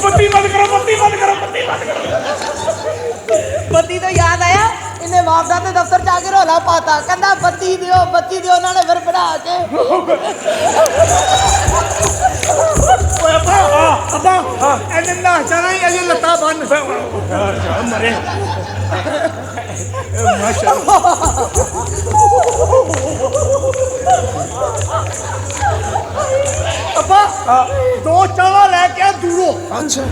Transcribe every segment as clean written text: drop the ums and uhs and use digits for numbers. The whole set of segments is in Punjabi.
बत्ती बंद करो, बत्ती बंद करो, बत्ती बंद करो। बत्ती तो याद आया, इन्हें मापदा के दफ्तर जाके रौला पाता, कहता बत्ती दियो। उन्होंने फिर बना के अब्बा एने ना जाना ही अजे लता बन मरे माशाल्लाह। अब्बा दो चावा लेके दूरों। अच्छा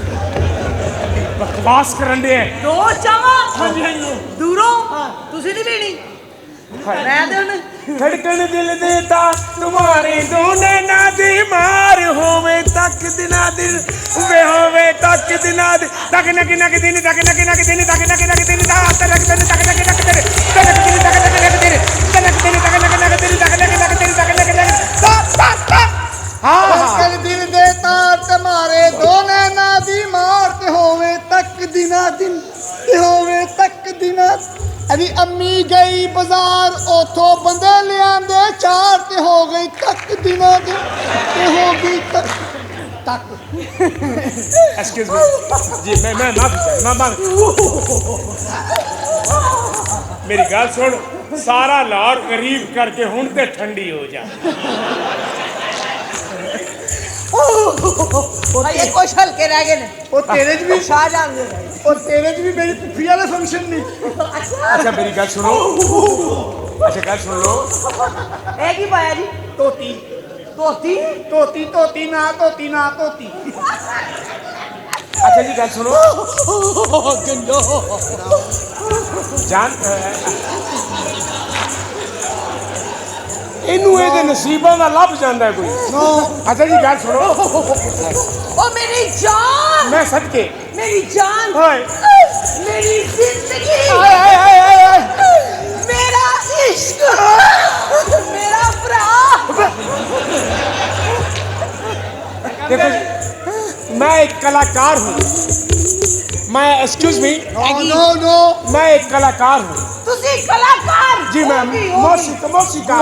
बकवास करन दे दो चावा। हां जी दूरों तुसी नहीं पीनी मैं दे उन्हें धड़कन दिल देता तुम्हारे दो नैना दी मार होवे तक दिना दिल वे होवे तक दिना दिन तक नक नक दिन तक नक नक दिन तक नक नक दिन ता तक दिन तक नक नक दिन तक दिन तक नक नक दिन तक दिन तक नक नक दिन तक नक नक दिन तक नक नक ता धड़कन दिल देता तुम्हारे दो नैना दी मार ते होवे तक दिना दिन ते होवे तक दिना। अभी अम्मी गई बाजार उथों बंदे ले आंदे चार ते हो गई तक दिना दिन ते हो गई तक तक। एक्सक्यूज मी जी मैं माफी मेरी गल सुन सारा लाहौर गरीब करके हुण ते ठंडी हो जा। ये कुछ हल्के रह गए ने और तेरे च भी शाहजहां दे और तेरे च भी मेरी पुफी वाला फंक्शन नहीं। अच्छा मेरी गल सुनो, अच्छा गल सुन लो। ए की पाया जी तोती धोती तोती तोती ना तोती ना तोती। अच्छा जी गल सुनो जान इनू ਇਹਦੇ ਨਸੀਬਾਂ ਦਾ ਲੱਭ ਜਾਂਦਾ ਕੋਈ। अच्छा जी गल सुनो ओ मेरी जान मैं सदके मेरी जान हाय मेरी जिंदगी हाय हाय हाय मेरा इश्क मेरा भरा। देखो मैं एक कलाकार हूँ, मैं एक्सक्यूज मी नो नो मैं एक कलाकार हूँ तुसी कलाकार जी मैम। मौसीकार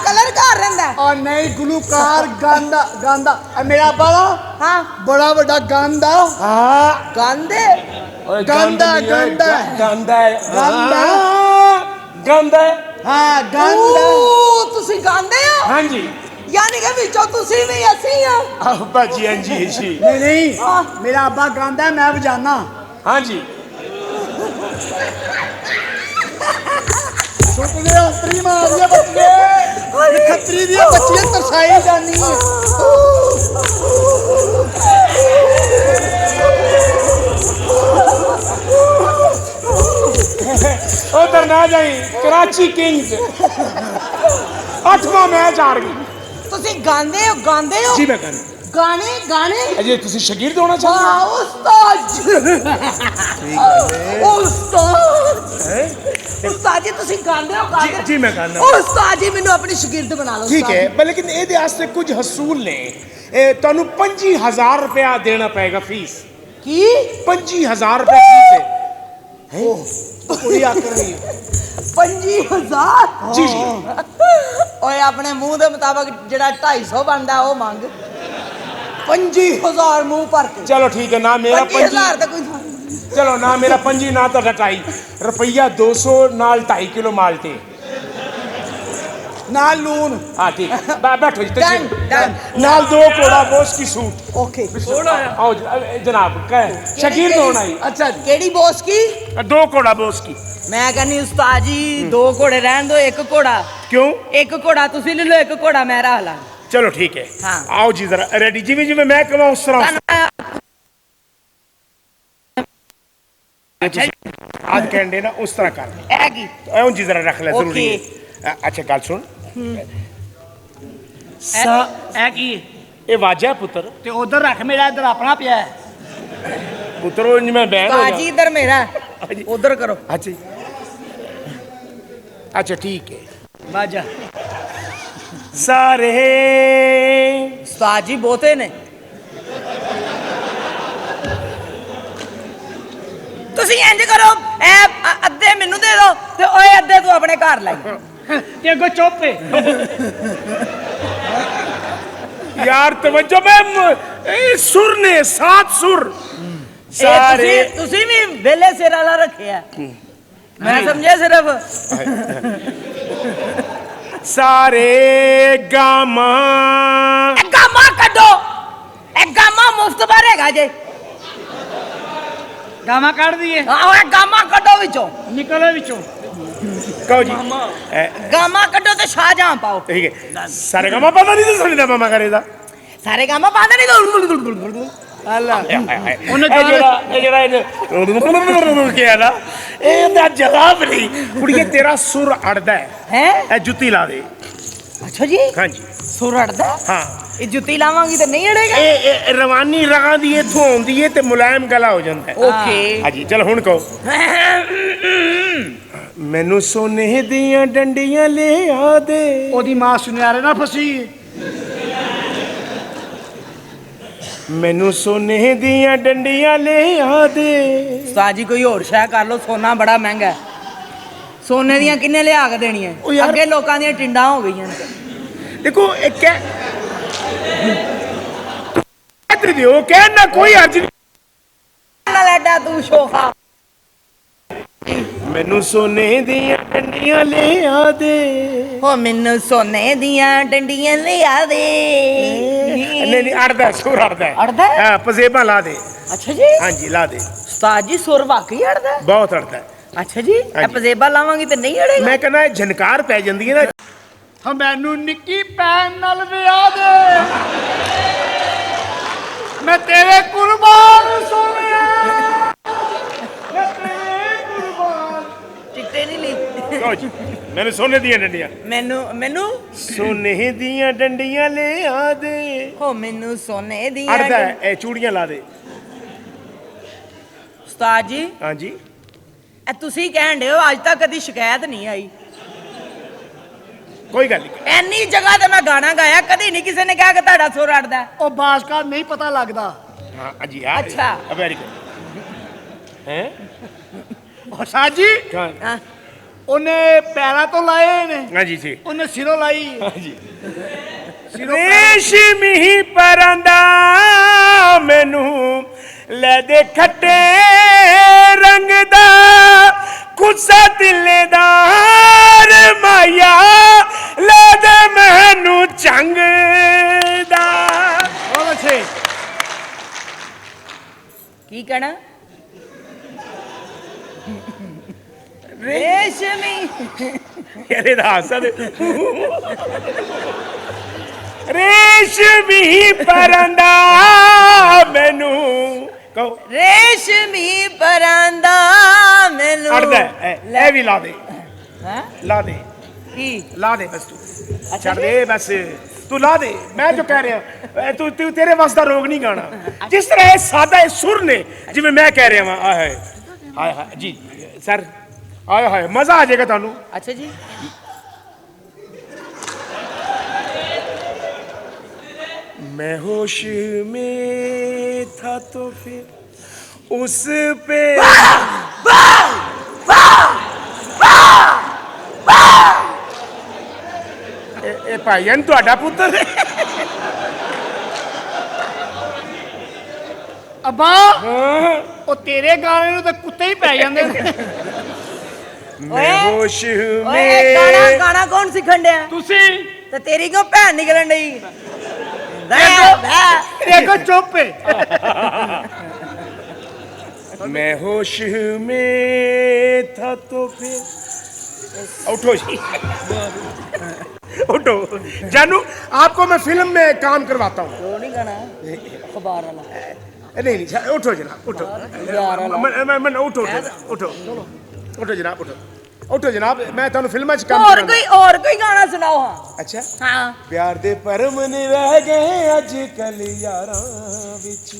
कलरकार रहंदा है। और नहीं गुलूकार गांदा गांदा मेरा बड़ा हाँ बड़ा बड़ा गांदा हाँ गांदे गंदा गंदा गंदा गंदा गंदा हाँ गांदा। ओ तुसी गांदे हो हाँ जी यानी कि विचों तुसी भी असी हो। अब्बा जी हाँ जी जी नहीं नहीं मेरा अब्बा गांदा है मैं बजाना। हाँ जी सुट गए अंतरी मार दिया बच्चे खतरी दिया बच्चियां तरसाई जानी है। उधर ना जाई कराची किंग्स 8वां मैच हार गई। तुसी गांदे हो जी मैं गाना गाने गाने अजय तुसी शागिर्द होना चाहते हाँ उस्ताद उस्ताद जी तुसी गांदे हो गाने जी मैं गाना उस्ताद जी मैनू अपनी शागिर्द बना लो। ठीक है पर लेकिन ਇਹਦੇ ਵਾਸਤੇ ਕੁਝ ਹਸੂਲ ਨੇ। ਤੁਹਾਨੂੰ 25000 रुपया देना पड़ेगा फीस। की 25000 रुपया फीस है। पूरी आकर रही है 50,000 जी जी ओए अपने मुंह के मुताबिक जेड़ा 250 बनता वो मंग 50,000 मुंह भर के। चलो ठीक है ना मेरा 50,000 तो कोई चलो ना मेरा 25 ना तो 2.5 रुपया 200 नाल 2.5 किलो माल्टे नाल लून। हाँ ठीक बैठो जी डन डन नाल 2 कोड़ा बोस की सूट। ओके आओ जनाब शकीर कौन आई। अच्छा केड़ी बोस की 2 कोड़ा बोस की। मैं कहनी उस्ताद जी 2 घोड़े रहन दो 1 घोड़ा क्यों 1 घोड़ा तुसी ले लो 1 घोड़ा मैं रह ला। चलो ठीक है हाँ। आओ जी जरा रेडी जिਵੇਂ जिਵੇਂ मैं कमा उस तरह आज कहने ना उस तरह कर है की ऐ जी जरा रख ले जरूरी है। अच्छा गल सुन है की ये वाजा पुत्र ते उधर रख मेरा इधर अपना पिया है। पुत्र मैं बैन हो उस्ताद जी इधर मेरा उधर करो। अच्छा अच्छा ठीक है बाजा सारे उस्ताद जी बहुते ने तुसी इंज करो ए अद्धे मेनू दे दो ते ओए अद्धे तू अपने घर लाई ते अगो चुप है यार तवज्जो में सुर ने 7 सुर सारे ਤੁਸੀਂ ਵੀ ਵੇਲੇ ਸਿਰ ਵਾਲਾ ਰੱਖਿਆ ਮੈਂ ਸਮਝਿਆ ਸਿਰਫ सारे गामा ਗਾਮਾ ਕੱਢੋ ਇਹ ਗਾਮਾ ਮੁਫਤ ਭਰੇਗਾ ਜੇ ਗਾਵਾਂ ਕੱਢ ਦਈਏ ਆਹ ਇਹ ਗਾਮਾ ਕੱਢੋ ਵਿੱਚੋਂ ਨਿਕਲੇ ਵਿੱਚੋਂ कहो जी ਗਾਮਾ ਕੱਢੋ ਤੇ ਸ਼ਾਹਜਹਾਂ ਪਾਓ ठीक है सारे गामा पता नहीं तो सुनी था मामा करेगा ਸਾਰੇ ਗਾਮਾ ਪਾਉਂਦੇ ਨਹੀਂ ਅੱਲਾ ਉਹਨੇ ਜਿਹੜਾ ਕਿਹਾ ਨਾ ਇਹ ਤਾਂ ਜਵਾਬ ਨਹੀਂ ਕੁੜੀਏ ਤੇਰਾ ਸੁਰ ਅੜਦਾ ਹੈ ਹੈ ਇਹ ਜੁੱਤੀ ਲਾ ਦੇ ਅੱਛਾ ਜੀ ਹਾਂਜੀ ਸੁਰ ਅੜਦਾ ਹਾਂ ਇਹ ਜੁੱਤੀ ਲਾਵਾਂਗੀ ਤੇ ਨਹੀਂ ਅੜੇਗਾ ਇਹ ਰਵਾਨੀ ਰਗਾਂ ਦੀ ਇੱਥੋਂ ਆਉਂਦੀ ਹੈ ਤੇ ਮੁਲਾਇਮ ਗਲਾ ਹੋ ਜਾਂਦਾ ਹੈ ਓਕੇ ਹਾਂਜੀ ਚਲ ਹੁਣ ਕਹੋ ਮੈਨੂੰ ਸੋਨੇ ਦੀਆਂ ਡੰਡੀਆਂ ਲਿਆ ਦੇ ਉਹਦੀ ਮਾਂ ਸੁਨਿਆਰੇ ਨਾ ਫਸੀ ਮੈਨੂੰ ਸੋਨੇ ਦੀਆਂ ਡੰਡੀਆਂ ਲਿਆ ਦੇ ਉਸਤਾਦ ਜੀ ਕੋਈ ਹੋਰ ਸ਼ੈ ਕਰ ਲਓ ਸੋਨਾ ਬੜਾ ਮਹਿੰਗਾ ਹੈ ਸੋਨੇ ਦੀਆਂ ਕਿੰਨੇ ਲਿਆ ਕੇ ਦੇਣੀਆਂ ਉਹ ਯਾਰ- ਅੱਗੇ ਲੋਕਾਂ ਦੀਆਂ ਟਿੰਡਾਂ ਹੋ ਗਈਆਂ ਨੇ ਦੇਖੋ ਇਹ ਕਹਿ ਦਿਓ ਕਹਿਣਾ ਕੋਈ ਹਰਜ ਨਹੀਂ ਨਾ ਲੈਡਾ ਤੂੰ ਸ਼ੋਖਾ ਮੈਨੂੰ ਸੋਨੇ ਦੀਆਂ ਡੰਡੀਆਂ ਲਿਆ ਦੇ ਹੋ ਮੈਨੂੰ ਸੋਨੇ ਦੀਆਂ ਡੰਡੀਆਂ ਲਿਆ ਦੇ ਨਹੀਂ ਅੜਦਾ ਸੁਰ ਅੜਦਾ ਅੜਦਾ ਹੈ? ਹਾਂ ਪਜ਼ੇਬਾਂ ਲਾ ਦੇ ਅੱਛਾ ਜੀ ਹਾਂਜੀ ਲਾ ਦੇ ਉਸਤਾਦ ਜੀ ਸੁਰ ਵਾਕਈ ਅੜਦਾ ਹੈ? ਬਹੁਤ ਅੜਦਾ ਹੈ। ਅੱਛਾ ਜੀ ਇਹ ਹਾਂਜੀ। ਪਜ਼ੇਬਾ ਲਾਵਾਂਗੀ ਤੇ ਨਹੀਂ ਅੜੇਗਾ ਮੈਂ ਕਹਿੰਦਾ ਝਨਕਾਰ ਪੈ ਜਾਂਦੀ ਹੈ ਨਾ ਹਾਂ ਮੈਨੂੰ ਨਿੱਕੀ ਭੈਣ ਨਾਲ ਵਿਆਹ ਦੇ ਮੈਂ ਤੇਰੇ ਕੁਰਬਾਨ ਸੋਹਣਿਆ ਮੈਂ ਤੇਰੇ ਕੁਰਬਾਨ ਚਿੱਟੇ ਨਹੀਂ ਲਈ ਕਹੋ ਜੀ ਮੈਨੂੰ ਸੋਨੇ ਦੀਆਂ ਡੰਡੀਆਂ ਮੈਨੂੰ ਸੋਨੇ ਦੀਆਂ ਡੰਡੀਆਂ ਲਿਆ ਦੇ ਹੋ ਮੈਨੂੰ ਸੋਨੇ ਦੀਆਂ ਅੜਦਾ ਹੈ, ਇਹ ਚੂੜੀਆਂ ਲਾ ਦੇ ਉਸਤਾਦ ਜੀ ਹਾਂਜੀ ਇਹ ਤੁਸੀਂ ਕਹਿਣ ਦੇ ਹੋ ਅੱਜ ਤੱਕ ਕਦੀ ਸ਼ਿਕਾਇਤ ਨਹੀਂ ਆਈ ਕੋਈ ਗੱਲ ਨਹੀਂ ਐਨੀ ਜਗ੍ਹਾ ਤੇ ਮੈਂ ਗਾਣਾ ਗਾਇਆ ਕਦੀ ਨਹੀਂ ਕਿਸੇ ਨੇ ਕਿਹਾ ਕਿ ਤੁਹਾਡਾ ਸੁਰ ਅੜਦਾ ਹੈ। ਉਹ ਬਾਸਕਾ ਨਹੀਂ ਪਤਾ ਲੱਗਦਾ ਹਾਂ ਹਾਂਜੀ ਆ ਅੱਛਾ। ਵੈਰੀ ਗੁੱਡ ਹੈ ਉਹ ਸਾਜੀ ਹਾਂ ਉਹਨੇ ਪੈਰਾਂ ਤੋਂ ਲਾਏ ਨੇ ਹਾਂਜੀ ਜੀ ਉਹਨੇ ਸਿਰੋਂ ਲਾਈ ਹਾਂਜੀ ਰੇਸ਼ਮੀ ਪਰਾਂਦਾ ਮੈਨੂੰ ਲੈ ਦੇ ਖੱਟੇ ਰੰਗ ਦਾ ਗੁੱਸਾ ਦਿਲਦਾਰ ਮਾਇਆ ਲੈ ਦੇ ਮੈਨੂੰ ਚੰਗ ਦਾ ਬਹੁਤ ਅੱਛੇ ਕੀ ਕਹਿਣਾ ਰੇਸ਼ਮੀ ਇਹਦੇ ਦਾ ਹਾਸਾ ਦੇ ਰੇਸ਼ਮੀ ਪਰਾਂਦਾ ਮੈਨੂੰ ਕਹੋ ਰੇਸ਼ਮੀ ਪਰਾਂਦਾ ਮੈਨੂੰ ਅੜਦਾ ਹੈ, ਇਹ ਵੀ ਲਾ ਦੇ ਹੈ ਲਾ ਦੇ ਕੀ ਲਾ ਦੇ ਬਸ ਤੂੰ ਛੱਡ ਦੇ ਬਸ ਤੂੰ ਲਾ ਦੇ ਮੈਂ ਜੋ ਕਹਿ ਰਿਹਾ ਤੂੰ ਤੇਰੇ ਵਾਸਤੇ ਦਾ ਰੋਗ ਨਹੀਂ ਗਾਣਾ ਜਿਸ ਤਰ੍ਹਾਂ ਇਹ ਸਾਦਾ ਇਹ ਸੁਰ ਨੇ ਜਿਵੇਂ ਮੈਂ ਕਹਿ ਰਿਹਾ ਵਾਂ ਆਏ ਹਾਏ ਜੀ ਸਰ ਆਏ ਹਾਏ ਮਜ਼ਾ ਆ ਜਾਏਗਾ ਤੁਹਾਨੂੰ ਅੱਛਾ ਜੀ मैं होश में था तो फिर उस पे ए भाईयन ਤੁਹਾਡਾ ਪੁੱਤਰ ਅੱਬਾ ਉਹ ਤੇਰੇ ਗਾਣੇ ਨੂੰ ਤਾਂ ਕੁੱਤੇ ਹੀ ਪੈ ਜਾਂਦੇ ਨੇ मैं होश ਓਏ ਇਹ में ਗਾਣਾ ਕੌਣ ਸਿੱਖਣ ਡਿਆ ਤੁਸੀਂ ਤੇ ਤੇਰੀ ਕਿਉਂ ਭੈਣ ਨਿਕਲਣ ਡਈ ਦੇਖੋ ਚੁੱਪ ਏ मैं होश में था तो फिर उठो जी उठो जानू आपको मैं फिल्म में काम करवाता हूँ ਉਹ ਨਹੀਂ ਗਾਣਾ ਅਖਬਾਰ ਵਾਲਾ नहीं उठो जनाब उठो मैं उठो उठो उठो जनाब उठो जनाब मैं ਤੁਹਾਨੂੰ ਫਿਲਮਾਂ 'ਚ ਕੰਮ ਕਰਾਂਗਾ ਹੋਰ ਕੋਈ ਗਾਣਾ ਸੁਣਾਓ ਹਾਂ ਅੱਛਾ ਹਾਂ ਪਿਆਰ ਦੇ ਪਰਮ ਨਹੀਂ ਰਹਿ ਗਏ ਅੱਜ ਕੱਲ ਯਾਰਾਂ ਵਿੱਚ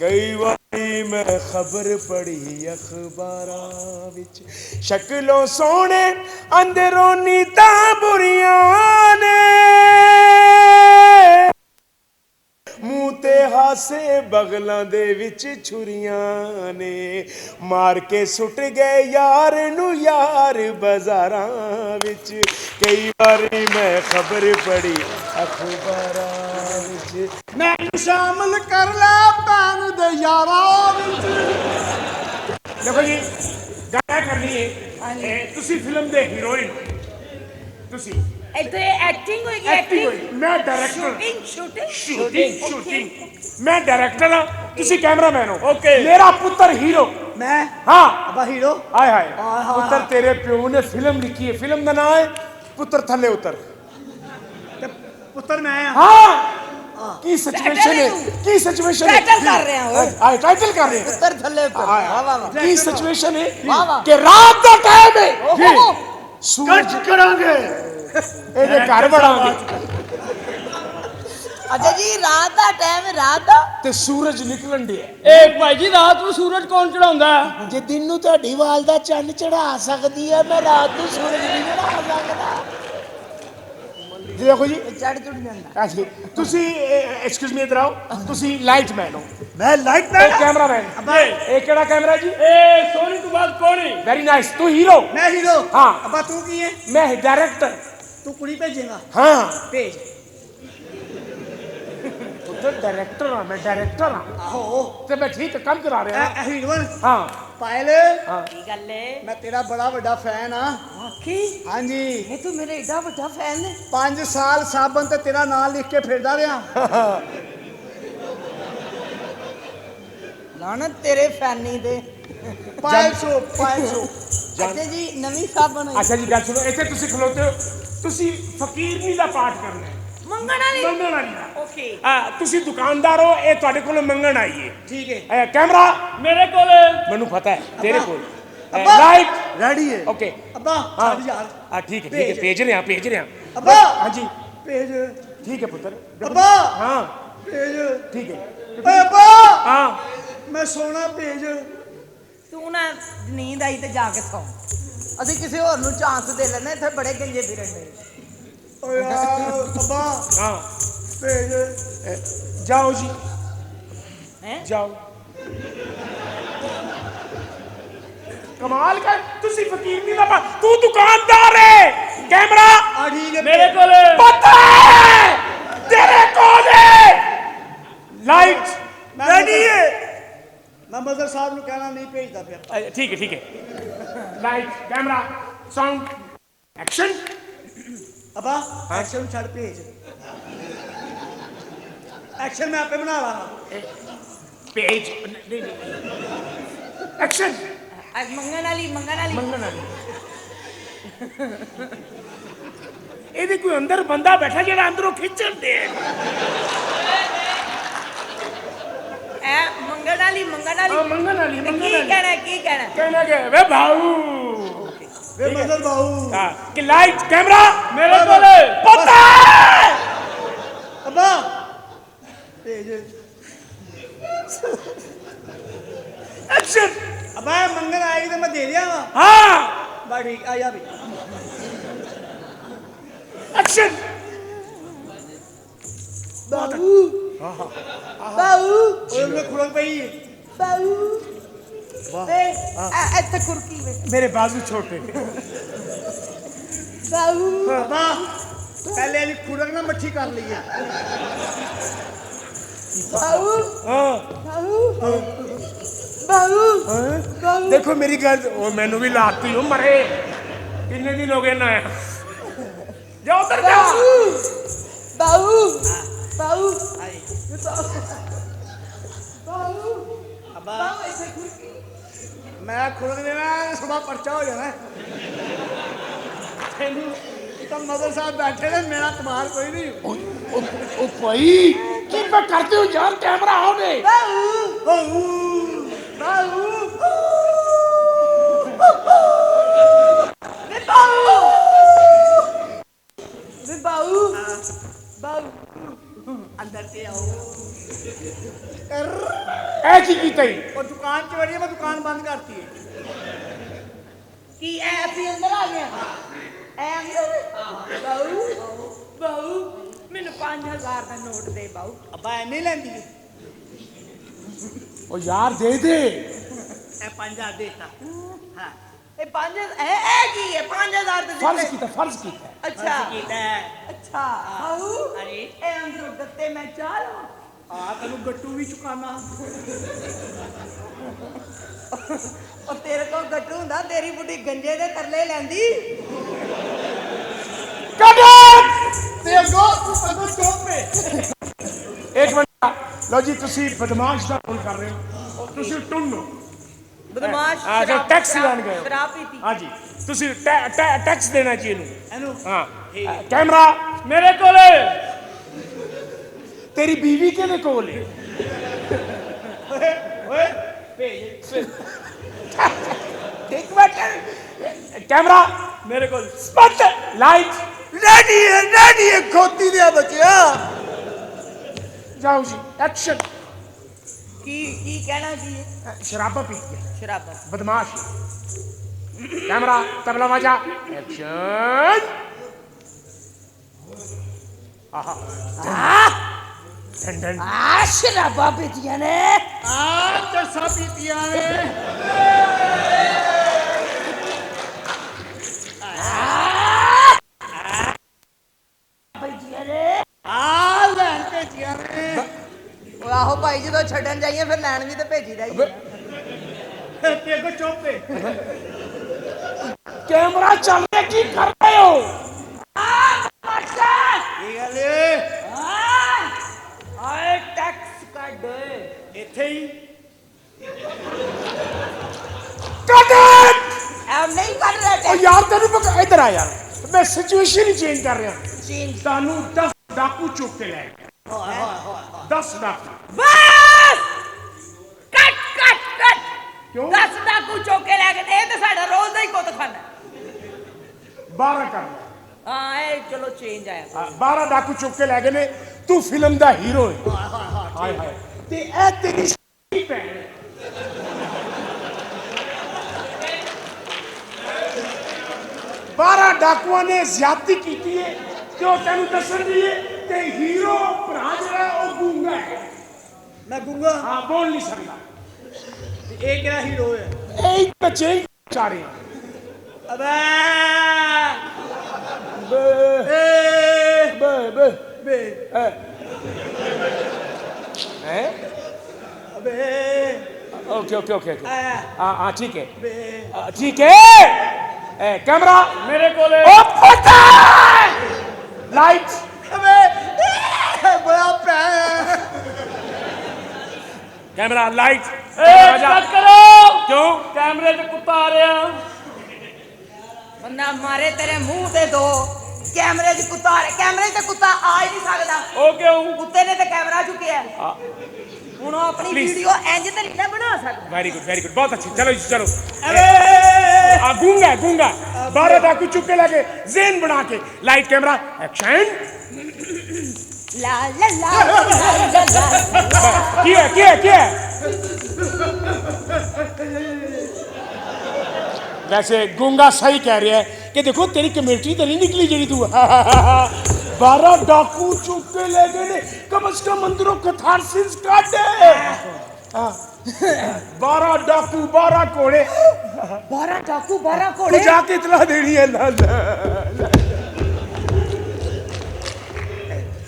ਕਈ ਵਾਰੀ ਮੈਂ ਖਬਰ ਪੜ੍ਹੀ ਅਖਬਾਰਾਂ ਵਿੱਚ ਸ਼ਕਲੋਂ ਸੋਹਣੇ ਅੰਦਰੋਂ ਨੀਤਾਂ ਬੁਰੀਆਂ ਨੇ ਮੂੰਹ ਤੇ ਹਾਸੇ ਬਗਲਾਂ ਦੇ ਵਿੱਚ ਛੁਰੀਆਂ ਨੇ ਮਾਰ ਕੇ ਸੁੱਟ ਗਏ ਯਾਰ ਨੂੰ ਯਾਰ ਬਾਜ਼ਾਰਾਂ ਵਿੱਚ ਕਈ ਵਾਰੀ ਮੈਂ ਖਬਰ ਪੜ੍ਹੀ ਅਖਬਾਰਾਂ ਵਿੱਚ ਮੈਨੂੰ ਸ਼ਾਮਲ ਕਰ ਲੈ ਭੈਣ ਦੇ ਯਾਰਾਂ ਵਿੱਚ। ਦੇਖੋ ਜੀ ਗੱਲ ਕਰਨੀ ਹੈ ਤੁਸੀਂ ਫਿਲਮ ਦੇ ਹੀਰੋਇਨ ਤੁਸੀਂ ਇੱਥੇ ਐਕਟਿੰਗ ਹੋਏਗੀ ਐਕਟਿੰਗ ਹੋਈ ਮੈਂ ਡਾਇਰੈਕਟਰ ਸ਼ੂਟਿੰਗ ਮੈਂ ਡਾਇਰੈਕਟਰ ਹਾਂ ਤੁਸੀਂ ਕੈਮਰਾਮੈਨ ਹੋ ਓਕੇ ਮੇਰਾ ਪੁੱਤਰ ਹੀਰੋ ਮੈਂ ਹਾਂ ਅੱਬਾ ਹੀਰੋ ਹਾਏ ਹਾਏ ਪੁੱਤਰ ਤੇਰੇ ਪਿਓ ਨੇ ਫਿਲਮ ਲਿਖੀ ਹੈ ਫਿਲਮ ਦਾ ਨਾਮ ਹੈ ਪੁੱਤਰ ਥੱਲੇ ਉਤਰ ਤੇ ਪੁੱਤਰ ਮੈਂ ਆ। ਹਾਂ ਕੀ ਸਿਚੁਏਸ਼ਨ ਹੈ ਕੀ ਸਿਚੁਏਸ਼ਨ ਹੈ ਟਾਈਟਲ ਕਰ ਰਹੇ ਹਾਂ ਆਏ ਟਾਈਟਲ ਕਰ ਰਹੇ ਹਾਂ ਉੱਤਰ ਥੱਲੇ ਉੱਤਰ ਵਾਹ ਵਾਹ ਵਾਹ ਕੀ ਸਿਚੁਏਸ਼ਨ ਹੈ ਵਾਹ ਵਾਹ ਕਿ ਰਾਤ ਦਾ ਟਾਈਮ ਹੈ ਓਹੋ ਸੂਰਜ ਕਰਾਂਗੇ ਇਹਦੇ ਘਰ ਵੜਾਂਗੇ ਅੱਛਾ ਜੀ ਰਾਤ ਦਾ ਟਾਈਮ ਰਾਤ ਦਾ ਤੇ ਸੂਰਜ ਨਿਕਲਣ ਦੇ ਏ ਭਾਈ ਜੀ ਰਾਤ ਨੂੰ ਸੂਰਜ ਕੌਣ ਚੜਾਉਂਦਾ? ਜੇ ਦਿਨ ਨੂੰ ਤੁਹਾਡੀ ਵਾਲਦਾ ਚੰਨ ਚੜਾ ਸਕਦੀ ਹੈ ਮੈਂ ਰਾਤ ਨੂੰ ਸੂਰਜ ਨਹੀਂ ਚੜਾ ਸਕਦਾ ਜੀ ਦੇਖੋ ਜੀ ਚੜ ਚੁੜ ਜਾਂਦਾ ਹਾਂਜੀ ਤੁਸੀਂ ਐਕਸਕਿਊਜ਼ ਮੀ ਇਧਰ ਆਓ ਤੁਸੀਂ ਲਾਈਟ ਮੈਨ ਹੋ ਮੈਂ ਲਾਈਟ ਇਹ ਕੈਮਰਾਮੈਨ ਇਹ ਕਿਹੜਾ ਕੈਮਰਾ ਜੀ ਏ ਸੋਨੀ ਤੋਂ ਬਾਅਦ ਕੌਣ ਹੈ? ਵੈਰੀ ਨਾਈਸ ਤੂੰ ਹੀਰੋ ਮੈਂ ਹੀਰੋ ਹਾਂ। ਅੱਬਾ ਤੂੰ ਕੀ ਹੈ? ਮੈਂ ਡਾਇਰੈਕਟਰ ਤੂੰ ਕੁੜੀ ਭੇਜੇਗਾ ਹਾਂ ਭੇਜ। ਪੁੱਤਰ ਡਾਇਰੈਕਟਰ ਹਾਂ ਮੈਂ ਡਾਇਰੈਕਟਰ ਹਾਂ ਆਹੋ ਤੇ ਮੈਂ ਠੀਕ ਕੰਮ ਕਰਾ ਰਿਹਾ ਹਾਂ ਇਹ ਹੀਰੋ ਹਾਂ ਪਾਇਲ ਕੀ ਗੱਲ ਹੈ ਮੈਂ ਤੇਰਾ ਬੜਾ ਵੱਡਾ ਫੈਨ ਆ। ਆਖੀ ਹਾਂਜੀ ਇਹ ਤੂੰ ਮੇਰੇ ਏਡਾ ਵੱਡਾ ਫੈਨ ਹੈ 5 ਸਾਲ ਸਾਬਨ ਤੇ ਤੇਰਾ ਨਾਮ ਲਿਖ ਕੇ ਫਿਰਦਾ ਰਿਹਾ। ਲਾਣਤ ਤੇਰੇ ਫੈਨੀ ਦੇ ਪਾਇਲ ਸੋ ਅੱਛਾ ਜੀ ਨਵੀਂ ਸਾਬਣ ਹੋਈ ਅੱਛਾ ਜੀ ਗੱਲ ਸੁਣੋ ਇੱਥੇ ਤੁਸੀਂ ਖਲੋਤੇ ਹੋ ਤੁਸੀਂ ਫਕੀਰਨੀ ਦਾ ਪਾਠ ਕਰਨਾ ਹੈ ਮੰਗਣ ਵਾਲੀ ਮੰਗਣ ਵਾਲੀ ਦਾ ਓਕੇ ਤੁਸੀਂ ਦੁਕਾਨਦਾਰ ਹੋ ਇਹ ਤੁਹਾਡੇ ਕੋਲ ਮੰਗਣ ਆਈ ਹੈ ਠੀਕ ਹੈ ਕੈਮਰਾ ਮੇਰੇ ਕੋਲ ਮੈਨੂੰ ਪਤਾ ਹੈ ਤੇਰੇ ਕੋਲ ਅੱਬਾ। ਲਾਈਟ ਰੈਡੀ ਹੈ ਓਕੇ ਅੱਬਾ ਹਾਂ ਚੱਲ ਯਾਰ ਠੀਕ ਹੈ ਭੇਜ। ਭੇਜ ਰਹੇ ਹਾਂ ਅੱਬਾ ਹਾਂਜੀ ਭੇਜ ਠੀਕ ਹੈ ਪੁੱਤਰ ਅੱਬਾ ਹਾਂ ਭੇਜ ਠੀਕ ਹੈ ਓਏ ਅੱਬਾ ਹਾਂ ਮੈਂ ਸੋਨਾ ਭੇਜ। ਤੂੰ ਨਾ ਨੀਂਦ ਆਈ ਤੇ ਜਾ ਕੇ ਸੌਂ ਅਸੀਂ ਕਿਸੇ ਹੋਰ ਨੂੰ ਚਾਂਸ ਦੇ ਲੈਣੇ ਇੱਥੇ ਬੜੇ ਗੰਜੇ ਫਿਰਨ ਦੇ ਓਏ ਯਾਰ ਅੱਬਾ ਹਾਂ ਭੇਜ। ਜਾਓ ਜੀ ਹੈ ਜਾਓ ਕਮਾਲ ਕਰ ਤੁਸੀਂ ਫਕੀਰ ਨਹੀਂ ਦਾ ਤੂੰ ਦੁਕਾਨਦਾਰ ਹੈ ਕੈਮਰਾ ਆ ਠੀਕ ਹੈ ਮੇਰੇ ਕੋਲ ਪਤਾ ਹੈ ਤੇਰੇ ਕੋਲ ਹੈ ਲਾਈਟ ਰੈਡੀ ਹੈ। ਮੈਂ ਮਜ਼ਰ ਸਾਹਿਬ ਨੂੰ ਕਹਿਣਾ ਨਹੀਂ ਭੇਜਦਾ ਫਿਰ। ਠੀਕ ਹੈ ਲਾਈਟ ਕੈਮਰਾ ਸਾਊਂਡ ਐਕਸ਼ਨ ਅੱਬਾ ਐਕਸ਼ਨ ਛੱਡ ਭੇਜ। ਐਕਸ਼ਨ ਮੈਂ ਆਪੇ ਬਣਾ ਲਾਂਗਾ। ਪੇਜ ਨਹੀਂ ਐਕਸ਼ਨ ਅੱਜ ਮੰਗਣ ਵਾਲੀ ਮੰਗਣ ਵਾਲੀ ਇਹਦੇ ਕੋਈ ਅੰਦਰ ਬੰਦਾ ਬੈਠਾ ਜਿਹੜਾ ਅੰਦਰੋਂ ਖਿੱਚਣ ਦੇ ਐ ਮੰਗਣ ਵਾਲੀ ਮੰਗਣ ਵਾਲੀ ਕੀ ਕਹਿਣਾ ਕਹਿਣਾ ਕਿ ਵੇ ਭਾਊ ਵੇ ਮਜ਼ਰ ਬਾਊ ਹਾਂ ਕਿ ਲਾਈਟ ਕੈਮਰਾ ਮੇਰੇ ਕੋਲ ਪਤਾ ਹੈ ਅੱਬਾ ਭੇਜ। ਐਕਸ਼ਨ ਅੱਬਾ ਮੰਗਣ ਆਏਗੀ ਤੇ ਮੈਂ ਦੇ ਦਿਆਂ ਵਾ। ਹਾਂ ਬਾ ਠੀਕ ਆ ਜਾ ਵੀ। ਐਕਸ਼ਨ ਬਾਊ ਬਾਊ ਓਏ ਉਹਨੇ ਖੁਰਕ ਪਈ ਹੈ। ਬਾਊ ਵੇ ਇੱਥੇ ਕੁਰਕੀ ਵੇ ਮੇਰੇ ਬਾਜ਼ੂ ਛੋਟੇ ਬਾਊ ਅੱਬਾ ਪਹਿਲੇ ਇਹਦੀ ਖੁਰਕ ਨਾ ਮੱਠੀ ਕਰ ਲਈਏ। ਬਾਊ ਹਾਂ ਬਾਊ ਦੇਖੋ ਮੇਰੀ ਗੱਲ ਉਹ ਮੈਨੂੰ ਵੀ ਲਾਤੀ ਹੋ ਮਰੇ ਕਿੰਨੇ ਦਿਨ ਹੋ ਗਏ ਨਾ ਆਇਆ ਜਾ ਉਧਰ ਜਾ ਬਾਊ ਅੱਬਾ ਮੈਂ ਖੁਰਕ ਦੇਣਾ ਸੁਬਾ ਪਰਚਾ ਹੋ ਜਾਣਾ। ਤੈਨੂੰ ਤਾਂ ਮਦਰ ਸਾਹਿਬ ਬੈਠੇ ਨੇ ਮੇਰਾ ਕਮਾਲ ਕੋਈ ਨਹੀਂ। ਉਹ ਭਾਈ ਕੀ ਮੈਂ ਕਰਦੇ ਹੋ ਯਾਰ ਕੈਮਰਾ ਆਉਣੇ ਬਾਊ ਅੰਦਰ ਤੇ ਆਓ। ਐ ਕੀ ਕੀਤਾ ਹੀ ਉਹ ਦੁਕਾਨ ਚ ਵੜੀ ਮੈਂ ਦੁਕਾਨ ਬੰਦ ਕਰਤੀ ਹੈ। ਕੀ ਐ ਅਸੀਂ ਅੰਦਰ ਆ ਗਏ ਐ ਅੰਦਰ ਬਾਊ ਮੈਨੂੰ 5000 ਦਾ ਨੋਟ ਦੇ ਬਾਊ ਅੱਬਾ ਐ ਨਹੀਂ ਲੈਂਦੀ ਉਹ ਯਾਰ ਦੇ ਦੇ ਇਹ 5000 ਦੇਤਾ। ਹਾਂ ਇਹ 5 ਇਹ ਕੀ ਹੈ 5000 ਦੇ फर्ज ਦਿੱਤੇ फर्ज कीता ਅੱਛਾ ਕੀਤਾ ਅੱਛਾ ਹਾਊ ਹਾਂਜੀ। ਇਹ ਅੰਦਰੋਂ ਗੱਤੇ ਮੈਂ ਚਾਹ ਲਵਾਂ ਆ ਤੈਨੂੰ ਗੱਟੂ ਵੀ ਚੁਕਾਣਾ ਉਹ ਤੇਰੇ ਕੋਲ ਗੱਟੂ ਹੁੰਦਾ ਤੇਰੀ ਬੁੱਢੀ ਗੰਜੇ ਦੇ ਤਰਲੇ ਲੈਂਦੀ ਤੇ ਅੱਗੋਂ ਚੋਪੇ एक मिनट लो जी तुसी बदमाश का फोन कर रहे हो तुसी टुन्नो ਬਦਮਾਸ਼ ਆ ਜੋ ਸ਼ਰਾਬ- ਟੈਕਸੀ ਲੈਣ ਗਏ ਹੋ। ਸ਼ਰਾਬ ਪੀਤੀ हाँ जी तुसी टैक्स देना चाहिए ਇਹਨੂੰ हाँ कैमरा ਮੇਰੇ ਕੋਲੇ तेरी बीवी के कोल है एक मिनट कैमरा ਮੇਰੇ ਕੋਲ स्पॉट लाइट ਰੈਡੀ ਹੈ ਖੋਤੀ ਦੇ ਬੱਚਿਆ जाओ जी एक्शन ਕੀ ਕਹਿਣਾ ਕੀ ਹੈ शराबा पीती है ਸ਼ਰਾਬਾਂ बदमाश कैमरा तबला बजा एक्शन आहा डन डन ਆ ਸ਼ਰਾਬਾਂ ਪੀਤੀਆਂ ਨੇ ਆ ਚਰਸਾ ਪੀਤੀਆਂ ਨੇ ਪੀਤੀਆਂ ਨੇ ਆ ਲੈਣ ਭੇਜੀਆਂ ਨੇ ਉਹ ਆਹੋ ਭਾਈ ਜਦੋਂ ਛੱਡਣ ਜਾਈਏ ਫਿਰ ਲੈਣ ਵੀ ਤੇ ਭੇਜੀ ਦਾ ਹੀ ਤੇ ਅੱਗੋਂ ਚੋਪੇ कैमरा चल रहा है की कर रहे हो ਕੀ ਗੱਲ ਏ ਆਏ ਟੈਕਸ ਕੱਢ ਇੱਥੇ ਹੀ कट ਐਮ ਨਹੀਂ ਕੱਢ ਰਿਹਾ ओ ਟੈਕਸ यार तेन इधर आ यार मैं सिचुएशन ही चेंज कर रहा ਚੇਂਜ तानू 10 डाकू चुक के ले 10 डाकू ਬਸ ਕੱਟ ਕੱਟ ਕੱਟ क्यों 10 ਡਾਕੂ ਚੋਕੇ ਲੈ ਕੇ ਤੇ ਇਹ ਤੇ ਸਾਡਾ ਰੋਜ਼ ਦਾ ਹੀ ਕੁੱਤ ਖਾਣਾ 12 कर ਹਾਂ ਇਹ ਚਲੋ ਚੇਂਜ ਆਇਆ 12 डाकू चुक के ले गए ने तू फिल्म दा हीरो है हाय हाय ते ए तेरी भैन है 12 डाकुआं ने ज्यादती की है ते ओ तेनू दसन दी है ते हीरो भरा जड़ा ओ गूंगा है ਮੈਂ ਗੁੰਗਾ हां बोल नहीं सकता ਇਹ ਕਿਹੜਾ ਹੀਰੋ ਹੈ ए बच्चे चाह रहे हैं ਅਬੇ बे बे ਬੇ हैं ਅਬੇ ओके ओके ओके ओके ਆ हाँ हाँ ठीक है ਬੇ ठीक है ए कैमरा ਮੇਰੇ ਕੋਲੇ ओ पता लाइट ਅਬੇ ਬੜਾ ਪੈ कैमरा लाइट ਏ ਕੱਟ ਕਰੋ क्यों ਕੈਮਰੇ 'ਚ ਕੁੱਤਾ ਆ ਰਿਹਾ ਬੰਦਾ ਮਾਰੇ ਤੇਰੇ ਮੂੰਹ ਤੇ ਦੋ ਕੈਮਰੇ 'ਚ ਕੁੱਤਾ ਆ ਰਿਹਾ ਕੈਮਰੇ 'ਤੇ ਕੁੱਤਾ ਆ ਹੀ ਨਹੀਂ ਸਕਦਾ ਉਹ ਕਿਉਂ ਕੁੱਤੇ ਨੇ ਤੇ ਕੈਮਰਾ ਚੁੱਕਿਆ ਹੁਣ ਉਹ ਆਪਣੀ Please. ਵੀਡੀਓ ਇੰਜ ਤੇ ਨਹੀਂ ਨਾ ਬਣਾ ਸਕਦਾ वेरी गुड बहुत अच्छी चलो जी चलो गूंगा गूंगा 12 डाकू चुप के लगे जेन बना के लाइट कैमरा एक्शन ला ला ला ला ला किया वैसे गूंगा सही कह रहा है कि देखो तेरी कमेटी तो नहीं निकली जी तू 12 डाकू चुप के ले गए ने कम से कम अंदरों कथारसिस काटे 12 डाकू 12 घोड़े 12 डाकू 12 तू घोड़े जाके इतला देनी है ला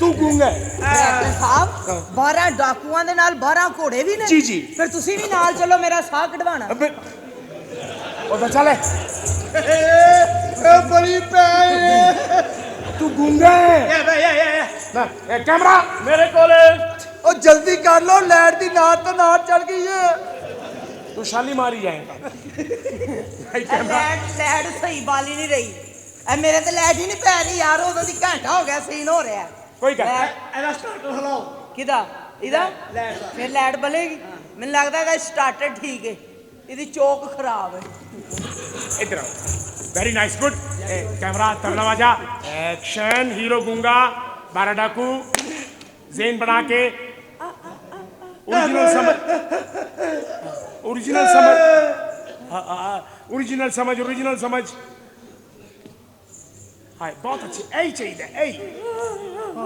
तू गूंगा है ਡਾਕਟਰ ਸਾਹਿਬ 12 ਡਾਕੂਆਂ ਦੇ ਨਾਲ 12 ਘੋੜੇ ਵੀ ਨੇ ਜੀ, ਜੀ। ਫਿਰ ਤੁਸੀਂ ਵੀ ਨਾਲ ਚੱਲੋ ਮੇਰਾ ਸਾਹ ਕਢਵਾਣਾ अबे उधर चले ਇਹ ਬੜੀ ਪੈ तू गूंगा है ਇਹ ਬਈ ना ए, कैमरा ਮੇਰੇ ਕੋਲੇ ਉਹ ਜਲਦੀ ਕਰ ਲੋ ਲਾਈਟ ਦੀ ਨਾੜ ਤੋਂ ਨਾੜ ਚੜ ਗਈ ਹੈ तू शाली मारी जाएगा कैमरा ਲੈਟ ਸਹੀ ਬਾਲੀ ਨਹੀਂ ਰਹੀ ਐ ਮੇਰੇ ਤੇ ਲੈਟ ਹੀ ਨਹੀਂ ਪੈ ਰਹੀ ਯਾਰ ਉਦੋਂ ਦੀ ਘੰਟਾ ਹੋ ਗਿਆ ਸੀਨ ਹੋ ਰਿਹਾ कोई गल ਇਹਦਾ ਸਟਾਰਟਰ ਹਲਾਓ ਕਿਦਾ ਇਹਦਾ ਲੈਟ ਦਾ। ਫਿਰ ਲੈਟ ਬਲੇਗੀ ਮੈਨੂੰ ਲੱਗਦਾ ਇਹਦਾ ਸਟਾਰਟਰ ਠੀਕ ਹੈ ਇਹਦੀ ਚੋਕ ਖਰਾਬ ਹੈ इधर आओ very nice good camera tabla बाजा एक्शन हीरो गूंगा 12 डाकू जेन बना के ओरिजिनल समझ हाय बहुत अच्छी यही चाहिए यही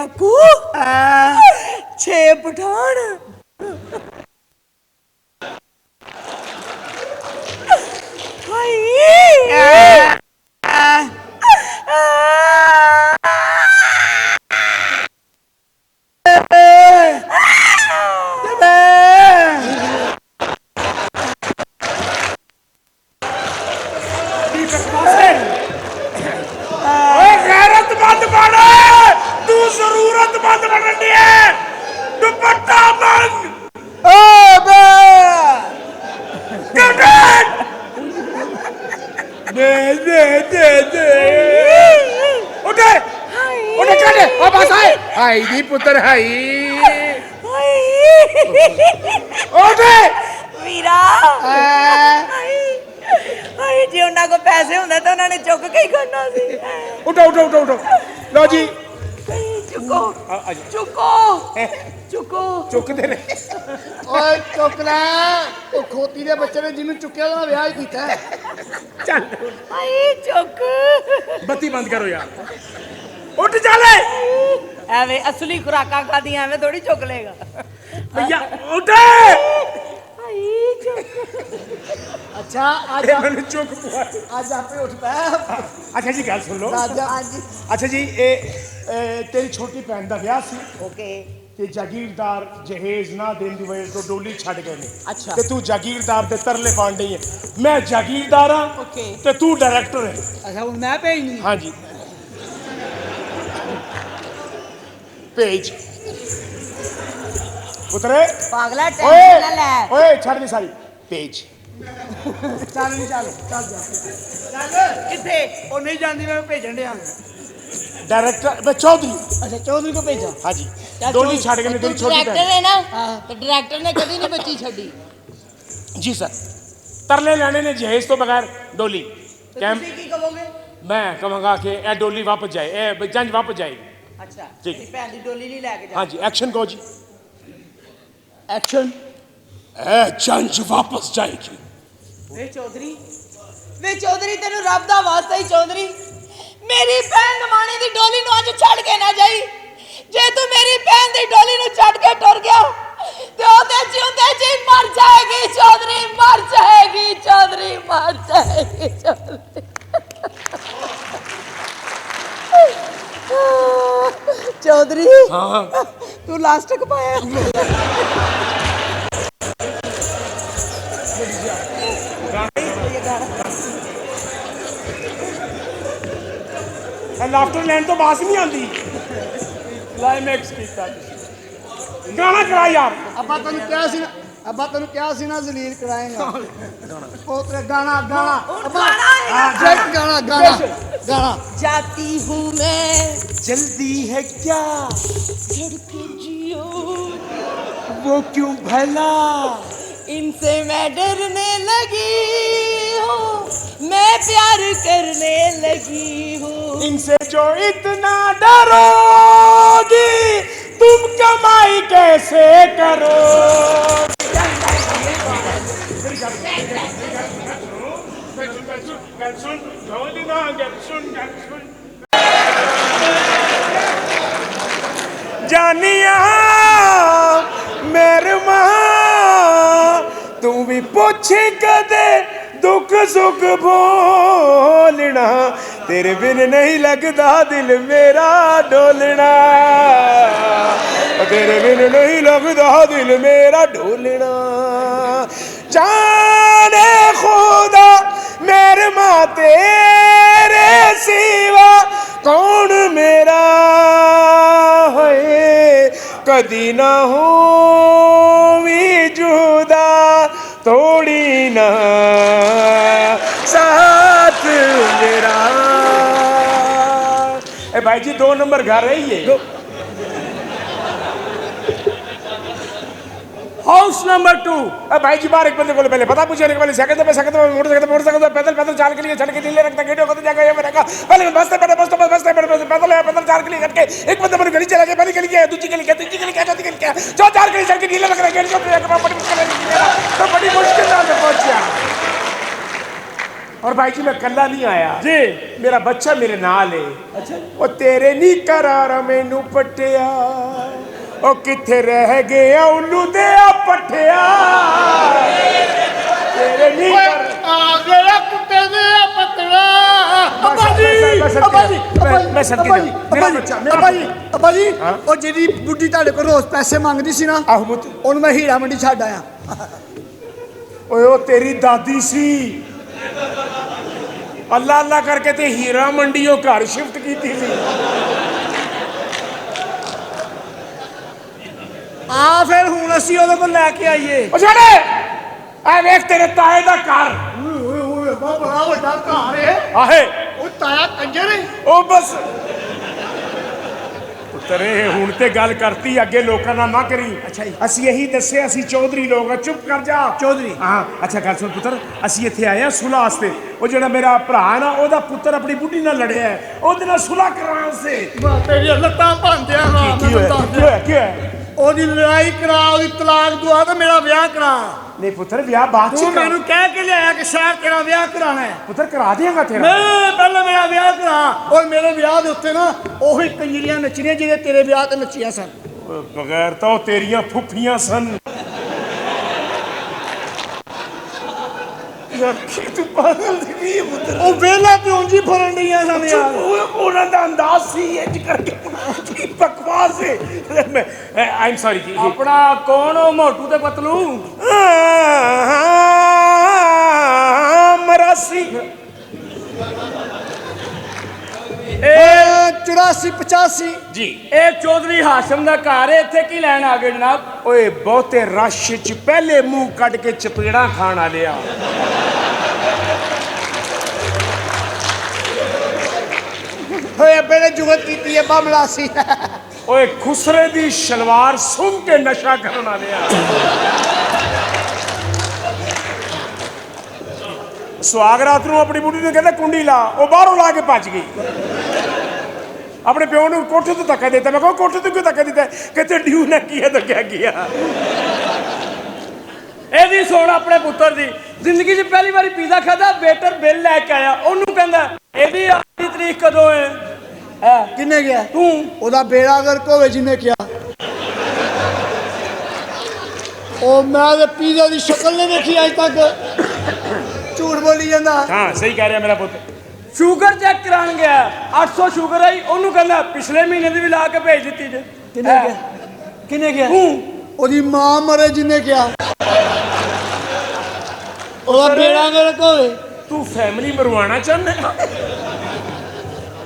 डाकू 6 पठान ਓਏ ਗੈਰਤਮੰਦ ਬਣ ਤੂੰ ਜ਼ਰੂਰਤਮੰਦ ਬਣਨ ਦੀ ਹੈ ਦੁਪੱਟਾ ਮੰਗ ਕਟਨ ਦੇ ਉਠੇ ਉਠੇ ਕੱਢ ਆ ਬਸ ਆਏ ਹਾਈ ਦੀ ਪੁੱਤਰ ਹਾਈ ਉਠੇ ਵੀਰਾ ਹਾਏ ਜੇ ਉਹਨਾਂ ਕੋ ਪੈਸੇ ਹੁੰਦੇ ਤਾਂ ਉਹਨਾਂ ਨੇ ਚੁੱਕ ਕੇ ਹੀ ਕਰਨਾ ਸੀ ਉਠੋ ਉਠੋ ਉਠੋ ਉਠੋ ਲਓ ਜੀ ਚੁੱਕੋ ਚੁੱਕੋ ਚੁੱਕੋ ਚੁੱਕਦੇ ਨੇ ਓਏ ਚੁੱਕ ਲੈ ਉਹ ਖੋਤੀ ਦੇ ਬੱਚੇ ਨੇ ਜਿਹਨੂੰ ਚੁੱਕਿਆ ਉਹਦਾ ਵਿਆਹ ਹੀ ਕੀਤਾ ਹੈ। ਚੱਲ ਹਾਏ ਚੁੱਕ ਬੱਤੀ ਬੰਦ ਕਰੋ ਯਾਰ ਉੱਠ ਚੱਲ ਐਵੇਂ ਅਸਲੀ ਖੁਰਾਕਾਂ ਖਾਦੀਆਂ ਐਵੇਂ ਥੋੜੀ ਚੁੱਕ ਲੇਗਾ ਭਈਆ ਉੱਠ ਹਾਏ ਚੁੱਕ ਅੱਛਾ ਅੱਜ ਇਹ ਮੈਨੂੰ ਚੁੱਕ ਪੁਆ ਅੱਜ ਆਪੇ ਉੱਠ ਪੈ ਅੱਛਾ ਜੀ ਗੱਲ ਸੁਣ ਲਓ ਰਾਜਾ ਅੱਛਾ ਜੀ ਇਹ ਤੇਰੀ ਛੋਟੀ ਭੈਣ ਦਾ ਵਿਆਹ ਸੀ ਓਕੇ ਤੇ ਜਾਗੀਰਦਾਰ ਜਹੇਜ਼ ਨਾ ਦੇਣ ਦੀ ਵਜ੍ਹਾ ਤੋਂ ਡੋਲੀ ਛੱਡ ਗਏ ਨੇ ਅੱਛਾ। ਤੇ ਤੂੰ ਜਾਗੀਰਦਾਰ ਦੇ ਤਰਲੇ ਪਾਣ ਡਈ ਹੈ ਮੈਂ ਜਾਗੀਰਦਾਰ ਹਾਂ Okay। ਤੇ ਤੂੰ ਡਾਇਰੈਕਟਰ ਹੈ ਅੱਛਾ ਹੁਣ ਮੈਂ ਭੇਜਣੀ ਹਾਂਜੀ ਭੇਜ ਪੁੱਤਰੇ ਪਾਗਲਾ ਓਏ ਟੈਨਸ਼ਨ ਨਾ ਲੈ ਓਏ ਛੱਡ ਦੇ ਸਾਰੀ ਭੇਜ ਚੱਲ ਨਹੀਂ ਚੱਲ ਜਾ ਕਿੱਥੇ ਉਹ ਨਹੀਂ ਜਾਂਦੀ ਮੈਂ ਭੇਜਣ ਡਿਆ ਡਾਇਰੈਕਟਰ ਮੈਂ ਚੌਧਰੀ ਅੱਛਾ ਚੌਧਰੀ ਕੋ ਭੇਜਾਂ ਹਾਂਜੀ ਡੋਲੀ ਛੱਡ ਗਏ ਨੇ ਤੇਰੀ ਛੋਟੀ ਡਾਇਰੈਕਟਰ ਭੈਣ ਹੈ ਨਾ ਤੇ ਡਾਇਰੈਕਟਰ ਨੇ ਕਦੀ ਨਹੀਂ ਬੱਚੀ ਛੱਡੀ ਜੀ ਸਰ ਤਰਲੇ ਲੈਣੇ ਨੇ ਜਹੇਜ਼ ਤੋਂ ਬਗੈਰ ਡੋਲੀ ਕੈਂਪ ਤੁਸੀਂ ਕੀ ਕਹੋਗੇ ਮੈਂ ਕਹਾਂਗਾ ਕਿ ਇਹ ਡੋਲੀ ਵਾਪਸ ਜਾਏ ਇਹ ਜੰਜ ਵਾਪਸ ਜਾਏਗੀ ਅੱਛਾ ਠੀਕ। ਮੇਰੀ ਭੈਣ ਦੀ ਡੋਲੀ ਨਹੀਂ ਲੈ ਕੇ ਜਾ ਹਾਂਜੀ ਐਕਸ਼ਨ ਕਹੋ ਜੀ ਐਕਸ਼ਨ ਇਹ ਜੰਜ ਵਾਪਸ ਜਾਏਗੀ ਵੇ ਚੌਧਰੀ ਤੈਨੂੰ ਰੱਬ ਦਾ ਵਾਸਤਾ ਹੀ ਚੌਧਰੀ ਮੇਰੀ ਭੈਣ ਨਮਾਣੀ ਦੀ ਡੋਲੀ ਨੂੰ ਅੱਜ ਛੱਡ ਕੇ ਨਾ ਜਾਈ ਜੇ ਤੂੰ ਮੇਰੀ ਭੈਣ ਦੀ ਡੋਲੀ ਨੂੰ ਛੱਡ ਕੇ ਟੁਰ ਗਿਆ ਤੇ ਉਹਦੇ ਜਿਉਂਦੇ ਜੀ ਮਰ ਜਾਏਗੀ ਚੌਧਰੀ ਮਰ ਜਾਏਗੀ ਚੌਧਰੀ ਮਰ ਜਾਏਗੀ ਚੌਧਰੀ ਚੌਧਰੀ ਹਾਂ ਤੂੰ ਲਾਸਟਿਕ ਪਾਇਆ ਇਹ ਲਾਫਟਰ ਲੈਣ ਤੋਂ ਬਾਅਦ ਨਹੀਂ ਆਉਂਦੀ ਕਲਾਈਮੈਕਸ ਕੀਤਾ ਤੁਸੀਂ। ਗਾਣਾ ਕਰਾ ਯਾਰ ਅੱਬਾ ਤੈਨੂੰ ਕਿਹਾ ਸੀ ਨਾ ਅੱਬਾ ਤੈਨੂੰ ਕਿਹਾ ਸੀ ਨਾ ਜ਼ਲੀਲ ਕਰਾਏਗਾ ਉਹ ਤੇਰਾ ਗਾਣਾ ਗਾਣਾ ਅੱਬਾ ਜੈਕ ਗਾਣਾ ਗਾਣਾ ਗਾਣਾ जाती हूँ मैं जल्दी है क्या लड़के जियो वो क्यों भला इनसे मैं डरने लगी हूँ मैं प्यार करने लगी हूँ इनसे जो इतना डरोगी तुम कमाई कैसे करो जानिया मेरे मां तू भी पुछ कदे दुख सुख बोलना तेरे बिन नहीं लगता दिल मेरा डोलना तेरे बिन नहीं लगता दिल मेरा डोलना जाने खुदा मेरे मां तेरे सिवा कौन मेरा है कदी ना हो जुदा थोड़ी ना साथ मेरा ए भाई जी 2 नंबर घर है ये हाउस नंबर 2 भाई जी बाहर एक बंदे को पहले पता पूछे पहले सेकंड पे मोटरसाइकिल पैदल चाल के लिए छड़ के नीले रखता गेटो को जाकर ये मैंने कहा पहले बस पैदल चाल के लिए हट के एक बंदे पर गली चला गया पहली गली क्या दूसरी गली क्या तीसरी गली क्या चौथी गली क्या जो 4 गली चल के नीले रख रहा गेट बड़ी मुश्किल से पहुंच गया और और भाई जी मैं कल्ला नहीं आया जी मेरा बच्चा मेरे नाल है अच्छा वो तेरे नी करार मैनू पटिया ओ किथे रह गया उल्लू दे पटिया तेरे नी आ गया कुत्ते दे पतला मैं सदके मेरा बच्चा ਅੱਬਾ ਜੀ ਉਹ ਜਿਹੜੀ ਬੁੱਢੀ ਤੁਹਾਡੇ ਕੋਲ ਰੋਜ਼ ਪੈਸੇ ਮੰਗਦੀ ਸੀ ਨਾ ਆਹੋ ਪੁੱਤ ਉਹਨੂੰ ਮੈਂ ਹੀਰਾ ਮੰਡੀ ਛੱਡ ਆਇਆ ਓਏ ਉਹ ਤੇਰੀ ਦਾਦੀ ਸੀ ਅੱਲਾ ਅੱਲਾ ਕਰਕੇ ਤੇ ਹੀਰਾ ਮੰਡੀ ਉਹ ਘਰ ਸ਼ਿਫਟ ਕੀਤੀ ਸੀ ਆ ਫਿਰ ਹੁਣ ਅਸੀਂ ਉਹਦੇ ਕੋਲ ਲੈ ਕੇ ਆਈਏ ਉਹ ਛੱਡ ਐ ਵੇਖ ਤੇਰੇ ਤਾਏ ਦਾ ਘਰ ਓਏ ਓਏ ਬੜਾ ਵੱਡਾ ਘਰ ਹੈ ਆਹੇ ਉਹ ਤਾਇਆ ਕੰਜਰ ਹੈ ਉਹ ਬਸ ਪੁੱਤਰੇ ਹੁਣ ਤੇ ਗੱਲ ਕਰਤੀ ਅੱਗੇ ਲੋਕਾਂ ਨਾਲ ਨਾ ਕਰੀ ਅੱਛਾ ਜੀ। ਅਸੀਂ ਇਹੀ ਦੱਸਿਆ ਅਸੀਂ ਚੌਧਰੀ ਲੋਕ ਆ ਚੁੱਪ ਕਰ ਜਾ ਚੌਧਰੀ ਹਾਂ ਅੱਛਾ ਗੱਲ ਸੁਣ ਪੁੱਤਰ ਅਸੀਂ ਇੱਥੇ ਆਏ ਆ ਸੁਲ੍ਹਾ ਵਾਸਤੇ ਉਹ ਜਿਹੜਾ ਮੇਰਾ ਭਰਾ ਨਾ ਉਹਦਾ ਪੁੱਤਰ ਆਪਣੀ ਬੁੱਢੀ ਨਾਲ ਲੜਿਆ ਹੈ ਉਹਦੇ ਨਾਲ ਸੁਲ੍ਹਾ ਕਰਾਉਣ ਵਾਸਤੇ ਤੇਰੀਆਂ ਲੱਤਾਂ ਭੰਦਿਆ ਹਾਂ ਕੀ ਹੋਇਆ ਉਹਦੀ ਲੜਾਈ ਕਰਾ ਉਹਦੀ ਤਲਾਕ ਦਵਾ ਤੇ ਮੇਰਾ ਵਿਆਹ ਕਰਾ ਨਹੀਂ ਪੁੱਤਰ ਵਿਆਹ ਬਾਅਦ ਚ ਤੂੰ ਕਰਾ। ਮੈਨੂੰ ਕਹਿ ਕੇ ਲਿਆਇਆ ਕਿ ਸ਼ਾਇਦ ਤੇਰਾ ਵਿਆਹ ਕਰਾਣਾ ਹੈ ਪੁੱਤਰ ਕਰਾ ਦੇਗਾ ਤੇਰਾ ਮੈਂ ਪਹਿਲਾਂ ਮੇਰਾ ਵਿਆਹ ਕਰਾ ਔਰ ਮੇਰੇ ਵਿਆਹ ਦੇ ਉੱਤੇ ਨਾ ਉਹੀ ਕੰਜਰੀਆਂ ਨੱਚਣੀਆਂ ਜਿਹੜੇ ਤੇਰੇ ਵਿਆਹ ਤੇ ਨੱਚੀਆਂ ਸਨ ਬਗੈਰ ਤਾਂ ਉਹ ਤੇਰੀਆਂ ਫੁੱਫੀਆਂ ਸਨ ਯਾਰ ਕੀ ਤੂੰ ਪਾਗਲ ਦੀ ਵੀ ਪੁੱਤਰ ਉਹ ਵੇਲਾ ਤੇ ਉਂਝ ਹੀ ਫਰਨ ਡੀਆਂ ਸਨ ਯਾਰ ਉਹਨਾਂ ਦਾ ਅੰਦਾਜ਼ ਸੀ ਇੰਜ ਕਰਕੇ ਬਕਵਾਸ ਹੈ ਆਈ ਸੌਰੀ ਜੀ ਆਪਣਾ ਕੌਣ ਉਹ ਮੋਟੂ ਤੇ ਪਤਲੂ ਮਰਾਸੀ 84 85 ਜੀ ਇਹ ਚੌਧਰੀ ਹਾਸ਼ਮ ਦਾ ਘਰ ਹੈ ਇੱਥੇ ਕੀ ਲੈਣ ਆ ਗਏ ਜਨਾਬ ਓਏ ਬਹੁਤੇ ਰਸ਼ ਚ ਪਹਿਲੇ ਮੂੰਹ ਕੱਢ ਕੇ ਚਪੇੜਾਂ ਖਾਣ ਵਾਲੇ ਆ ਹੋਏ ਅੱਬੇ ਨੇ ਜੁਗਤ ਕੀਤੀ ਹੈ ਬਾਮਲਾ ਸੀ ਓਏ ਖੁਸਰੇ ਦੀ ਸ਼ਲਵਾਰ ਸੁੰਘ ਕੇ ਨਸ਼ਾ ਕਰਨ ਵਾਲੇ ਆ ਸੁਹਾਗ ਰਾਤ ਨੂੰ ਆਪਣੀ ਬੁੱਢੀ ਨੂੰ ਕਹਿੰਦਾ ਕੁੰਡੀ ਲਾ ਉਹ ਬਾਹਰੋਂ ਲਾ ਕੇ ਭੱਜ ਗਈ ਆਪਣੇ ਪਿਓ ਨੂੰ ਕੋਠੇ ਤੋਂ ਧੱਕਾ ਦਿੱਤਾ ਮੈਂ ਕਿਹਾ ਕੋਠੇ ਤੋਂ ਕਿਉਂ ਧੱਕਾ ਦਿੱਤਾ ਕਿਤੇ ਡਿਊ ਨਾ ਕੀ ਹੈ ਤਾਂ ਕਿਆ ਗਿਆ ਇਹਦੀ ਸੁਣ ਆਪਣੇ ਪੁੱਤਰ ਦੀ ਜ਼ਿੰਦਗੀ 'ਚ ਪਹਿਲੀ ਵਾਰੀ ਪੀਜ਼ਾ ਖਾਦਾ ਵੇਟਰ ਬਿੱਲ ਲੈ ਕੇ ਆਇਆ ਉਹਨੂੰ ਕਹਿੰਦਾ ਇਹਦੀ ਆਖਰੀ ਤਰੀਕ ਕਦੋਂ ਹੈ ਕਿੰਨੇ ਗਿਆ ਤੂੰ ਉਹਦਾ ਬੇੜਾ ਗਰਕ ਹੋਵੇ ਜਿਹਨੇ ਕਿਹਾ ਉਹ ਮੈਂ ਤੇ ਪੀਜ਼ਾ ਦੀ ਸ਼ਕਲ ਨਹੀਂ ਵੇਖੀ ਅੱਜ ਤੱਕ ਝੂਠ ਬੋਲੀ ਜਾਂਦਾ ਹਾਂ ਸਹੀ ਕਹਿ ਰਿਹਾ ਮੇਰਾ ਪੁੱਤ ਸ਼ੂਗਰ ਚੈੱਕ ਕਰਾਉਣ ਗਿਆ 800 ਸ਼ੂਗਰ ਆਈ ਉਹਨੂੰ ਕਹਿੰਦਾ ਪਿਛਲੇ ਮਹੀਨੇ ਦੀ ਵੀ ਲਾ ਕੇ ਭੇਜ ਦਿੱਤੀ ਜੇ ਕਿੰਨੇ ਗਿਆ ਤੂੰ ਉਹਦੀ ਮਾਂ ਮਰੇ ਜਿਹਨੇ ਕਿਹਾ ਉਹਦਾ ਬੇੜਾ ਗਰਕ ਹੋਵੇ ਤੂੰ ਫੈਮਿਲੀ ਮਰਵਾਉਣਾ ਚਾਹੁੰਦਾ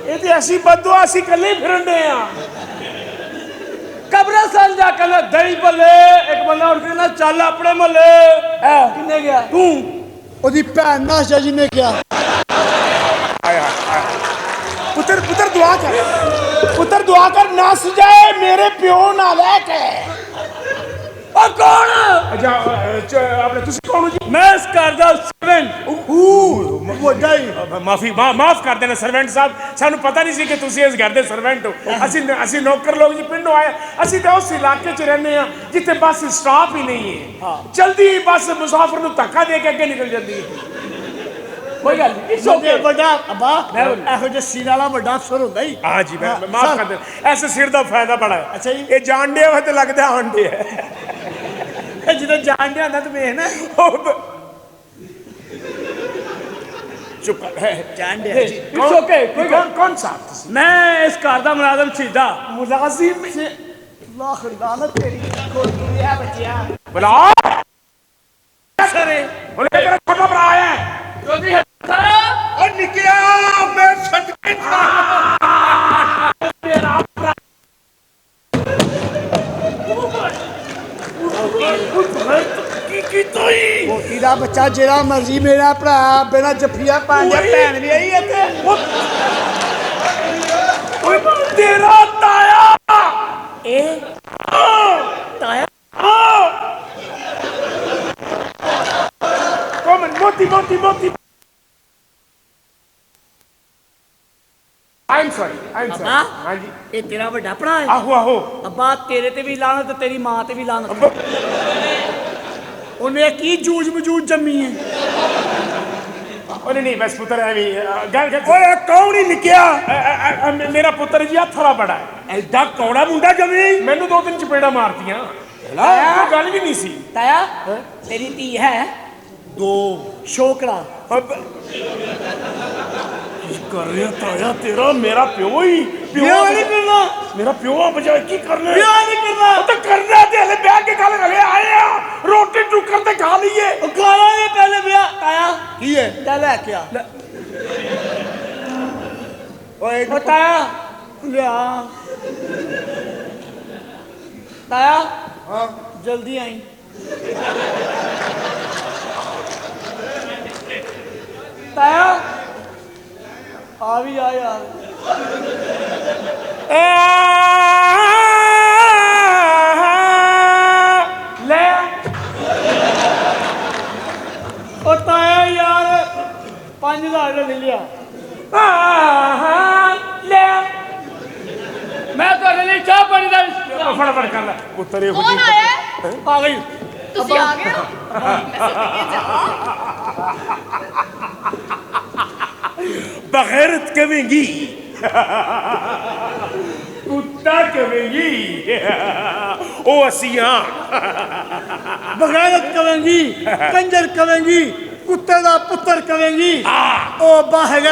ਇਹ ਤੇ ਅਸੀਂ ਬਦਦੁਆ ਅਸੀਂ ਇਕੱਲੇ ਹੀ ਫਿਰਨ ਦੇ ਆ ਕਬਰਸਤਾਨ ਜਾ ਕਹਿੰਦਾ ਦਹੀਂ ਭੱਲੇ ਇੱਕ ਬੰਦਾ ਉੱਠ ਕੇ ਕਹਿੰਦਾ ਚੱਲ ਆਪਣੇ ਮਹੱਲੇ ਕਿੰਨੇ ਗਿਆ ਤੂੰ ਉਹਦੀ ਭੈਣ ਨਾਸ਼ਾ ਜਿਹਨੇ ਕਿਹਾ ਪੁੱਤਰ ਦੁਆ ਕਰ ਨਾ ਸਜਾਏ ਮੇਰੇ ਪਿਓ ਨਾਲ ਲੈ ਕੇ ਉਹ ਕੌਣ ਅੱਛਾ ਆਪਣੇ ਤੁਸੀਂ ਕੌਣ ਹੋ ਜੀ ਮੈਂ ਇਸ ਘਰ ਦਾ ਸਰਵੈਂਟ ਵੱਡਾ ਹੀ ਮਾਫ ਕਰ ਦੇਣਾ ਸਰਵੈਂਟ ਸਾਹਿਬ ਸਾਨੂੰ ਪਤਾ ਨਹੀਂ ਸੀ ਕਿ ਤੁਸੀਂ ਇਸ ਘਰ ਦੇ ਸਰਵੈਂਟ ਹੋ ਅਸੀਂ ਨੌਕਰ ਲੋਕ ਜੀ ਪਿੰਡੋਂ ਆਏ ਅਸੀਂ ਤਾਂ ਉਸ ਇਲਾਕੇ 'ਚ ਰਹਿੰਦੇ ਆ ਜਿੱਥੇ ਬੱਸ ਸਟਾਪ ਹੀ ਨਹੀਂ ਹੈ ਜਲਦੀ ਬੱਸ ਮੁਸਾਫਰ ਨੂੰ ਧੱਕਾ ਦੇ ਕੇ ਅੱਗੇ ਨਿਕਲ ਜਾਂਦੀ ਹੈ ਕੋਈ ਗੱਲ ਨਹੀਂ ਸੋਕੇ ਵੱਡਾ ਅੱਬਾ ਇਹੋ ਜਿਹਾ ਸੀਰ ਵਾਲਾ ਵੱਡਾ ਅਫਸਰ ਹੁੰਦਾ ਹੀ ਹਾਂ ਜੀ ਮੈਂ ਮਾਫ ਕਰ ਦੇ ਐਸੇ ਸਿਰ ਦਾ ਫਾਇਦਾ ਬੜਾ ਹੈ ਅੱਛਾ ਜੀ ਇਹ ਜਾਣਦੇ ਹੋ ਤੇ ਲੱਗਦਾ ਆਂਡੇ ਹੈ ਜਦੋਂ ਜਾਣਦੇ ਆਂਦਾ ਤੂੰ ਵੇਖ ਨਾ ਚੁੱਪ ਕਰ ਜਾਣਦੇ ਇਟਸ ਓਕੇ ਕੋਈ ਗੱਲ ਕੌਣ सा ਮੈਂ ਇਸ ਘਰ ਦਾ ਮੁਲਾਜ਼ਮ ਸ਼ੀਦਾ ਮੁਲਾਜ਼ਮ ਅੱਲਾਹ ਖੁਦਾਨਤ ਤੇਰੀ ਕੋਈ ਹੈ ਬੱਚਿਆ ਬੁਲਾ ਸਰੇ ਉਹਨੇ ਤੇਰਾ ਛੋਟਾ ਭਰਾ ਆਇਆ ਚੌਧਰੀ ਓ ਨਿਕਿਆ ਮੈਂ ਸਟਕੇ ਤੇਰਾ ਭਰਾ ਕੀ ਤੋਈ ਕੋਟੀ ਦਾ ਬੱਚਾ ਜਿਹੜਾ ਮਰਜ਼ੀ ਮੇਰਾ ਭਰਾ ਬਿਨਾ ਜੱਫੀਆਂ ਪਾਉਂਦਾ ਭੈਣ ਵੀ ਆਈ ਇੱਥੇ ਓਏ ਤੇਰਾ ਤਾਇਆ ਇਹ ਤਾਇਆ ਕੋਮਨ ਮੋਤੀ I'm sorry ਅੱਬਾ ਹਾਂਜੀ ਇਹ ਤੇਰਾ ਵੱਡਾ ਭਰਾ ਹੈ ਆਹੋ ਅੱਬਾ ਤੇਰੇ ਤੇ ਵੀ ਲਾਨਤ ਤੇ ਤੇਰੀ ਮਾਂ ਤੇ ਵੀ ਲਾਨਤ ਉਹਨੇ ਕੀ ਜੂਝ ਮਜੂਜ ਜੰਮੀ ਹੈ ਉਹਨੇ ਨਹੀਂ ਬਸ ਪੁੱਤਰ ਐ ਵੀ ਗੱਲ ਓਏ ਕੌਣ ਹੀ ਨਿਕਿਆ ਮੇਰਾ ਪੁੱਤਰ ਜੀ ਹੱਥ ਵਾਲਾ ਬੜਾ ਐਡਾ ਕੌੜਾ ਮੁੰਡਾ ਜਮੀ ਮੈਨੂੰ 2-3 ਚਪੇੜਾ ਮਾਰਤੀਆਂ ਕੋਈ ਗੱਲ ਵੀ ਨਹੀਂ ਸੀ ਤਾਇਆ ਤੇਰੀ ਧੀ ਹੈ 2 ਸ਼ੋਕੜਾ ਕਰ ਰਿਹਾ ਤਾਇਆ ਤੇਰਾ ਮੇਰਾ ਪਿਓ ਹੀ ਵਿਆਹ ਨਹੀਂ ਕਰਨਾ ਮੇਰਾ ਪਿਓ ਆ ਬਜਾਏ ਕੀ ਕਰਨਾ ਵਿਆਹ ਨਹੀਂ ਕਰਨਾ ਉਹ ਤਾਂ ਕਰਨਾ ਤੇ ਹਲੇ ਬਹਿ ਕੇ ਗੱਲ ਹਲੇ ਆਏ ਆ ਰੋਟੀ ਟੁੱਕਰ ਤੇ ਖਾ ਲਈਏ ਉਹ ਖਾਣਾ ਨੇ ਪਹਿਲੇ ਵਿਆਹ ਤਾਇਆ ਕੀ ਹੈ ਲੈ ਲੈ ਕੇ ਆ ਓਏ ਉਹ ਤਾਇਆ ਲਿਆ ਤਾਇਆ ਹਾਂ ਜਲਦੀ ਆਈ ਤਾਇਆ ਆ ਵੀ ਆ ਯਾਰ ਲੈ ਉਹ ਤਾਇਆ ਯਾਰ 5000 ਦਾ ਲੈ ਲਿਆ ਲੈ ਮੈਂ ਤੁਹਾਡੇ ਲਈ ਚਾਹ ਪਾਣੀ ਦਾ ਫਟਾਫਟ ਕਰ ਲੈ ਪੁੱਤਰ ਇਹੋ ਕੌਣ ਜਿਹੀ ਆਇਆ ਆ ਗਈ ਤੁਸੀਂ ਆ ਗਏ ਹੋ ਮੈਂ ਸੱਚੀ ਜਾ बगैरत करेंगी कुत्ता करेंगी ओ असियां बगैरत करेंगी कंजर करेंगी कुत्ते का पुत्र करेंगी ओ बाहर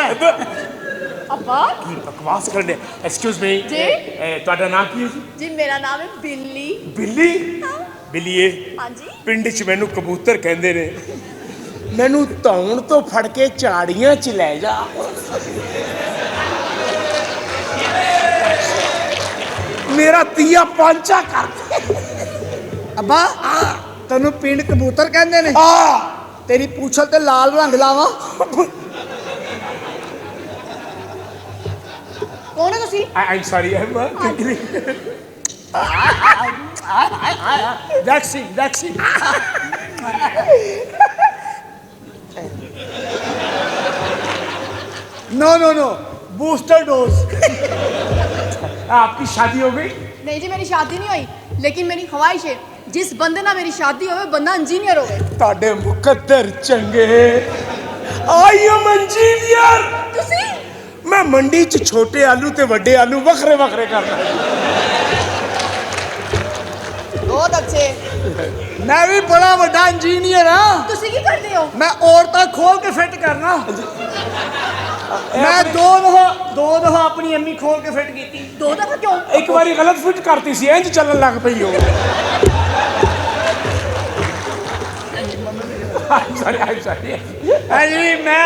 ਅੱਬਾ की बकवास करने एक्सक्यूज मी जी? ਤੁਹਾਡਾ ਨਾਮ ਕੀ ਹੈ ਜੀ ਜੀ ਮੇਰਾ ਨਾਮ ਹੈ ਬਿੱਲੀ ਬਿੱਲੀ ਬਿੱਲੀਏ ਹਾਂਜੀ ਪਿੰਡ 'ਚ ਮੈਨੂੰ ਕਬੂਤਰ ਕਹਿੰਦੇ ਨੇ ਮੈਨੂੰ ਧੌਣ ਤੋਂ ਫੜ ਕੇ ਝਾੜੀਆਂ 'ਚ ਲੈ ਜਾ ਮੇਰਾ ਤੀਆ ਪਾਂਚਾ ਕਰ ਅੱਬਾ ਤੈਨੂੰ ਪਿੰਡ ਕਬੂਤਰ ਕਹਿੰਦੇ ਨੇ ਆ ਤੇਰੀ ਪੂਛਲ ਤੇ ਲਾਲ ਰੰਗ ਲਾਵਾਂ ਕੌਣ ਹੋ ਤੁਸੀਂ ਆਈ ਸੌਰੀ ਆਮ वैक्सीन नो बूस्टर डोज आपकी शादी हो गई नहीं जी मेरी शादी नहीं हुई लेकिन मेरी ख्वाहिश है जिस बंदे ना मेरी शादी होवे बंदा इंजीनियर होवे ਤੁਹਾਡੇ ਮੁਕੱਦਰ ਚੰਗੇ ਆਈ ਐਮ ਇੰਜੀਨੀਅਰ ਤੁਸੀਂ ਮੈਂ ਮੰਡੀ 'ਚ ਛੋਟੇ ਆਲੂ ਤੇ ਵੱਡੇ ਆਲੂ ਵੱਖਰੇ ਵੱਖਰੇ ਕਰਦਾ बहुत अच्छे ਮੈਂ ਵੀ ਬੜਾ ਵੱਡਾ ਇੰਜੀਨੀਅਰ ਹਾਂ ਤੁਸੀਂ ਕੀ ਕਰਦੇ ਹੋ ਮੈਂ ਔਰਤਾਂ ਖੋਲ ਕੇ ਫਿੱਟ ਕਰਨਾ मैं दो दफा अपनी अम्मी खोल के फिट की थी ਦੋ ਦਫਾ ਕਿਉਂ ਇੱਕ ਵਾਰੀ ਗਲਤ ਫਿੱਟ ਕਰਤੀ ਸੀ ਇੰਜ ਚੱਲਣ ਲੱਗ ਪਈ ਹੋ ਸੌਰੀ अजी मैं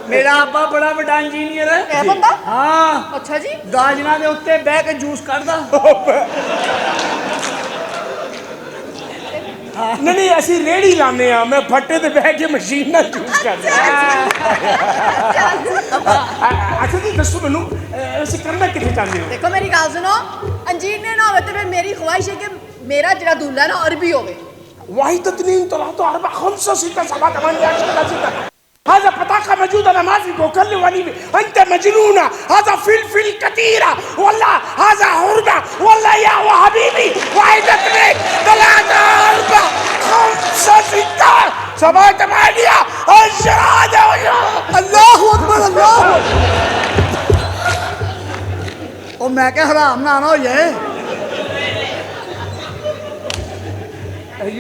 मेरा अब्बा बड़ा बड़ा इंजीनियर है ਇਹ ਬੰਦਾ हाँ ਅੱਛਾ ਜੀ गाजना के उत्ते बह के जूस कढ़दा ਨਹੀਂ ਅਸੀਂ ਰੇੜੀ ਲਾਉਂਦੇ ਆ ਮੈਂ ਫੱਟੇ ਤੇ ਬਹਿ ਕੇ ਮਸ਼ੀਨ ਨਾਲ ਚੂਸ ਕਰਦਾ ਅੱਛਾ ਜੀ ਦੱਸੋ ਮੈਨੂੰ ਅਸੀਂ ਕਰਨਾ ਕਿੱਥੇ ਚਾਹੁੰਦੇ ਹੋ देखो मेरी गल सुनो इंजीनियर ना होवे तो फिर मेरी ख्वाहिश है कि मेरा जरा दूल्हा ना अरबी होवे واحد اثنين ثلاثة أربعة خمسة ستة سبعة ثمانية عشرة ستة هذا بطاقة موجودة نماذج وكل وليمة أنت مجنونة هذا فلفل كثيرة والله هذا هربة والله يا حبيبي واحد اثنين ثلاثة أربعة خمسة ستة سبعة ثمانية عشرة ਅੱਲਾਹੁ ਅਕਬਰ ਅੱਲਾਹੁ ਉਹ ਮੈਂ ਕਿਹਾ ਹਰਾਮ ਨਾ ਨਾ ਹੋ ਜਾਏ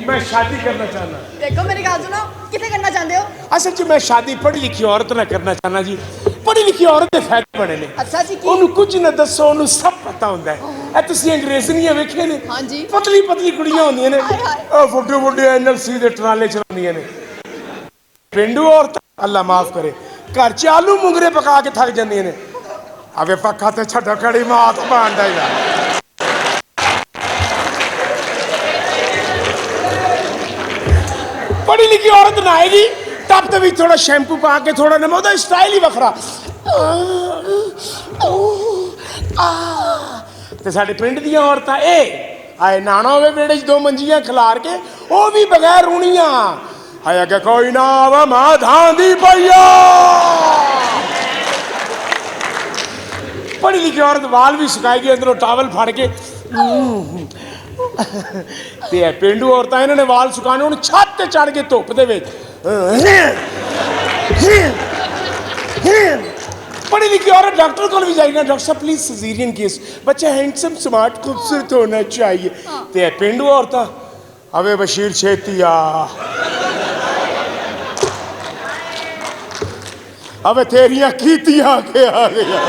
मैं शादी करना चाहना देखो मेरी गल सुनो किथे करना चाहते हो असल च मैं शादी पढ़ी लिखी औरत ਨਾਲ ਕਰਨਾ ਚਾਹਨਾ ਜੀ ਪੜ੍ਹੀ ਲਿਖੀ ਔਰਤ ਦੇ ਫਾਇਦੇ ਬਣੇ ਨੇ अच्छा जी की ਉਹਨੂੰ ਕੁਝ ਨਾ ਦੱਸੋ ਉਹਨੂੰ ਸਭ ਪਤਾ ਹੁੰਦਾ ਹੈ ਇਹ ਤੁਸੀਂ ਅੰਗਰੇਜ਼ਨੀਆਂ ਵੇਖੇ ਨੇ ਹਾਂਜੀ। ਪਤਲੀ ਪਤਲੀ ਕੁੜੀਆਂ ਹੁੰਦੀਆਂ ਨੇ ਹਾਏ ਹਾਏ। ਉਹ ਵੱਡੇ ਵੱਡੇ ਐਨਐਲਸੀ ਦੇ ਟਰਾਲੇ ਚਲਾਉਂਦੀਆਂ ਨੇ ਪਿੰਡੂ ਔਰਤ ਅੱਲਾ ਮਾਫ ਕਰੇ ਘਰ ਚ ਆਲੂ ਮੁੰਗਰੇ ਪਕਾ ਕੇ ਥੱਕ ਜਾਂਦੀਆਂ ਨੇ ਆਵੇ ਪੱਕਾ ਤੇ ਛੱਡੋ ਕੜੀ ਮਾਤ ਬਾਂਦਾ ਯਾਰ पढ़ी लिखी औरत ना आएगी टप ते भी थोड़ा शैम्पू पा के थोड़ा नमक दा स्टाइल ही वखरा ते साडे पिंड दी औरतां आए नाना होवे बेड़े च दो मंजियां खिलार के वो भी बगैर रूणियां आया के कोई ना आवे मां धांदी पईया पढ़ी लिखी औरत वाल भी सुकाएगी अंदरों टावल फाड़ के ਤੇ ਪਿੰਡੂ ਔਰਤਾਂ ਇਹਨਾਂ ਨੇ ਵਾਲ ਸੁਕਾਣੇ ਹੁਣ ਛੱਤ ਤੇ ਚੜ ਕੇ ਧੁੱਪ ਦੇ ਵਿੱਚ पढ़ी लिखी औरत डॉक्टर को भी जाएगी ना, डॉक्टर साहब प्लीज सिजेरियन केस, बच्चा हैंडसम स्मार्ट खूबसूरत होना चाहिए। ते पेंडू औरतां अवे बशीर छेती आ, अबे तेरियां कीतियां के आ गया।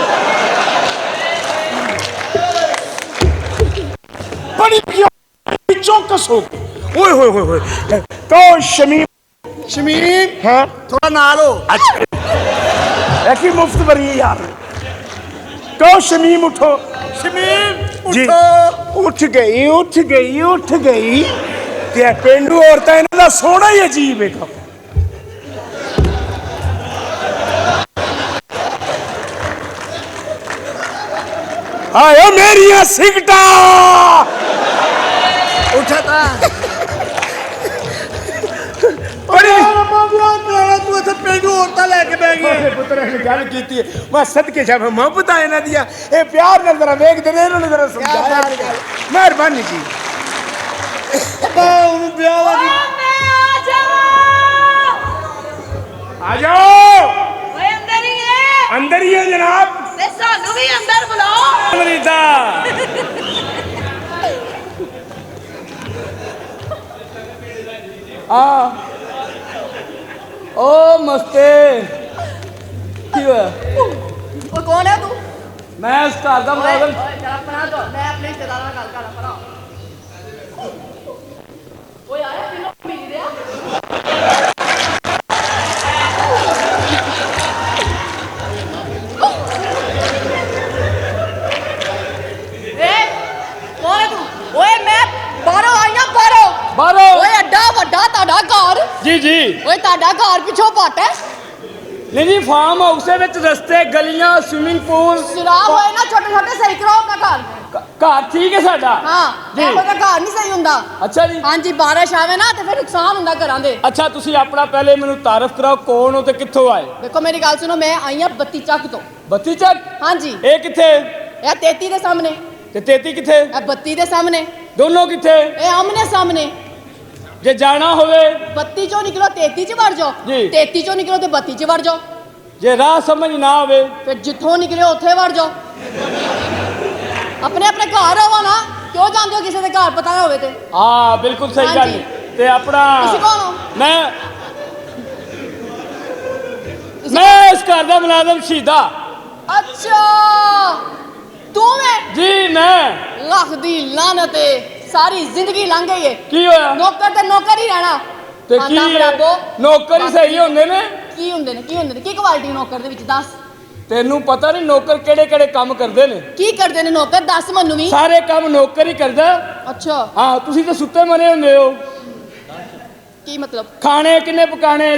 बड़ी लिखी चौकस हो गई। ओए होए होए होए, तो शमीम हाँ थोड़ा नाल हो। अच्छा ऐसी मुफ्त भरी है यार। कहो शमीम उठो, शमीम जी उठो। उठ गई उठ गई उठ गई। ते पेंडू औरतां इन्हां दा सोना ही अजीब है। कहो आयो मेरिया सिगटा उठा था बड़ी तू इतने पेंडू औरतां लेके बह गई। पुत्र ने गल की मैं सदके जा मोहब्बत है इन्हां दियां, ए प्यार नाल जरा वेखदे ने, इन्हां ने जरा समझाया। मेहरबानी जी। ਉਹਨੂੰ ਵਿਆਹ ਵਾਲੀ आ जाओ, ਓਏ ਅੰਦਰ ਹੀ ਹੈ अंदर ही है जनाब। ਤੇ ਸਾਨੂੰ ਵੀ ਅੰਦਰ ਬੁਲਾਓ। ਅਮਰੀਤਾ ਆ ਓ ਮਸਤੇ ਕੀ ਹੋਇਆ? ਉਹ ਕੌਣ ਹੈ ਤੂੰ? ਮੈਂ ਇਸ ਘਰ ਦਾ ਮੁਲਾਜ਼ਮ। ਓਏ ਜਰਾ ਪਰਾਂ ਤੋਂ, ਮੈਂ ਆਪਣੇ ਰਿਸ਼ਤੇਦਾਰਾਂ ਨਾਲ ਗੱਲ ਕਰਾਂ ਪਰਾਂ। ਓਏ ਆਇਆ ਕਿਨੂੰ ਮਿਲ ਰਿਹਾ? ਏ ਕੌਣ ਹੈ ਤੂੰ? ਓਏ ਮੈਂ ਬਾਹਰੋਂ ਆਈ ਆਂ ਬਾਹਰੋਂ। ਬਾਹਰੋਂ ਓਏ ਐਡਾ ਵੱਡਾ ਤੁਹਾਡਾ ਘਰ। ਜੀ ਜੀ ਓਏ ਤੁਹਾਡਾ ਘਰ ਪਿੱਛੋਂ ਪੱਟ ਹੈ। ਨਹੀਂ ਜੀ, ਫਾਰਮ ਹਾਊਸ ਦੇ ਵਿੱਚ ਰਸਤੇ, ਗਲੀਆਂ, ਸਵਿਮਿੰਗ ਪੂਲ, ਸ਼ਰਾਬ ਹੋਏ ਨਾ ਛੋਟੇ ਛੋਟੇ ਸਹੀ ਕਰਾਓ ਆਪਣਾ ਘਰ। ਘਰ ਠੀਕ ਹੈ ਸਾਡਾ। ਹਾਂ ਜੀ। ਇਹੋ ਜਿਹਾ ਘਰ ਨਹੀਂ ਸਹੀ ਹੁੰਦਾ। ਅੱਛਾ ਜੀ। ਹਾਂਜੀ ਬਾਰਿਸ਼ ਆਵੇ ਨਾ ਤੇ ਫਿਰ ਨੁਕਸਾਨ ਹੁੰਦਾ ਘਰਾਂ ਦੇ। ਅੱਛਾ ਤੁਸੀਂ ਆਪਣਾ ਪਹਿਲੇ ਮੈਨੂੰ ਤਾਰਫ ਕਰਾਓ, ਕੌਣ ਹੋ ਤੇ ਕਿੱਥੋਂ ਆਏ? ਦੇਖੋ ਮੇਰੀ ਗੱਲ ਸੁਣੋ, ਮੈਂ ਆਈ ਆ 32 ਚੱਕ ਤੋਂ। 32 ਚੱਕ? ਹਾਂਜੀ ਇਹ ਕਿੱਥੇ? ਇਹ 33 ਦੇ ਸਾਹਮਣੇ, ਤੇ 33 ਕਿੱਥੇ? ਇਹ 32 ਦੇ ਸਾਹਮਣੇ, ਦੋਨੋਂ ਕਿੱਥੇ? ਇਹ ਆਮਨੇ ਸਾਹਮਣੇ। ਜੇ ਜਾਣਾ ਹੋਵੇ 32 ਚੋਂ ਨਿਕਲੋ 33 ਚ ਵੜ ਜਾਓ, ਜੀ। 33 ਚੋਂ ਨਿਕਲੋ ਤੇ 32 ਚ ਵੜ ਜਾਓ, ਜੇ ਰਾਹ ਸਮਝ ਨਾ ਆਵੇ ਫਿਰ ਜਿੱਥੋਂ ਨਿਕਲੇ ਉੱਥੇ ਵੜ ਜਾਓ। ਆਪਣੇ ਆਪਣੇ ਘਰ ਰਹੋ ਨਾ, ਕਿਉਂ ਜਾਂਦੇ ਹੋ ਕਿਸੇ ਦੇ ਘਰ ਪਤਾ ਨਾ ਹੋਵੇ ਤੇ? ਹਾਂ ਬਿਲਕੁਲ ਸਹੀ ਗੱਲ। ਹਾਂਜੀ। ਤੇ ਆਪਣਾ ਤੁਸੀਂ ਕੌਣ ਹੋ? ਮੈਂ ਇਸ ਘਰ ਦਾ ਮੁਲਾਜ਼ਮ ਸ਼ਹੀਦਾ। ਅੱਛਾ ਤੂੰ ਹੈ? ਜੀ ਮੈਂ। ਲੱਖ ਦੀ ਲਾਨਤ ਏ, ਸਾਰੀ ਜ਼ਿੰਦਗੀ ਲੰਘ ਗਈ ਏ। ਕੀ ਹੋਇਆ? ਨੌਕਰ ਤੇ ਨੌਕਰ ਹੀ ਰਹਿਣਾ। ਤੇ ਖਾਂਦਾ ਕੀ ਖਰਾਬੋ। ਨੌਕਰ ਹੀ ਸਹੀ ਹੁੰਦੇ ਨੇ? ਕੀ ਹੁੰਦੇ ਨੇ, ਕੀ ਹੁੰਦੇ ਨੇ, ਕੀ ਕੁਆਲਿਟੀ ਨੌਕਰ ਦੇ ਵਿੱਚ ਦੱਸ। ਤੈਨੂੰ ਪਤਾ ਨਹੀਂ ਨੌਕਰ ਕਿਹੜੇ ਕਿਹੜੇ ਕੰਮ ਕਰਦੇ ਨੇ? ਕੀ ਕਰਦੇ ਨੇ ਨੌਕਰ, ਦੱਸ ਮੈਨੂੰ ਵੀ। ਸਾਰੇ ਕੰਮ ਨੌਕਰ ਹੀ ਕਰਦਾ। ਅੱਛਾ ਹਾਂ ਤੁਸੀਂ ਤਾਂ ਸੁੱਤੇ ਮਰੇ ਹੁੰਦੇ ਹੋ। ਕੀ ਮਤਲਬ? ਖਾਣੇ ਕਿੰਨੇ ਪਕਾਣੇ,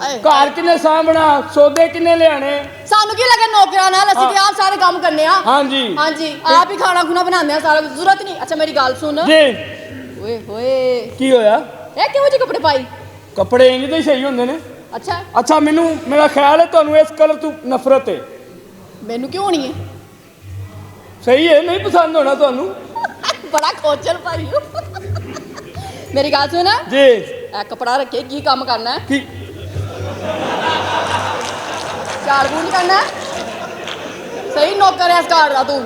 ਆਏ ਘਰ ਕਿੰਨੇ ਸਾਂਭਣਾ, ਸੌਦੇ ਕਿੰਨੇ ਲਿਆਣੇ? ਸਾਨੂੰ ਕੀ ਲੱਗੇ ਨੌਕਰਾਂ ਨਾਲ, ਅਸੀਂ ਤੇ ਆਪ ਸਾਰੇ ਕੰਮ ਕਰਨੇ ਆ। ਹਾਂਜੀ ਹਾਂਜੀ ਆਪ ਹੀ ਖਾਣਾ ਖੁਣਾ ਬਣਾਉਂਦੇ ਆ, ਸਾਰਾ ਕੁਝ, ਜ਼ਰੂਰਤ ਨਹੀਂ। ਅੱਛਾ ਮੇਰੀ ਗੱਲ ਸੁਣ। ਜੀ। ਓਏ ਹੋਏ ਕੀ ਹੋਇਆ? ਇਹ ਕਿਹੋ ਜਿਹੇ ਕੱਪੜੇ ਪਾਈ? ਕੱਪੜੇ ਇੰਜ ਦੇ ਹੀ ਸਹੀ ਹੁੰਦੇ ਨੇ। ਅੱਛਾ ਅੱਛਾ ਮੈਨੂੰ ਮੇਰਾ ਖਿਆਲ ਹੈ ਤੁਹਾਨੂੰ ਇਸ ਕਲਰ ਤੋਂ ਨਫ਼ਰਤ ਹੈ। ਮੈਨੂੰ ਕਿਉਂ ਨਹੀਂ ਹੈ? ਸਹੀ ਹੈ, ਨਹੀਂ ਪਸੰਦ ਹੋਣਾ ਤੁਹਾਨੂੰ। ਬੜਾ ਖੋਚਲ ਪਾਈ ਹੋ। ਮੇਰੀ ਗੱਲ ਸੁਣ, ਜੀ। ਇਹ ਕਪੜਾ ਰੱਖੇ ਕੀ ਕੰਮ ਕਰਨਾ ਹੈ? ਕੀ? ਝਾੜ ਬੂੰਝ ਕਰਨਾ ਹੈ? ਸਹੀ ਨੌਕਰ ਹੈ ਇਸ ਘਰ ਦਾ ਤੂੰ।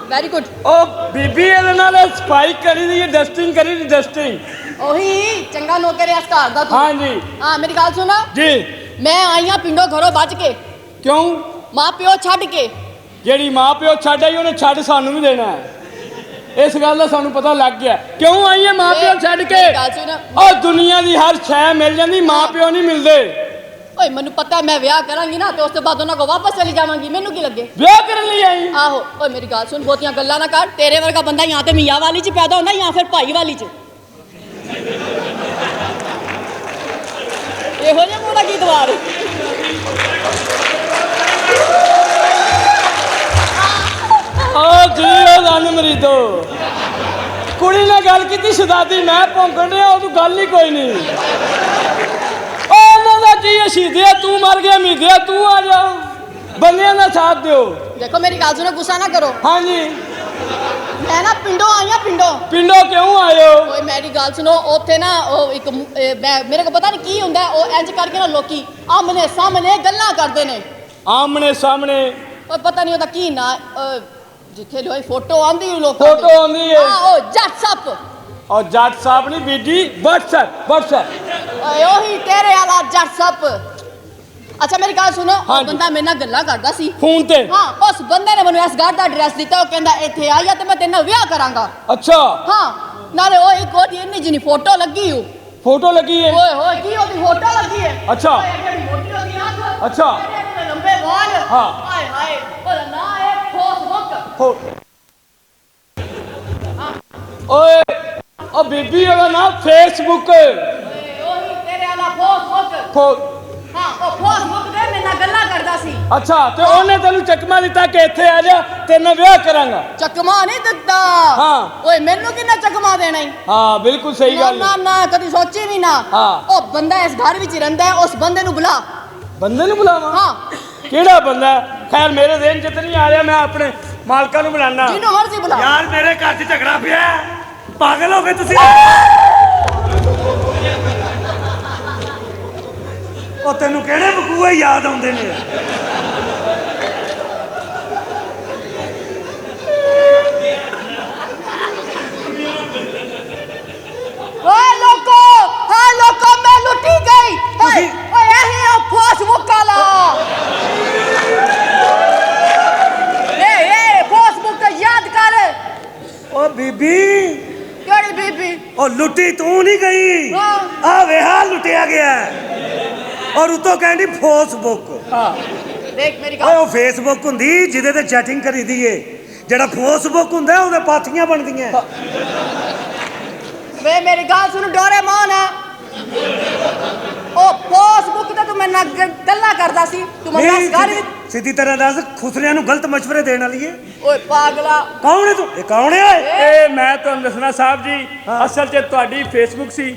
Very good. ਉਹ ਬੀਬੀ ਇਹਦੇ ਨਾਲ ਸਫਾਈ ਕਰੀ ਦੀ, ਡਸਟਿੰਗ ਕਰੀ ਦੀ, ਡਸਟਿੰਗ। ਉਹੀ ਚੰਗਾ ਨੌਕਰ ਹੈ ਇਸ ਘਰ ਦਾ ਤੂੰ। ਹਾਂਜੀ। ਹਾਂ ਮੇਰੀ ਗੱਲ ਸੁਣ, ਜੀ। ਮੈਂ ਆਈ ਹਾਂ ਪਿੰਡੋਂ ਘਰੋਂ ਬਚ ਕੇ, ਕਿਉਂ? ਮਾਂ ਪਿਓ ਛੱਡ ਕੇ। ਜਿਹੜੀ ਮਾਂ ਪਿਓ ਛੱਡ ਆਈ ਉਹਨੇ ਛੱਡ ਸਾਨੂੰ ਵੀ ਦੇਣਾ ਹੈ। ਇਸ ਗੱਲ ਦਾ ਸਾਨੂੰ ਪਤਾ ਲੱਗ ਗਿਆ। ਕਿਉਂ ਆਈ ਹੈ ਮਾਂ ਪਿਓ ਛੱਡ ਕੇ? ਮੇਰੀ ਗੱਲ ਸੁਣ। ਉਹ ਦੁਨੀਆ ਦੀ ਹਰ ਸ਼ੈ ਮਿਲ ਜਾਂਦੀ, ਮਾਂ ਪਿਓ ਨਹੀਂ ਮਿਲਦੇ। ਓਏ ਮੈਨੂੰ ਪਤਾ ਮੈਂ ਵਿਆਹ ਕਰਾਂਗੀ ਨਾ ਤੇ ਉਸ ਤੋਂ ਬਾਅਦ ਉਹਨਾਂ ਕੋਲ ਵਾਪਸ ਚਲੀ ਜਾਵਾਂਗੀ, ਮੈਨੂੰ ਕੀ ਲੱਗੇ? ਵਿਆਹ ਕਰਨ ਲਈ ਆਈ? ਆਹੋ। ਓਏ ਮੇਰੀ ਗੱਲ ਸੁਣ, ਬਹੁਤੀਆਂ ਗੱਲਾਂ ਨਾ ਕਰ। ਤੇਰੇ ਵਰਗਾ ਬੰਦਾ ਜਾਂ ਤੇ ਮੀਆਂ ਵਾਲੀ ਚ ਪੈਦਾ ਹੁੰਦਾ ਜਾਂ ਫਿਰ ਭਾਈ ਵਾਲੀ ਚ। ਇਹੋ ਜਿਹਾ ਮੂੰਹ ਦਾ ਕੀ ਦਵਾਰ? ਓ ਜੀ ਉਹ ਰੰਨ ਮਰੀਦੋ, ਕੁੜੀ ਨਾਲ ਗੱਲ ਕੀਤੀ ਸ਼ਦਾਦੀ, ਮੈਂ ਭੌਂਕਣ ਰਿਹਾ, ਉਹ ਤੂੰ ਗੱਲ ਹੀ ਕੋਈ ਨਹੀਂ। ਉਹਨਾਂ ਦਾ ਕੀ ਸ਼ਹੀਦਿਆ, ਤੂੰ ਮਰ ਗਿਆ ਮੀਦਿਆ, ਤੂੰ ਆ ਜਾ, ਬੰਦਿਆਂ ਦਾ ਸਾਥ ਦਿਓ। ਦੇਖੋ ਮੇਰੀ ਗੱਲ ਸੁਣੋ, ਗੁੱਸਾ ਨਾ ਕਰੋ। ਹਾਂਜੀ। ਮੈਂ ਨਾ ਪਿੰਡੋਂ ਆਈ ਆ ਪਿੰਡੋਂ। ਪਿੰਡੋਂ ਕਿਉਂ ਆਏ ਹੋ? ਓਏ ਮੇਰੀ ਗੱਲ ਸੁਣੋ, ਉੱਥੇ ਨਾ ਉਹ ਇੱਕ ਮੇਰੇ ਕੋ ਪਤਾ ਨਹੀਂ ਕੀ ਹੁੰਦਾ, ਉਹ ਇੰਜ ਕਰਕੇ ਨਾ ਲੋਕੀ ਆਮਨੇ ਸਾਹਮਣੇ ਗੱਲਾਂ ਕਰਦੇ ਨੇ। ਆਮਣੇ ਸਾਹਮਣੇ? ਓਏ ਪਤਾ ਨਹੀਂ ਉਹਦਾ ਕੀ ਨਾ, ਜਿੱਥੇ ਲੋਈ ਫੋਟੋ ਆਂਦੀ ਲੋਕਾਂ ਦੀ। ਫੋਟੋ ਆਉਂਦੀ ਹੈ? ਉਹ ਜੱਟ ਸੱਪ। ਔਰ ਜੱਟ ਸਾਹਿਬ ਨਹੀਂ ਬੀਜੀ, WhatsApp ਓਏ ਉਹੀ ਤੇਰੇ ਵਾਲਾ ਜੱਟ ਸੱਪ। ਅੱਛਾ ਮੇਰੀ ਗੱਲ ਸੁਣੋ, ਉਹ ਹਾਂਜੀ। ਬੰਦਾ ਮੇਰੇ ਨਾਲ ਗੱਲਾਂ ਕਰਦਾ ਸੀ ਫੋਨ ਤੇ। ਹਾਂ, ਉਸ ਬੰਦੇ ਨੇ ਮੈਨੂੰ ਇਸ ਘਰ ਦਾ ਐਡਰੈਸ ਦਿੱਤਾ। ਉਹ ਕਹਿੰਦਾ ਇੱਥੇ ਆ ਜਾ ਤੇ ਮੈਂ ਤੇਰੇ ਨਾਲ ਵਿਆਹ ਕਰਾਂਗਾ। ਅੱਛਾ, ਹਾਂ, ਨਾਲੇ ਉਹ ਇੱਕ ਉਹਦੀ ਇੰਨੀ ਜਿਹੀ ਫੋਟੋ ਲੱਗੀ ਹੋ। ਫੋਟੋ ਲੱਗੀ ਹੈ? ਓਏ ਹੋਏ ਕੀ ਉਹਦੀ ਫੋਟੋ ਲੱਗੀ ਹੈ? ਅੱਛਾ। ਓਏ ਜਿਹੜੀ ਮੋਟੀ ਉਹਦੀ ਅੱਖ। ਅੱਛਾ। ਇਹਦੇ ਲੰਬੇ ਵਾਲ। ਹਾਂ। ਹਾਏ ਹਾਏ, ਉਹਦਾ ਨਾਂ ਹੈ ਫੇਸਬੁੱਕ। ਓਏ ਉਹ ਬੀਬੀ ਉਹਦਾ ਨਾਮ ਫੇਸਬੁੱਕ। ਓਏ ਉਹੀ ਤੇਰੇ ਵਾਲਾ ਫੇਸਬੁੱਕ। ਹਾਂ, ਉਹ ਫੇਸਬੁੱਕ ਤੇ ਮੇਰੇ ਨਾਲ ਗੱਲਾਂ ਕਰਦਾ ਸੀ। ਅੱਛਾ, ਤੇ ਉਹਨੇ ਤੈਨੂੰ ਚੱਕਮਾ ਦਿੱਤਾ ਕਿ ਇੱਥੇ ਆ ਜਾ, ਤੇਰੇ ਨਾਲ ਵਿਆਹ ਕਰਾਂਗਾ। ਚਕਮਾ ਨਹੀਂ ਦਿੱਤਾ। ਹਾਂ। ਓਏ ਮੈਨੂੰ ਕਿੰਨਾ ਚਕਮਾ ਦੇਣਾ ਈ? ਹਾਂ ਬਿਲਕੁਲ ਸਹੀ ਨਾ ਗੱਲ ਨਾ ਹੈ। ਨਾ, ਕਦੀ ਸੋਚੀ ਵੀ ਨਾ। ਹਾਂ। ਉਹ ਬੰਦਾ ਇਸ ਘਰ ਵਿੱਚ ਹੀ ਰਹਿੰਦਾ ਹੈ, ਉਸ ਬੰਦੇ ਨੂੰ ਬੁਲਾ। ਬੰਦੇ ਨੂੰ ਬੁਲਾਵਾਂ? ਹਾਂ, ਕਿਹੜਾ ਬੰਦਾ? ਖੈਰ ਮੇਰੇ ਦੇਨ ਚ ਤਾਂ ਨਹੀਂ ਆ ਰਿਹਾ, ਮੈਂ ਆਪਣੇ ਮਾਲਕਾਂ ਨੂੰ ਬੁਲਾਣਾ। ਜਿਹਨੂੰ ਮਰਜ਼ੀ ਬੁਲਾ। ਯਾਰ ਮੇਰੇ ਘਰ 'ਚ ਝਗੜਾ ਪਿਆ, ਪਾਗਲ ਹੋ ਗਏ ਤੁਸੀਂ? ਉਹ ਤੈਨੂੰ ਕਿਹੜੇ ਵਕੂਏ ਯਾਦ ਆਉਂਦੇ ਨੇ? ਓਏ ਲੋਕੋ, ਹਾਂ ਲੋਕੋ, ਮੈਂ ਲੁੱਟੀ ਗਈ। ਓਏ ਓਏ ਇਹ ਆ ਫੇਸਬੁੱਕ ਵਾਲਾ। ਏ ਫੇਸਬੁੱਕ ਯਾਦ ਕਰ। ਉਹ ਬੀਬੀ, ਕਿਹੜੀ ਬੀਬੀ? ਉਹ ਲੁੱਟੀ ਤੂੰ ਨਹੀਂ ਗਈ, ਹਾਂ। ਆ ਵੇਹਾ ਲੁੱਟਿਆ ਗਿਆ। ਔਰ ਉਤੋਂ ਕਹਿੰਦੀ ਫੇਸਬੁੱਕ। ਹਾਂ। ਦੇਖ ਮੇਰੀ ਓਏ ਗੱਲ। ਉਹ ਫੇਸਬੁੱਕ ਹੁੰਦੀ ਜਿਹਦੇ ਤੇ ਚੈਟਿੰਗ ਕਰੀਦੀ ਏ, ਜਿਹੜਾ ਫੇਸਬੁੱਕ ਹੁੰਦਾ ਉਹਦੇ ਪਾਥੀਆਂ ਬਣਦੀਆਂ। ਵੇ ਮੇਰੀ ਗੱਲ ਸੁਣ, ਡੋਰੇਮੋਨ ਹੈ ਉਹ। ਫੇਸਬੁੱਕ ਤੇ ਤੂੰ ਮੇਰੇ ਨਾਲ ਗੱਲਾਂ ਕਰਦਾ ਸੀ। ਤੂੰ ਮੈਨੂੰ ਇਸ ਘਰ ਵਿੱਚ। ਸਿੱਧੀ ਤਰ੍ਹਾਂ ਦੱਸ, ਖੁਸਰਿਆਂ ਨੂੰ ਗਲਤ ਮਸ਼ਵਰੇ ਦੇਣ ਵਾਲੀ ਏ? ਓਏ ਪਾਗਲਾ, ਕੌਣ ਹੈ ਤੂੰ? ਇਹ ਕੌਣ ਹੈ ਓਏ? ਇਹ ਮੈਂ ਤੁਹਾਨੂੰ ਦੱਸਣਾ ਸਾਹਿਬ ਜੀ, ਅਸਲ 'ਚ ਤੁਹਾਡੀ ਫੇਸਬੁੱਕ ਸੀ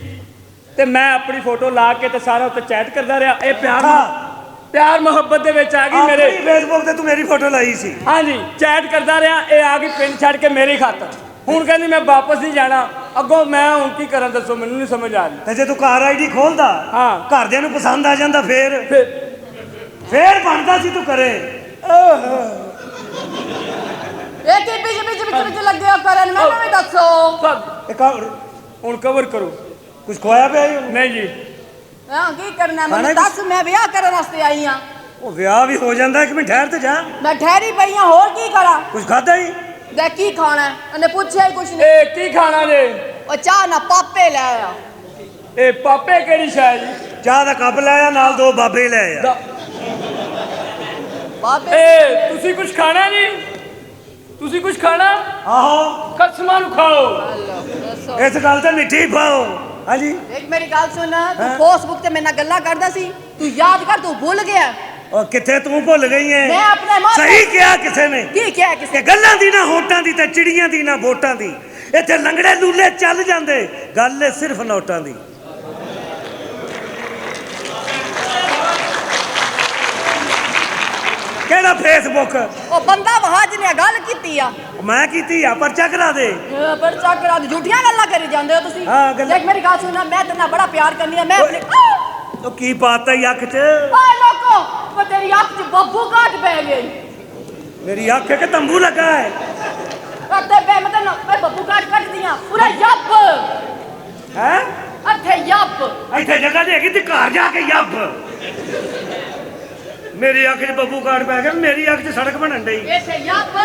ਤੇ ਮੈਂ ਆਪਣੀ ਫੋਟੋ ਲਾ ਕੇ ਤੇ ਸਾਰਾ ਉੱਤੇ ਚੈਟ ਕਰਦਾ ਰਿਹਾ। ਇਹ ਪਿਆਰ ਮੁਹੱਬਤ ਦੇ ਵਿੱਚ ਆ ਗਈ ਮੇਰੇ। ਆਪਣੀ ਫੇਸਬੁੱਕ ਤੇ ਤੂੰ ਮੇਰੀ ਫੋਟੋ ਲਾਈ ਸੀ? ਹਾਂਜੀ, ਚੈਟ ਕਰਦਾ ਰਿਹਾ। ਇਹ ਆ ਗਈ ਪਿੰਡ ਛੱਡ ਕੇ ਮੇਰੀ ਖਾਤਰ। ਹੁਣ ਕਹਿੰਦੀ ਮੈਂ ਵਾਪਸ ਨਹੀਂ ਜਾਣਾ। ਅੱਗੋਂ ਮੈਂ ਹੁਣ ਕੀ ਕਰਾਂ ਦੱਸੋ, ਮੈਨੂੰ ਨਹੀਂ ਸਮਝ ਆ ਰਹੀ। ਤੇ ਜੇ ਤੂੰ ਕਾਰ ਆਈਡੀ ਖੋਲਦਾ, ਹਾਂ, ਘਰਦਿਆਂ ਨੂੰ ਪਸੰਦ ਆ ਜਾਂਦਾ, ਫੇਰ ਫਿਰ ਬਣਦਾ ਸੀ ਤੂੰ ਕਰੇ। ਇਹ ਕੀ ਵਿੱਚ ਲੱਗੇ ਹੋ ਕਰਨ? ਮੈਨੂੰ ਵੀ ਦੱਸੋ। ਸਭ ਇਹ ਕੌਣ? ਹੁਣ ਕਵਰ ਕਰੋ। ਕੁਝ ਖਵਾਇਆ ਪਿਆ ਈ ਉਹਨੂੰ? ਨਹੀਂ ਜੀ। ਹਾਂ, ਕੀ ਕਰਨਾ ਖਾਣਾ ਮੈਨੂੰ ਦੱਸ। ਮੈਂ ਵਿਆਹ ਕਰਨ ਵਾਸਤੇ ਆਈ ਆ। ਉਹ ਵਿਆਹ ਵੀ ਹੋ ਜਾਂਦਾ, ਇੱਕ ਮਿੰਟ ਠਹਿਰ ਤੇ ਜਾ। ਮੈਂ ਠਹਿਰੀ ਪਈ ਆ, ਹੋਰ ਕੀ ਕਰਾਂ? ਕੁਝ ਖਾਦਾ ਹੀ? ਦੇ ਕੀ ਖਾਣਾ ਹੈ? ਉਹਨੇ ਪੁੱਛਿਆ ਹੀ ਕੁਛ ਨਹੀਂ। ਇਹ ਕੀ ਖਾਣਾ ਜੇ? ਉਹ ਚਾਹ ਨਾ ਪਾਪੇ ਲੈ ਆ। ਇਹ ਪਾਪੇ ਕਿਹੜੀ ਸ਼ਾਇ ਜੀ? ਚਾਹ ਦਾ ਕੱਪ ਲੈ ਆ, ਨਾਲ ਦੋ ਬਾਬੇ ਲੈ ਆ। ਪਾਪੇ ਇਹ ਤੁਸੀਂ ਕੁਝ ਖਾਣਾ ਜੀ? ਤੁਸੀਂ ਕੁਝ ਖਾਣਾ? ਆਹੋ, ਕਸਮਾਂ ਨੂੰ ਖਾਓ। ਦੱਸੋ। ਇਸ ਗੱਲ ਤੇ ਮਿੱਠੀ ਪਾਓ। ਹਾਂਜੀ, ਦੇਖ ਮੇਰੀ ਗੱਲ ਸੁਣ, ਤੂੰ ਫੇਸਬੁੱਕ ਤੇ ਮੇਰੇ ਨਾਲ ਗੱਲਾਂ ਕਰਦਾ ਸੀ, ਤੂੰ ਯਾਦ ਕਰ, ਤੂੰ ਭੁੱਲ ਗਿਆ। ਉਹ ਕਿੱਥੇ ਤੂੰ ਭੁੱਲ ਗਈ ਐ? ਮੈਂ ਆਪਣੇ ਮਾਂ ਸਹੀ ਕਿਹਾ ਕਿਸੇ ਨੇ ਕੀ ਕਿਹਾ ਕਿਸੇ? ਕਿ ਗੱਲਾਂ ਦੀ ਨਾ ਹੋਟਾਂ ਦੀ ਤੇ ਚਿੜੀਆਂ ਦੀ ਨਾ ਵੋਟਾਂ ਦੀ। ਇੱਥੇ ਲੰਗੜੇ ਲੂਲੇ ਚੱਲ ਜਾਂਦੇ, ਗੱਲ ਏ ਸਿਰਫ ਨੋਟਾਂ ਦੀ। ਕਿਹੜਾ ਫੇਸਬੁੱਕ? ਉਹ ਬੰਦਾ ਵਹਾਜ ਨੇ ਗੱਲ ਕੀਤੀ ਆ। ਮੈਂ ਕੀਤੀ ਆ, ਪਰਚਾ ਕਰਾ ਦੇ। ਪਰਚਾ ਕਰਾ ਦੇ। ਝੂਠੀਆਂ ਗੱਲਾਂ ਕਰੀ ਜਾਂਦੇ ਹੋ ਤੁਸੀਂ। ਹਾਂ, ਗੱਲਾਂ। ਦੇਖ ਮੇਰੀ ਗੱਲ ਸੁਣ, ਮੈਂ ਤੇਰੇ ਨਾਲ ਬੜਾ ਪਿਆਰ ਕਰਨੀ ਆ। ਮੈਂ ਆਪਣੀ ਤੂੰ ਕੀ ਪਾਤਾ ਈ ਅੱਖ 'ਚ? ਓਏ ਲੋਕੋ, ਉਹ ਤੇਰੀ ਅੱਖ 'ਚ ਬੱਬੂ ਕਾਟ ਪੈ ਗਈ। ਮੇਰੀ ਅੱਖ ਕਿ ਤੰਬੂ ਲੱਗਾ ਹੈ? ਅੱਤੇ ਪੈ ਮੈਂ ਤੈਨੂੰ ਬੱਬੂ ਕਾਟ ਕੱਟਦੀਆਂ ਪੂਰਾ ਯੱਪ ਹੈ। ਅੱਥੇ ਯੱਪ। ਇੱਥੇ ਜਗ੍ਹਾ ਤੇ ਹੈਗੀ ਤੇ ਘਰ ਜਾ ਕੇ ਯੱਬ। ਮੇਰੀ ਅੱਖ 'ਚ ਬੱਬੂ ਕਾਟ ਪੈ ਗਿਆ, ਮੇਰੀ ਅੱਖ 'ਚ ਸੜਕ ਬਣਨ ਡਈ। ਇੱਥੇ ਯੱਪ।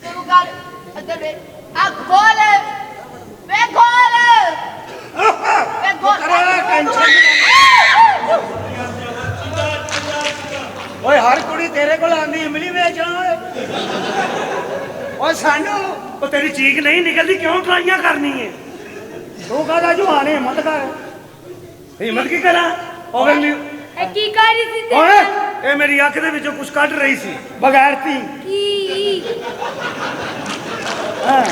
ਤੂੰ ਗੱਲ ਅੱਤੇ ਵੇ ਅੱਖ ਖੋਲ। ਵੇ ਖੋਲ। ਵੇ ਖੋਲ। ਓਏ ਹਰ ਕੁੜੀ ਤੇਰੇ ਕੋਲ ਆਂਦੀ ਇਮਲੀ ਵੇਚਣਾ ਓਏ। ਓਏ ਸਾਨੂੰ ਉਹ ਤੇਰੀ ਚੀਕ ਨਹੀਂ ਨਿਕਲਦੀ, ਕਿਉਂ ਟਰਾਈਆਂ ਕਰਨੀ ਏ? ਤੂੰ ਕਹਦਾ ਜਵਾਨ ਹਿੰਮਤ ਕਰ। ਹਿੰਮਤ ਕੀ ਕਰਾਂ? ਇਹ ਕੀ ਕਰ ਰਹੀ ਸੀ ਤੇ? ਓਏ ਇਹ ਮੇਰੀ ਅੱਖ ਦੇ ਵਿੱਚੋਂ ਕੁਝ ਕੱਢ ਰਹੀ ਸੀ, ਬਗੈਰਤੀ। ਕੀ ਹਾਂ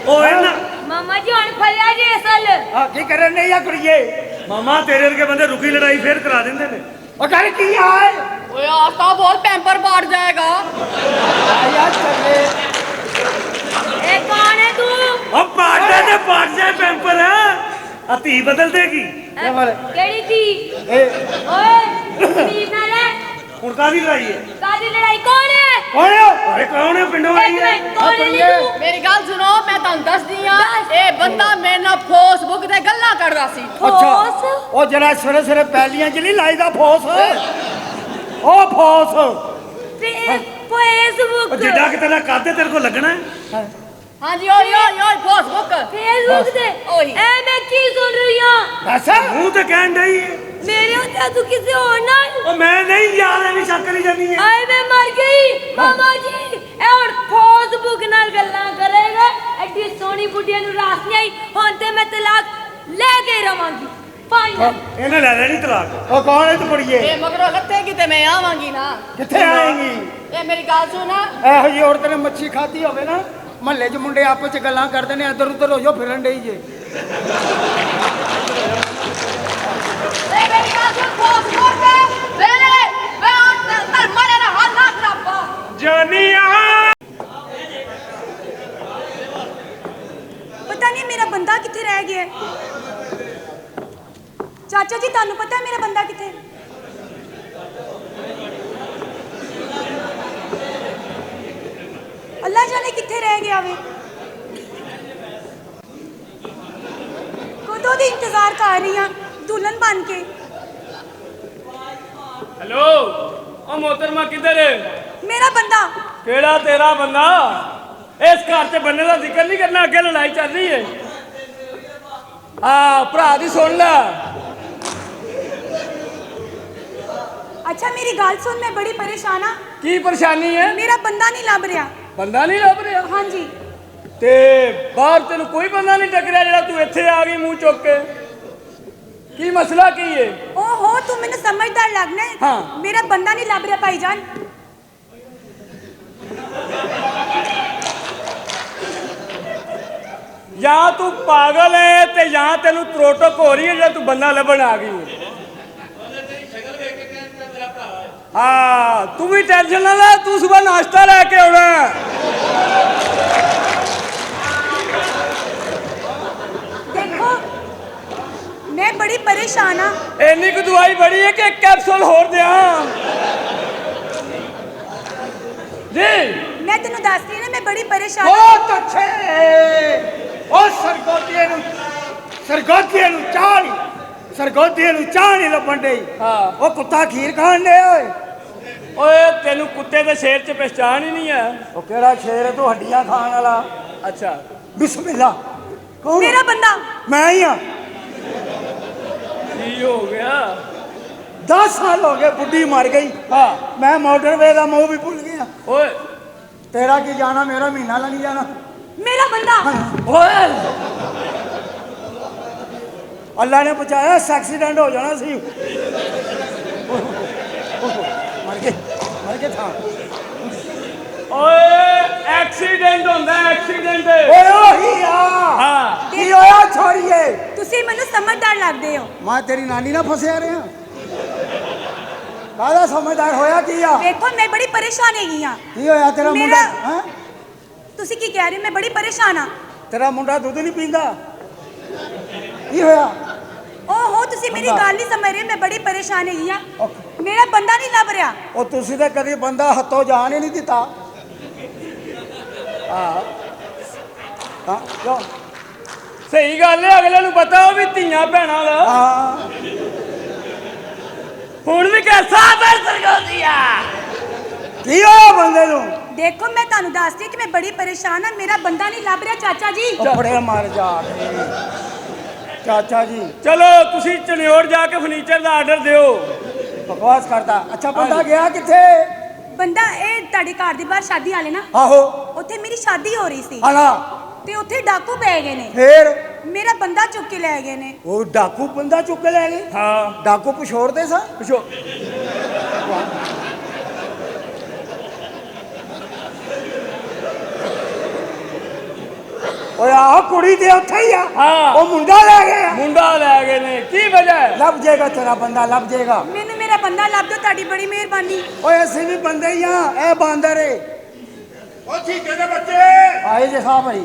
ਉਹ ਇਹਨਾਂ ਮਾਮਾ ਜੀ ਹੁਣ ਫੜਿਆ ਜੇ ਅਸਲ। ਆ ਕੀ ਕਰਨ ਨਹੀਂ ਆ ਕੁੜੀਏ? ਮਾਮਾ ਤੇਰੇ ਵਰਗੇ ਬੰਦੇ ਰੁਕੀ ਲੜਾਈ ਫੇਰ ਕਰਾ ਦਿੰਦੇ ਨੇ। ਉਹ ਕਰ ਕੀ ਆਏ? ਓਏ ਆਸਤਾ ਬਹੁਤ ਪੈਂਪਰ ਪਾੜ ਜਾਏਗਾ। ਆ ਯਾਰ ਚੱਲੇ। ਤੂੰ ਉਹ ਪਾਟੇ ਤੇ ਪਾਟ ਜਾਏ ਪੈਂਪਰ ਆ ਧੀ ਬਦਲ ਦੇਗੀ ਕਿਹੜੀ ਸੀ ਇਹ ਓਏ ਨੀਂਦ ਨਾਲ ਹੈ ਹੁਣ ਕਾਹਦੀ ਲੜਾਈ ਹੈ ਕਾਦੀ ਲੜਾਈ ਕੌਣ ਹੈ ਕੌਣ ਹੈ ਓਏ ਕੌਣ ਹੈ ਪਿੰਡੋਂ ਆਈ ਇੱਕ ਹੈ ਮਿੰਟ ਕੌਣ ਹੈ ਤੂੰ ਮੇਰੀ ਗੱਲ ਸੁਣੋ ਮੈਂ ਤੁਹਾਨੂੰ ਦੱਸਦੀ ਆ ਇਹ ਬੰਦਾ ਮੇਰੇ ਨਾਲ ਫੇਸਬੁੱਕ ਤੇ ਗੱਲਾਂ ਕਰਦਾ ਸੀ ਫੋਸ ਉਹ ਜਿਹੜਾ ਸਵੇਰੇ ਸਵੇਰੇ ਪੈਲੀਆਂ 'ਚ ਨਹੀਂ ਲਾਈਦਾ ਫੋਸ ਉਹ ਫੋਸ ਫੇਸਬੁੱਕ ਉਹ ਜਿੱਡਾ ਕਿ ਤੇਰਾ ਕਾਦੇ ਤੇਰੇ ਕੋਲ ਲੱਗਣਾ ਹੈ ਹਾਂਜੀ ਓਏ ਓਏ ਓਏ ਫੇਸਬੁੱਕ ਫੇਸਬੁੱਕ ਤੇ ਉਹੀ। ਐ ਮੈਂ ਕੀ ਸੁਣ ਰਹੀ ਹਾਂ ਐਸਾ ਮੂੰਹ ਤੇ ਕਹਿਣ ਡਈ ਹੈ ਮੇਰੇ ਉੱਤੇ ਤੂੰ ਕਿਸੇ ਹੋਰ ਨਾਲ ਉਹ ਮੈਂ ਨਹੀਂ ਯਾਰ ਐਵੇਂ ਸ਼ੱਕ ਕਰੀ ਜਾਂਦੀ ਹੈ ਆਏ ਮੈਂ ਮਰ ਗਈ ਮਾਮਾ ਜੀ ਇਹ ਹੁਣ ਫੇਸਬੁੱਕ ਨਾਲ ਗੱਲਾਂ ਕਰੇਗਾ ਐਡੀ ਸੋਹਣੀ ਬੁੱਢੀਆਂ ਨੂੰ ਰਾਸ ਨਹੀਂ ਆਈ ਹੁਣ ਤੇ ਮੈਂ ਤਲਾਕ ਲੈ ਕੇ ਰਵਾਂਗੀ ਫਾਈਨਲ ਇਹਨੇ ਲੈ ਲੈਣੀ ਤਲਾਕ ਉਹ ਕੌਣ ਹੈ ਤੂੰ ਕੁੜੀਏ ਇਹ ਮਗਰੋਂ ਲੱਤੇਗੀ ਤੇ ਮੈਂ ਆਵਾਂਗੀ ਨਾ ਕਿੱਥੇ ਆਏਗੀ ਇਹ ਮੇਰੀ ਗੱਲ ਸੁਣ ਇਹੋ ਜਿਹੀ ਔਰਤ ਨੇ ਮੱਛੀ ਖਾਧੀ ਹੋਵੇ ਨਾ ਮਹੱਲੇ 'ਚ ਮੁੰਡੇ ਆਪਸ 'ਚ ਗੱਲਾਂ ਕਰਦੇ ਨੇ ਇੱਧਰ ਉੱਧਰ ਹੋ ਜਾਓ ਫਿਰਨ ਡਈ ਜੇ ਇਹ ਮੇਰੀ ਗੱਲ ਸੁਣ ਫੇਸਬੁੱਕ ਮੈਂ ਤਰ ਮਾਰੇ ਨਾ ਹਾਲ ਨਾ ਖਰਾਬਾ ਜਾਨੀਆ ਪਤਾ ਨਹੀਂ ਮੇਰਾ ਬੰਦਾ ਕਿੱਥੇ ਰਹਿ ਗਿਆ ਹੈ। ਚਾਚਾ ਜੀ ਤੁਹਾਨੂੰ ਪਤਾ ਹੈ ਮੇਰਾ ਬੰਦਾ ਕਿੱਥੇ ਹੈ? ਅੱਲਾ ਜਾਣੇ ਕਿੱਥੇ ਰਹਿ ਗਿਆ ਵੇ ਕਦੋਂ ਦੀ ਇੰਤਜ਼ਾਰ ਕਰ ਰਹੀ ਹਾਂ ਦੁਲਹਨ ਬਣ ਕੇ ਹੈਲੋ ਉਹ ਮੋਹਤਰਮਾ ਕਿੱਧਰ ਹੈ ਮੇਰਾ ਬੰਦਾ ਕਿਹੜਾ ਤੇਰਾ ਬੰਦਾ ਇਸ ਘਰ 'ਚ ਬੰਦੇ ਦਾ ਜ਼ਿਕਰ ਨਹੀਂ ਕਰਨਾ ਅੱਗੇ ਲੜਾਈ ਚੱਲ ਰਹੀ ਹੈ ਆ ਭਰਾ ਦੀ ਸੁਣ ਲੈ ਅੱਛਾ ਮੇਰੀ ਗੱਲ ਸੁਣ ਮੈਂ ਬੜੀ ਪਰੇਸ਼ਾਨ ਹਾਂ ਕੀ ਪਰੇਸ਼ਾਨੀ ਹੈ ਮੇਰਾ ਬੰਦਾ ਨਹੀਂ ਲੱਭ ਰਿਹਾ ਬੰਦਾ ਨਹੀਂ ਲੱਭ ਰਿਹਾ ਹਾਂਜੀ ਤੇ ਬਾਹਰ ਤੈਨੂੰ ਕੋਈ ਬੰਦਾ ਨਹੀਂ ਟੱਕਰਿਆ ਜਿਹੜਾ ਤੂੰ ਇੱਥੇ ਆ ਗਈ ਮੂੰਹ ਚੁੱਕ ਕੇ ਕੀ ਮਸਲਾ ਕੀ ਹੈ ਓਹੋ ਤੂੰ ਮੈਨੂੰ ਸਮਝਦਾਰ ਲੱਗਣਾ ਹੈ ਹਾਂ। ਮੇਰਾ ਬੰਦਾ ਨਹੀਂ ਲੱਭ ਰਿਹਾ ਭਾਈਜਾਨ ਜਾਂ ਤੂੰ ਪਾਗਲ ਹੈ ਤੇ ਜਾਂ ਤੈਨੂੰ ਤਰੋਟਕ ਹੋ ਰਹੀ ਹੈ ਜਿਹੜਾ ਤੂੰ ਬੰਦਾ ਲੱਭਣ ਆ ਗਈ ਹੈ ਹਾਂ ਤੂੰ ਵੀ ਟੈਨਸ਼ਨ ਨਾ ਲੈ ਤੂੰ ਸਵੇਰ ਨਾਸ਼ਤਾ ਲੈ ਕੇ ਆਉਣਾ ਹੈ। ਦੇਖੋ ਮੈਂ ਬੜੀ ਪਰੇਸ਼ਾਨ ਹਾਂ ਇੰਨੀ ਕੁ ਦਵਾਈ ਬੜੀ ਹੈ ਕਿ ਇੱਕ ਕੈਪਸੂਲ ਹੋਰ ਦਿਆਂ ਜੀ ਮੈਂ ਤੈਨੂੰ ਦੱਸਦੀ ਹਾਂ ਨਾ ਮੈਂ ਬੜੀ ਪਰੇਸ਼ਾਨ ਹਾਂ ਬਹੁਤ ਅੱਛੇ ਉਹ ਸਰਗੋਧੀਏ ਨੂੰ ਚਾਹ ਨਹੀਂ ਲੱਭਣ ਡਈ ਹਾਂ ਉਹ ਕੁੱਤਾ ਖੀਰ ਖਾਣ ਡਿਆ ਓਏ ਓਏ ਤੈਨੂੰ ਕੁੱਤੇ ਦੇ ਸ਼ੇਰ 'ਚ ਪਛਾਣ ਹੀ ਨਹੀਂ ਹੈ ਉਹ ਕਿਹੜਾ ਸ਼ੇਰ ਹੈ ਤੂੰ ਹੱਡੀਆਂ ਖਾਣ ਵਾਲਾ ਅੱਛਾ ਬਿਸਮਿਲ੍ਲਾ ਕੌਣ ਮੇਰਾ ਬੰਦਾ ਮੈਂ ਹੀ ਆ ਕੀ ਹੋ ਗਿਆ 10 ਸਾਲ ਹੋ ਗਏ ਬੁੱਢੀ ਮਰ ਗਈ ਹਾਂ ਮੈਂ ਮੋਟਰਵੇ ਦਾ ਮੂੰਹ ਵੀ ਭੁੱਲ ਗਿਆ ਓਏ ਤੇਰਾ ਕੀ ਜਾਣਾ ਮੇਰਾ ਮਹੀਨਾ ਲੱਗ ਜਾਣਾ ਮੇਰਾ ਬੰਦਾ ਓਏ ਅੱਲਾ ਨੇ ਬਚਾਇਆ ਐਕਸੀਡੈਂਟ ਹੋ ਜਾਣਾ ਸੀ ਮਰ ਕੇ ਥਾਂ ਓਏ ਐਕਸੀਡੈਂਟ ਹੁੰਦਾ ਐਕਸੀਡੈਂਟ ਓਏ ਉਹੀ ਆ ਹਾਂ ਕੀ ਹੋਇਆ ਛੋੜੀਏ ਤੁਸੀਂ ਮੈਨੂੰ ਸਮਝਦਾਰ ਲੱਗਦੇ ਹੋ ਮੈਂ ਤੇਰੀ ਨਾਨੀ ਨਾਲ ਫਸਿਆ ਰਿਹਾ ਕਾਹਦਾ ਸਮਝਦਾਰ ਹੋਇਆ ਕੀ ਆ ਵੇਖੋ ਮੈਂ ਬੜੀ ਪਰੇਸ਼ਾਨ ਹੈਗੀ ਆ ਕੀ ਹੋਇਆ ਤੇਰਾ ਮੁੰਡਾ ਮੇਰਾ- ਹੈਂ? ਤੁਸੀਂ ਕੀ ਕਹਿ ਰਹੇ ਹੋ ਮੈਂ ਬੜੀ ਪਰੇਸ਼ਾਨ ਆ ਤੇਰਾ ਮੁੰਡਾ ਦੁੱਧ ਨਹੀਂ ਪੀਂਦਾ ਕੀ ਹੋਇਆ ਓਹੋ ਤੁਸੀਂ ਮੇਰੀ ਬੰਦਾ। ਗੱਲ ਨਹੀਂ ਸਮਝ ਰਹੇ ਮੈਂ ਬੜੀ ਪਰੇਸ਼ਾਨ ਹੈਗੀ ਆ ਮੇਰਾ ਬੰਦਾ ਨਹੀਂ ਲੱਭ ਰਿਹਾ ਉਹ ਤੁਸੀਂ ਤਾਂ ਕਦੀ ਬੰਦਾ ਹੱਥੋਂ ਜਾਣ ਹੀ ਨਹੀਂ ਦਿੱਤਾ ਹਾਂ ਕਿਉਂ ਸਹੀ ਗੱਲ ਹੈ ਅਗਲੇ ਨੂੰ ਪਤਾ ਉਹ ਵੀ ਧੀਆਂ ਭੈਣਾਂ ਦਾ ਹਾਂ ਹੁਣ ਵੀ ਕੈਸਾ ਬੈ ਸਰਗੋਦੀਆ ਕੀ ਹੋਇਆ ਬੰਦੇ ਨੂੰ ਦੇਖੋ ਮੈਂ ਤੁਹਾਨੂੰ ਦੱਸਦੀ ਹਾਂ ਕਿ ਮੈਂ ਬੜੀ ਪਰੇਸ਼ਾਨ ਆ ਮੇਰਾ ਬੰਦਾ ਨਹੀਂ ਲੱਭ ਰਿਹਾ ਚਾਚਾ ਜੀ ਕੱਪੜੇ ਮਾਰ ਜਾ ਕੇ। ਚਾਚਾ ਜੀ ਚਲੋ ਤੁਸੀਂ ਚਨਿਓੜ ਜਾ ਕੇ ਫਰਨੀਚਰ ਦਾ ਆਰਡਰ ਦਿਓ ਬਕਵਾਸ ਕਰਦਾ ਅੱਛਾ ਬੰਦਾ ਗਿਆ ਕਿੱਥੇ ਬੰਦਾ ਇਹ ਤੁਹਾਡੇ ਘਰ ਦੇ ਬਾਹਰ ਸ਼ਾਦੀ ਵਾਲੇ ਨਾ ਆਹੋ ਉੱਥੇ ਮੇਰੀ ਸ਼ਾਦੀ ਹੋ ਰਹੀ ਸੀ ਆਲਾ ਤੇ ਉੱਥੇ ਡਾਕੂ ਪੈ ਗਏ ਨੇ ਫੇਰ ਮੇਰਾ ਬੰਦਾ ਚੁੱਕ ਕੇ ਲੈ ਗਏ ਨੇ ਉਹ ਡਾਕੂ ਬੰਦਾ ਚੁੱਕ ਕੇ ਲੈ ਗਏ ਹਾਂ ਡਾਕੂ ਪਛੋੜਦੇ ਸਾਂ ਪੁੱਛੋ ਓਏ ਆਹ ਕੁੜੀ ਤੇ ਉੱਥੇ ਹੀ ਆ ਹਾਂ। ਉਹ ਮੁੰਡਾ ਲੈ ਗਿਆ ਮੁੰਡਾ ਲੈ ਗਏ ਨੇ ਕੀ ਵਜ੍ਹਾ ਹੈ ਲੱਭ ਜਾਏਗਾ ਤੇਰਾ ਬੰਦਾ ਲੱਭ ਜਾਏਗਾ ਮੈਨੂੰ ਮੇਰਾ ਬੰਦਾ ਲੱਭ ਦਿਓ ਤੁਹਾਡੀ ਬੜੀ ਮਿਹਰਬਾਨੀ ਓਏ ਅਸੀਂ ਵੀ ਬੰਦੇ ਹੀ ਆ ਇਹ ਬਾਂਦਰ ਏ ਉਹ ਠੀਕ ਹੈ ਬੱਚੇ ਆਏ ਜੇ ਸਾਹਿਬ ਭਾਈ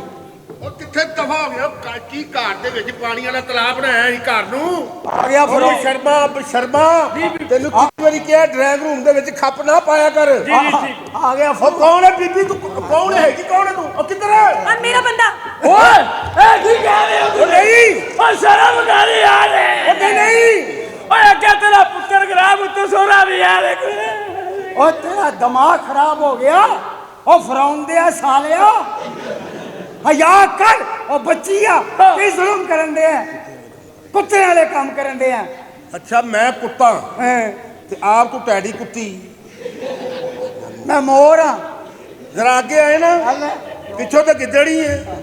ਉਹ ਕਿੱਥੇ ਦਫਾ ਹੋ ਗਿਆ ਕੀ ਘਾਟ ਦੇ ਵਿੱਚ ਪਾਣੀ ਵਾਲਾ ਤਲਾਬ ਬਣਾਇਆ ਸੀ ਘਰ ਨੂੰ ਆ ਗਿਆ ਫਿਰ ਉਹ ਸ਼ਰਮਾ ਤੈਨੂੰ ਕਿੰਨੀ ਵਾਰੀ ਕਿਹਾ ਡਰਾਈਵਿੰਗ ਰੂਮ ਦੇ ਵਿੱਚ ਖੱਪ ਨਾ ਪਾਇਆ ਕਰ ਆ ਗਿਆ ਉਹ ਕੌਣ ਹੈ ਬੀਬੀ ਤੂੰ ਕੌਣ ਹੈ ਜੀ ਕੌਣ ਹੈ ਤੂੰ ਉਹ ਕਿੱਧਰ ਹੈ ਆ ਮੇਰਾ ਬੰਦਾ ਓਏ ਇਹ ਕੀ ਕਹਿ ਰਹੇ ਹੋ ਉਹ ਨਹੀਂ ਓ ਸ਼ਰਮ ਕਰ ਯਾਰ ਉਹ ਨਹੀਂ ਓਏ ਅੱਗੇ ਤੇਰਾ ਪੁੱਤਰ ਖਰਾਬ ਉੱਤੇ ਸੋਹਰਾ ਵੀ ਯਾਰ ਓ ਤੇਰਾ ਦਿਮਾਗ ਖਰਾਬ ਹੋ ਗਿਆ ਓ ਫਰਾਉਂਦੇ ਆ ਸਾਲਿਆ ਹਯਾ ਕਰ ਓ ਬੱਚੀਆ ਕੀ ਜ਼ੁਲਮ ਕਰਨ ਦੇ ਆ ਕੁੱਤੇ ਵਾਲੇ ਕੰਮ ਕਰਨ ਦੇ ਆ ਅੱਛਾ ਮੈਂ ਕੁੱਤਾ ਹੈਂ, ਤੇ ਆਪ ਤੂੰ ਟੈਡੀ ਕੁੱਤੀ ਮੈਂ ਮੋਰ ਆ ਜ਼ਰਾ ਅੱਗੇ ਆਏ ਨਾ ਪਿੱਛੋਂ ਤੇ ਗਿੱਦੜੀ ਹੈ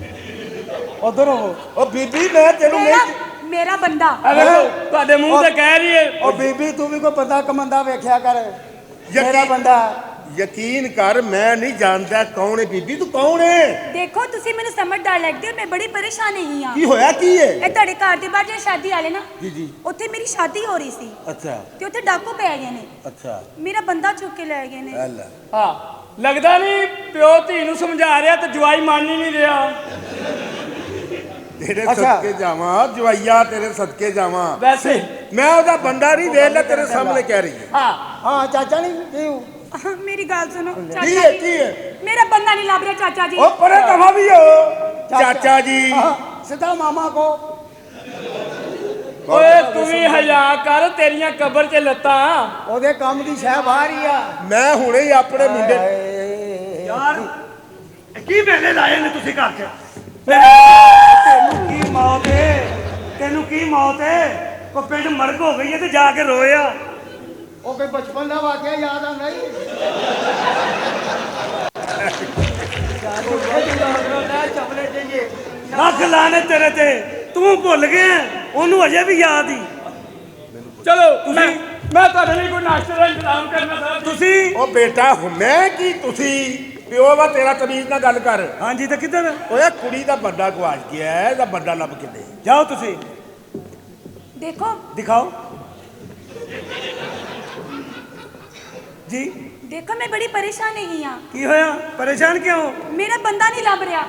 ਉਧਰ ਹੋ ਉਹ ਬੀਬੀ ਮੈਂ ਤੈਨੂੰ ਮੇਰਾ ਨਹੀਂ ਮੇਰਾ ਬੰਦਾ ਆ ਵੇਖੋ ਤੁਹਾਡੇ ਮੂੰਹ ਤੇ ਕਹਿ ਰਹੀ ਏ ਓ ਬੀਬੀ ਤੂੰ ਵੀ ਕੋਈ ਬੰਦਾ ਕਮੰਦਾ ਵੇਖਿਆ ਕਰ ਮੇਰਾ ਯਕੀਨ- ਬੰਦਾ ਯਕੀਨ ਕਰ ਮੈਂ ਨਹੀਂ ਜਾਣਦਾ ਕੌਣ ਹੈ ਬੀਬੀ ਤੂੰ ਕੌਣ ਹੈ ਦੇਖੋ ਤੁਸੀਂ ਮੈਨੂੰ ਸਮਝਦਾਰ ਲੱਗਦੇ ਹੋ ਮੈਂ ਬੜੀ ਪਰੇਸ਼ਾਨ ਹੈਗੀ ਆ ਕੀ ਹੋਇਆ ਕੀ ਹੈ ਇਹ ਤੁਹਾਡੇ ਘਰ ਦੇ ਬਾਹਰ ਜਿਹੜੀ ਸ਼ਾਦੀ ਵਾਲੇ ਨਾ ਜੀ ਜੀ ਉੱਥੇ ਮੇਰੀ ਸ਼ਾਦੀ ਹੋ ਰਹੀ ਸੀ ਅੱਛਾ ਤੇ ਉੱਥੇ ਡਾਕੂ ਪੈ ਗਏ ਨੇ ਅੱਛਾ ਮੇਰਾ ਬੰਦਾ ਚੁੱਕ ਕੇ ਲੈ ਗਏ ਨੇ ਅੱਲਾ ਹਾਂ ਲੱਗਦਾ ਨਹੀਂ ਪਿਓ ਧੀ ਨੂੰ ਸਮਝਾ ਰਿਹਾ ਤੇ ਜਵਾਈ ਮੰਨ ਹੀ ਨਹੀਂ ਰਿਹਾ ਤੇਰੇ ਅੱਛਾ। ਸਦਕੇ ਜਾਵਾਂ ਜਵਾਈਆ ਤੇਰੇ ਸਦਕੇ ਜਾਵਾਂ ਵੈਸੇ ਮੈਂ ਉਹਦਾ ਬੰਦਾ ਨਹੀਂ ਵੇਖ ਲੈ ਤੇਰੇ ਸਾਹਮਣੇ ਕਹਿ ਰਹੀ ਹੈ ਹਾਂ ਹਾਂ ਚਾਚਾ ਨਹੀਂ ਕੀ ਆਹ, ਮੇਰੀ ਗੱਲ ਸੁਣੋ ਕੀ ਚਾਚਾ ਹੈ ਜੀ ਕੀ ਹੈ ਮੇਰਾ ਬੰਦਾ ਨਹੀਂ ਲੱਭ ਰਿਹਾ ਚਾਚਾ ਜੀ ਉਹ ਪਰੇ ਦਫਾ ਵੀ ਹੋ ਚਾਚਾ ਜੀ ਹਾਂ, ਸਿੱਧਾ ਮਾਮਾ ਕੋ ਓਏ ਤੂੰ ਵੀ ਹਯਾ ਕਰ ਤੇਰੀਆਂ ਕਬਰ 'ਚ ਲੱਤਾਂ ਉਹਦੇ ਕੰਮ ਦੀ ਸ਼ੈ ਬਾਹਰ ਹੀ ਆ ਮੈਂ ਹੁਣੇ ਹੀ ਆਪਣੇ ਮੁੰਡੇ ਯਾਰ ਕੀ ਵੇਲੇ ਲਾਏ ਨੇ ਤੁਸੀਂ ਘਰ 'ਚ ਤੈਨੂੰ ਕੀ ਮੌਤ ਤੈਨੂੰ ਕੀ ਮੌਤ ਹੈ ਕੋ ਪਿੰਡ ਮਰਗ ਹੋ ਗਈ ਹੈ ਤੇ ਜਾ ਕੇ ਰੋਇਆ ਉਹ ਕੋਈ ਬਚਪਨ ਦਾ ਵਾਕਿਆ ਯਾਦ ਆਉਂਦਾ ਹੀ ਲੱਖ ਲਾਣੇ ਤੇਰੇ ਤੇ ਤੂੰ ਭੁੱਲ ਗਿਆ ਉਹਨੂੰ ਅਜੇ ਵੀ ਯਾਦ ਹੀ ਚਲੋ ਮੈਂ ਤੁਹਾਡੇ ਲਈ ਕੋਈ ਨਾਸ਼ਤੇ ਦਾ ਇੰਤਜ਼ਾਮ ਕਰਨਾ ਸਾਹਿਬ ਤੁਸੀਂ ਉਹ ਬੇਟਾ ਮੈਂ ਕੀ ਤੁਸੀਂ ਪਿਓ ਵਾ ਤੇਰਾ ਤਮੀਜ਼ ਨਾਲ ਗੱਲ ਕਰ ਹਾਂਜੀ ਤੇ ਕਿੱਧਰ ਓਏ ਕੁੜੀ ਦਾ ਬੰਦਾ ਗਵਾਚ ਗਿਆ ਹੈ ਇਹਦਾ ਬੰਦਾ ਲੱਭ ਕੇ ਦੇ ਜਾਓ ਤੁਸੀਂ ਦੇਖੋ ਦਿਖਾਓ ਜੀ ਦੇਖੋ ਮੈਂ ਬੜੀ ਪਰੇਸ਼ਾਨ ਹੈਗੀ ਆ ਕੀ ਹੋਇਆ ਪਰੇਸ਼ਾਨ ਕਿਉਂ ਮੇਰਾ ਬੰਦਾ ਨਹੀਂ ਲੱਭ ਰਿਹਾ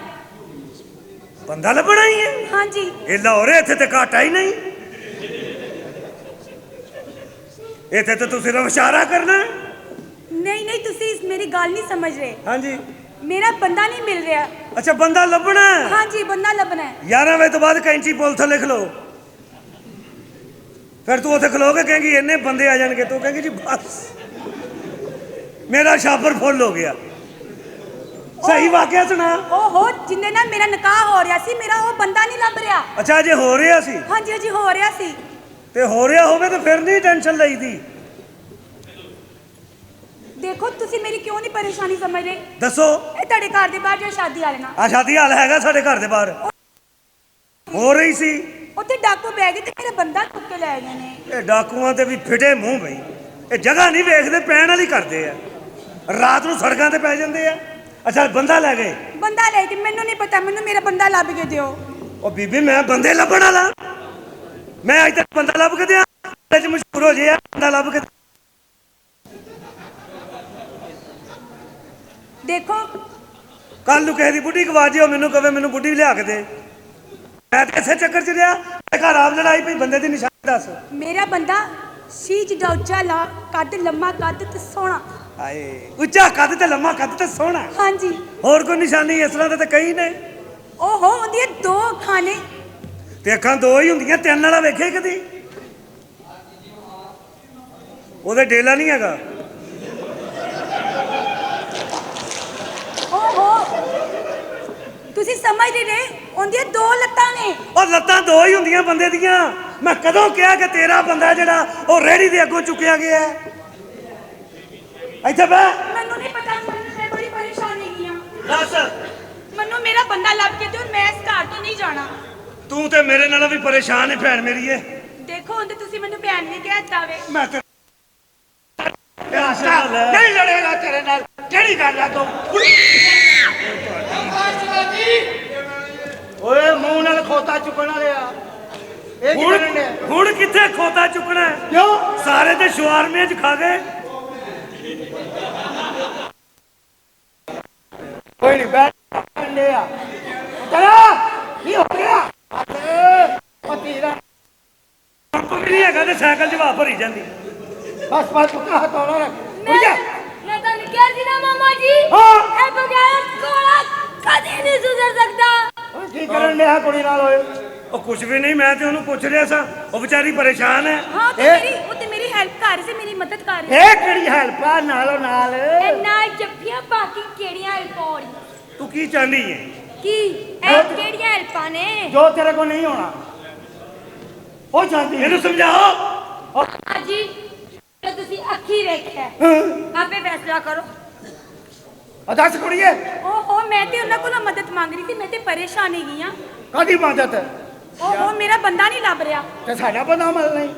ਬੰਦਾ ਲੱਭਣਾ ਹੀ ਹੈ ਹਾਂਜੀ ਇਹ ਲਾਹੌਰ ਇੱਥੇ ਤੇ ਘਾਟਾ ਹੀ ਨਹੀਂ ਇੱਥੇ ਤੇ ਤੁਸੀਂ ਰਵਸ਼ਾਰਾ ਕਰਨਾ ਹੈ। ਨਹੀਂ ਨਹੀਂ ਤੁਸੀਂ ਮੇਰੀ ਗੱਲ ਨਹੀਂ ਸਮਝ ਰਹੇ ਹਾਂਜੀ ਮੇਰਾ ਬੰਦਾ ਨਹੀਂ ਮਿਲ ਰਿਹਾ ਅੱਛਾ ਬੰਦਾ ਲੱਭਣਾ ਹੈ। ਹਾਂਜੀ ਬੰਦਾ ਲੱਭਣਾ ਹੈ 11 ਵਜੇ ਤੋਂ ਬਾਅਦ ਕੈਂਚੀ ਪੁਲ ਤੋਂ ਲਿਖ ਲਓ ਫਿਰ ਤੂੰ ਉੱਥੇ ਖਲੋ ਕੇ ਕਹੇਂਗੀ ਇੰਨੇ ਬੰਦੇ ਆ ਜਾਣਗੇ ਤੂੰ ਕਹੇਂਗੀ ਜੀ ਬਸ ਮੇਰਾ ਸ਼ਾਪਰ ਫੁੱਲ ਹੋ ਗਿਆ ਸਹੀ ਵਾਕਿਆ ਸੁਣਾ ਓਹੋ ਜਿੰਨੇ ਨਾਲ ਮੇਰਾ ਨਿਕਾਹ ਹੋ ਰਿਹਾ ਸੀ ਮੇਰਾ ਉਹ ਬੰਦਾ ਨਹੀਂ ਲੱਭ ਰਿਹਾ ਅੱਛਾ ਜੇ ਹੋ ਰਿਹਾ ਸੀ ਹਾਂਜੀ ਹਾਂਜੀ ਹੋ ਰਿਹਾ ਸੀ ਤੇ ਹੋ ਰਿਹਾ ਹੋਵੇ ਤਾਂ ਫਿਰ ਨਹੀਂ ਟੈਨਸ਼ਨ ਲਈਦੀ ਦੇਖੋ ਤੁਸੀਂ ਮੇਰੀ ਕਿਉਂ ਨਹੀਂ ਪਰੇਸ਼ਾਨੀ ਸਮਝ ਰਹੇ ਦੱਸੋ ਇਹ ਤੁਹਾਡੇ ਘਰ ਦੇ ਬਾਹਰ ਜਿਹੜਾ ਸ਼ਾਦੀ ਵਾਲੇ ਨਾਲ ਆ ਸ਼ਾਦੀ ਹਾਲ ਹੈਗਾ ਸਾਡੇ ਘਰ ਦੇ ਬਾਹਰ ਹੋ ਰਹੀ ਸੀ ਉੱਥੇ ਡਾਕੂ ਪੈ ਗਏ ਤੇ ਮੇਰਾ ਬੰਦਾ ਚੁੱਕ ਕੇ ਲੈ ਗਏ ਨੇ ਇਹ ਡਾਕੂਆਂ ਤੇ ਵੀ ਫਿਟੇ ਮੂੰਹ ਬਈ ਇਹ ਜਗ੍ਹਾ ਨਹੀਂ ਵੇਖਦੇ ਪੈਣ ਵਾਲੀ ਕਰਦੇ ਆ ਰਾਤ ਨੂੰ ਸੜਕਾਂ ਤੇ ਪੈ ਜਾਂਦੇ ਆ ਅੱਛਾ ਬੰਦਾ ਲੈ ਗਏ ਬੰਦਾ ਲੈ ਕੇ ਮੈਨੂੰ ਨਹੀਂ ਪਤਾ ਮੈਨੂੰ ਮੇਰਾ ਬੰਦਾ ਲੱਭ ਕੇ ਦਿਓ ਉਹ ਬੀਬੀ ਮੈਂ ਬੰਦੇ ਲੱਭਣ ਵਾਲਾ ਮੈਂ ਅੱਜ ਤੱਕ ਬੰਦਾ ਲੱਭ ਕੇ ਦਿਆਂ ਚ ਮਸ਼ਹੂਰ ਹੋ ਜੇ ਆ ਬੰਦਾ ਲੱਭ ਕੇ ਦੇਖੋ ਕੱਲ ਨੂੰ ਕਿਸੇ ਦੀ ਬੁੱਢੀ ਗਵਾਚ ਜਿਓ ਮੈਨੂੰ ਕਵੇ ਮੈਨੂੰ ਬੁੱਢੀ ਲਿਆ ਕੇ ਦੇ ਮੈਂ ਤੇ ਇਸੇ ਚੱਕਰ ਚ ਰਿਹਾ ਘਰ ਆਪ ਲੜਾਈ ਪਈ ਬੰਦੇ ਦੀ ਨਿਸ਼ਾਨੀ ਦੱਸ ਮੇਰਾ ਬੰਦਾ ਸੀਜ ਦਾ ਉੱਚਾ ਲਾ ਕੱਦ ਲੰਮਾ ਕੱਦ ਤੇ ਸੋਹਣਾ ਹਾਏ ਉੱਚਾ ਕੱਦ ਤੇ ਲੰਮਾ ਕੱਦ ਤੇ ਸੋਹਣਾ ਹਾਂਜੀ ਹੋਰ ਕੋਈ ਨਿਸ਼ਾਨੀ ਇਸ ਤਰ੍ਹਾਂ ਦੇ ਤਾਂ ਕਈ ਨੇ ਓਹੋ ਉਹਦੀਆਂ ਦੋ ਅੱਖਾਂ ਨੇ ਤੇ ਅੱਖਾਂ ਦੋ ਹੀ ਹੁੰਦੀਆਂ ਤਿੰਨ ਵਾਲਾ ਵੇਖੇ ਕਦੀ ਉਹਦੇ ਡੇਲਾ ਨਹੀਂ ਹੈਗਾ ਓਹੋ ਤੁਸੀਂ ਸਮਝ ਨਹੀਂ ਰਹੇ ਉਹਦੀਆਂ ਦੋ ਲੱਤਾਂ ਨੇ ਉਹ ਲੱਤਾਂ ਦੋ ਹੀ ਹੁੰਦੀਆਂ ਬੰਦੇ ਦੀਆਂ ਮੈਂ ਕਦੋਂ ਕਿਹਾ ਕਿ ਤੇਰਾ ਬੰਦਾ ਜਿਹੜਾ ਉਹ ਰੇੜੀ ਦੇ ਅੱਗੋਂ ਚੁੱਕਿਆ ਗਿਆ ਹੈ? ਇੱਥੇ ਬਹਿ ਮੈਨੂੰ ਨਹੀਂ ਪਤਾ ਮੈਂ ਬੜੀ ਪਰੇਸ਼ਾਨ ਹੈਗੀ ਆ ਦੱਸ ਮੈਨੂੰ ਮੇਰਾ ਬੰਦਾ ਲੱਭ ਕੇ ਦਿਓ ਮੈਂ ਇਸ ਘਰ ਤੋਂ ਨਹੀਂ ਜਾਣਾ ਤੂੰ ਤੇ ਮੇਰੇ ਨਾਲੋਂ ਵੀ ਪਰੇਸ਼ਾਨ ਹੈ ਭੈਣ ਮੇਰੀ ਏ ਦੇਖੋ ਹੁਣ ਤੇ ਤੁਸੀਂ ਮੈਨੂੰ ਭੈਣ ਵੀ ਕਹਿ ਦਿੱਤਾ ਵੇ ਮੈਂ ਤੇ ਨਹੀਂ ਲੜੇਗਾ ਤੇਰੇ ਨਾਲ ਕਿਹੜੀ ਗੱਲ ਆ ਤੂੰ ਓਏ ਮੂੰਹ ਨਾਲ ਖੋਤਾ ਚੁੱਕਣ ਵਾਲਿਆ ਇਹ ਕੀ ਕਰਨ ਡਿਆ? ਹੁਣ ਕਿੱਥੇ ਖੋਤਾ ਚੁੱਕਣਾ ਹੈ? ਕਿਉਂ ਸਾਰੇ ਤੇ ਸ਼ਵਾਰਮੇ ਚ ਖਾ ਗਏ ਕੋਈ ਨਹੀਂ ਬੈਠ ਕੰਡੇ ਆ ਚਲਾ ਪੰਪ ਵੀ ਨਹੀਂ ਹੈਗਾ ਤੇ ਸਾਈਕਲ 'ਚ ਹਵਾ ਭਰੀ ਜਾਂਦੀ। ਬਸ ਬਸ ਪੁੱਤ ਹਟਾਉਣਾ ਰੱਖ ਮੈਂ ਤਾਂ ਕਿਹਾ ਸੀ ਨਾ ਮਾਮਾ ਜੀ ਹਾਂ। ਇਹ ਬਗੈਰ ਕੋਲਾ ਕਦੇ ਨਹੀਂ ਸੁਧਰ ਸਕਦਾ। ਕੀ ਕਰਨ ਲਿਆ ਕੁੜੀ ਨਾਲ ਹੋਏ? ਉਹ ਕੁਝ ਵੀ ਨਹੀਂ, ਮੈਂ ਤੇ ਉਹਨੂੰ ਪੁੱਛ ਰਿਹਾ ਸਾਂ, ਉਹ ਵਿਚਾਰੀ ਪਰੇਸ਼ਾਨ ਹੈ। ਹਾਂ ਤੇ ਮੇਰੀ ਹੈਲਪ ਕਰ ਰਹੀ ਸੀ, ਮੇਰੀ ਮਦਦ ਕਰ ਰਹੀ ਇਹ ਕਿਹੜੀ ਹੈਲਪ ਆ ਨਾਲੋਂ ਨਾਲ? ਇਹ ਨਾਲ ਜੱਫੀਆਂ ਬਾਕੀ ਕਿਹੜੀਆਂ ਹੈਲਪਾਂ ਤੂੰ ਕੀ ਚਾਹੁੰਦੀ ਹੈ? ਕੀ ਇਹ ਕਿਹੜੀਆਂ ਹੈਲਪਾਂ ਨੇ? ਜੋ ਤੇਰੇ ਕੋਲ ਨਹੀਂ ਹੋਣਾ ਉਹ ਚਾਹਦੀ ਇਹਨੂੰ ਸਮਝਾਓ। ਜੀ ਤੁਸੀਂ ਅੱਖੀ ਵੇਖਿਆ ਆਪੇ ਫੈਸਲਾ ਕਰੋ। ਦੱਸ ਕੁੜੀਏ ਉਹ ਮੈਂ ਤੇ ਉਹਨਾਂ ਕੋਲੋਂ ਮਦਦ ਮੰਗ ਰਹੀ ਸੀ, ਮੈਂ ਤੇ ਪਰੇਸ਼ਾਨ ਹੈਗੀ ਆ। ਕਾਦੀ ਮਦਦ? ਉਹ ਮੇਰਾ ਬੰਦਾ ਨਹੀਂ ਲੱਭ ਰਿਹਾ। ਤੇ ਸਾਡਾ ਬੰਦਾ ਮਿਲ ਨਹੀਂ।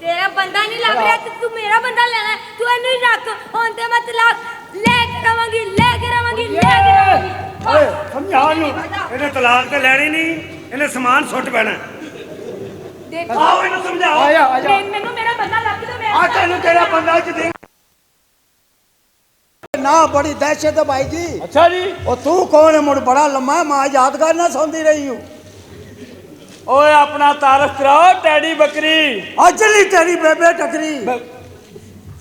ਤੇਰਾ ਬੰਦਾ ਨਹੀਂ ਲੱਭ ਰਿਹਾ ਤੇ ਤੂੰ ਮੇਰਾ ਬੰਦਾ ਲੈਣਾ ਹੈ। ਤੂੰ ਇਹਨੂੰ ਹੀ ਰੱਖ, ਹੁਣ ਤੇ ਮੈਂ ਤਲਾਕ ਲੈ ਕੇ ਰਵਾਂਗੀ, ਲੈ ਕੇ ਰਵਾਂਗੀ, ਲੈ ਕੇ ਰਵਾਂਗੀ। ਓਏ ਸਮਝਾ ਨੂੰ। ਇਹਨੇ ਤਲਾਕ ਤੇ ਲੈਣੀ ਨਹੀਂ, ਇਹਨੇ ਸਮਾਨ ਸੁੱਟ ਪੈਣਾ। ਦੇਖੋ ਆਓ ਇਹਨੂੰ ਸਮਝਾਓ। ਆ ਜਾ ਮੈਨੂੰ ਮੇਰਾ ਬੰਦਾ ਲੱਭ ਕੇ ਮੈਂ ਆ ਤੈਨੂੰ ਤੇਰਾ ਬੰਦਾ ਚ ਦੇ ਨਾ। ਬੜੀ ਦਹਿਸ਼ਤ ਹੈ ਭਾਈ ਜੀ। ਅੱਛਾ ਜੀ। ਉਹ ਤੂੰ ਕੌਣ ਹੈ? ਮੁੜ ਬੜਾ ਲੰਮਾ ਮਾਂ ਯਾਦਗਾਰ ਨਾ ਸੌਂਦੀ ਰਹੀ ਹੂੰ। ਓਏ ਆਪਣਾ ਤਾਰਫ ਕਰਾਓ ਟੈਡੀ ਬੱਕਰੀ। ਅਜਲੀ ਤੇਰੀ ਬੇਬੇ ਟਕਰੀ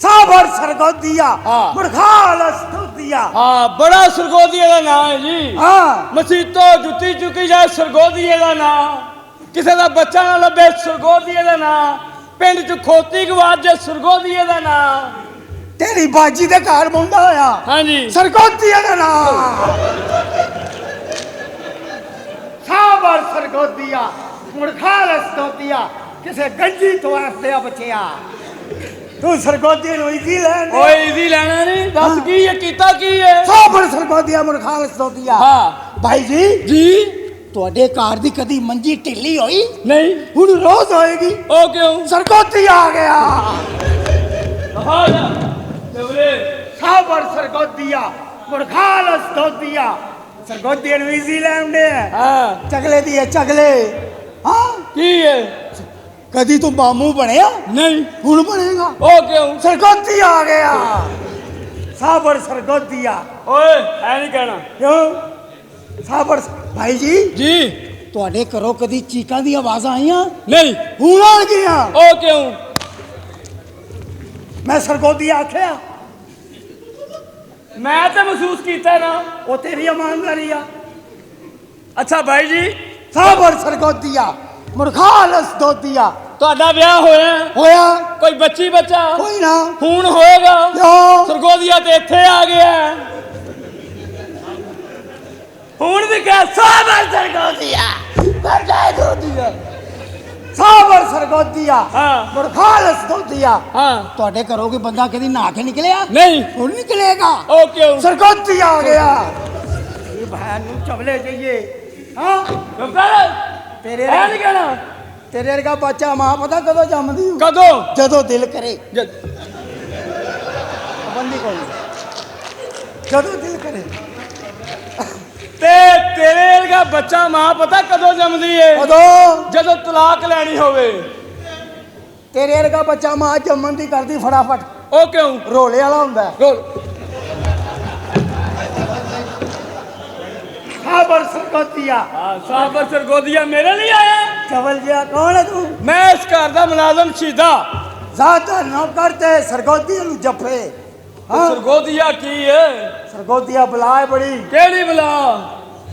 ਸਾਬਰ ਸਰਗੋਦੀਆ ਮੁਰਖਾਲ ਸਤੂਦੀਆ। ਹਾਂ ਬੜਾ ਸਰਗੋਦੀਏ ਦਾ ਨਾਂ ਹੈ ਜੀ। ਹਾਂ ਮਸੀਤੋ ਜੁੱਤੀ ਚੁੱਕੀ ਜਾਏ ਸਰਗੋਦੀਏ ਦਾ ਨਾਂ। ਕਿਸੇ ਦਾ ਬੱਚਾ ਨਾ ਲੱਭੇ ਸਰਗੋਦੀਏ ਦਾ ਨਾਂ। ਪਿੰਡ 'ਚ ਖੋਤੀ ਗਵਾਚ ਜੇ ਸਰਗੋਦੀਏ ਦਾ ਨਾਂ। ਤੇਰੀ ਬਾਜੀ ਦੇ ਘਰ ਮੁੰਡਾ ਹੋਇਆ ਹਾਂਜੀ ਸਰਗੋਦੀਆ ਦਾ ਨਾਮ। ਸਾਬਰ ਸਰਗੋਦੀਆ ਮੁਰਖਾਲ ਸਤੂਦੀਆ ਕਿਸੇ ਗੰਜੀ ਤੋਂ ਆਸਤਿਆ ਬਚਿਆ। ਤੂੰ ਸਰਗੋਦੀ ਨੂੰ ਇਜ਼ੀ ਲੈਣ ਦੇ। ਓਏ ਇਜ਼ੀ ਲੈਣਾ ਨਹੀਂ। ਦੱਸ ਕੀ ਇਹ ਕੀਤਾ ਕੀ ਹੈ? ਸਾਬਰ ਸਰਗੋਦੀਆ ਮੁਰਖਾਲ ਸਤੂਦੀਆ। ਹਾਂ ਭਾਈ ਜੀ ਜੀ। ਤੁਹਾਡੇ ਘਰ ਦੀ ਕਦੀ ਮੰਜੀ ਢਿੱਲੀ ਹੋਈ? ਨਹੀਂ। ਹੁਣ ਰੋਜ਼ ਹੋਏਗੀ। ਉਹ ਕਿਉਂ? ਸਰਗੋਦੀ ਆ ਗਿਆ। ਹਾਂ ਜਾ ਕਬਰੇ। ਸਾਬਰ ਸਰਗੋਦੀਆ ਮੁਰਖਾਲ ਸਤੂਦੀਆ। ਸਰਗੋਦੀ ਨੂੰ ਇਜ਼ੀ ਲੈਣ ਦੇ। ਹਾਂ ਚਗਲੇ ਦੀ ਹੈ ਚਗਲੇ। ਹਾਂ ਕੀ ਹੈ? ਕਦੀ ਤੂੰ ਮਾਮੂ ਬਣਿਆ? ਨਹੀਂ। ਹੁਣ ਬਣੇਗਾ। ਉਹ ਕਿਉਂ? ਸਰਗੋਦੀ ਆ ਗਿਆ। ਸਾਬਰ ਸਰਗੋਦੀਆ। ਓਏ ਐ ਨਹੀਂ ਕਹਿਣਾ। ਕਿਉਂ? ਸਾਬਰ ਭਾਈ ਜੀ ਜੀ। ਤੁਹਾਡੇ ਘਰੋਂ ਕਦੀ ਚੀਕਾਂ ਦੀ ਆਵਾਜ਼ਾਂ ਆਈਆਂ? ਨਹੀਂ। ਹੁਣ ਆ ਗਈਆਂ। ਉਹ ਕਿਉਂ? ਮੈਂ ਸਰਗੋਦੀ ਆਖਿਆ। ਮੈਂ ਤਾਂ ਮਹਿਸੂਸ ਕੀਤਾ ਨਾ। ਉਹ ਤੇਰੀ ਇਮਾਨਦਾਰੀ ਆ। ਅੱਛਾ ਭਾਈ ਜੀ ਸਾਬਰ ਸਰਗੋਦੀਆ ਮੁਰਖਾਲਸ ਦੋਦੀਆ। ਤੁਹਾਡਾ ਵਿਆਹ ਹੋਇਆ? ਹੋਇਆ ਕੋਈ ਬੱਚੀ ਬੱਚਾ? ਕੋਈ ਨਾ। ਹੁਣ ਹੋਏਗਾ। ਕਿਉਂ? ਸਰਗੋਦੀਆ ਤੇ ਇੱਥੇ ਆ ਗਿਆ। ਹੁਣ ਵੀ ਕਹਿ ਸਾਬਰ ਸਰਗੋਦੀਆ। ਸਾਬਰ ਸਰਗੋਦੀਆ ਹਾਂ ਮੁਰਖਾਲਸ ਦੋਦੀਆ। ਹਾਂ। ਤੁਹਾਡੇ ਘਰੋਂ ਕੋਈ ਬੰਦਾ ਕਦੀ ਨਹਾ ਕੇ ਨਿਕਲਿਆ? ਨਹੀਂ। ਹੁਣ ਨਿਕਲੇਗਾ। ਉਹ ਕਿਉਂ? ਸਰਗੋਦੀ ਆ ਗਿਆ। ਇਹ ਭੈਣ ਨੂੰ ਚਵਲੇ ਜਾਈਏ। ਹਾਂ ਡਾਕਟਰ ਤੇਰੇ ਐ ਨਹੀਂ ਕਹਿਣਾ। ਤੇਰੇ ਵਰਗਾ ਬੱਚਾ ਮਾਂ ਪਤਾ ਕਦੋਂ ਜੰਮਦੀ ਹੋਊ? ਕਦੋਂ? ਜਦੋਂ ਦਿਲ ਕਰੇ। ਜਦ- ਬੰਦੀ ਕੋਈ ਜਦੋਂ ਦਿਲ ਕਰੇ। ਤੇ ਤੇਰੇ ਵਰਗਾ ਬੱਚਾ ਮਾਂ ਪਤਾ ਕਦੋਂ ਜੰਮਦੀ ਏ? ਉਦੋਂ ਜਦੋਂ ਤਲਾਕ ਲੈਣੀ ਹੋਵੇ। ਤੇਰੇ ਵਰਗਾ ਬੱਚਾ ਮਾਂ ਜੰਮਣ ਦੀ ਕਰਦੀ ਫਟਾਫਟ। ਉਹ ਕਿਉਂ? ਰੋਲੇ ਵਾਲਾ ਹੁੰਦਾ। ਰੋਲ। ਸਾਬਰ ਸਰਗੋਦੀਆ ਹਾਂ ਸਾਬਰ ਸਰਗੋਦੀਆ ਮੇਰੇ ਲਈ ਆਇਆ। ਚਵਲ ਜਿਹਾ ਕੌਣ ਹੈ ਤੂੰ? ਮੈਂ ਇਸ ਘਰ ਦਾ ਮੁਲਾਜ਼ਮ ਸ਼ੀਦਾ। ਜ਼ਾਤਾ ਨੌਕਰ ਤੇ ਸਰਗੋਦੀ ਨੂੰ ਜੱਫੇ। ਹਾਂ ਸਰਗੋਦੀਆ ਕੀ ਏ? ਸਰਗੋਦੀਆ ਬਲਾ ਹੈ ਬੜੀ। ਕਿਹੜੀ ਬਲਾ?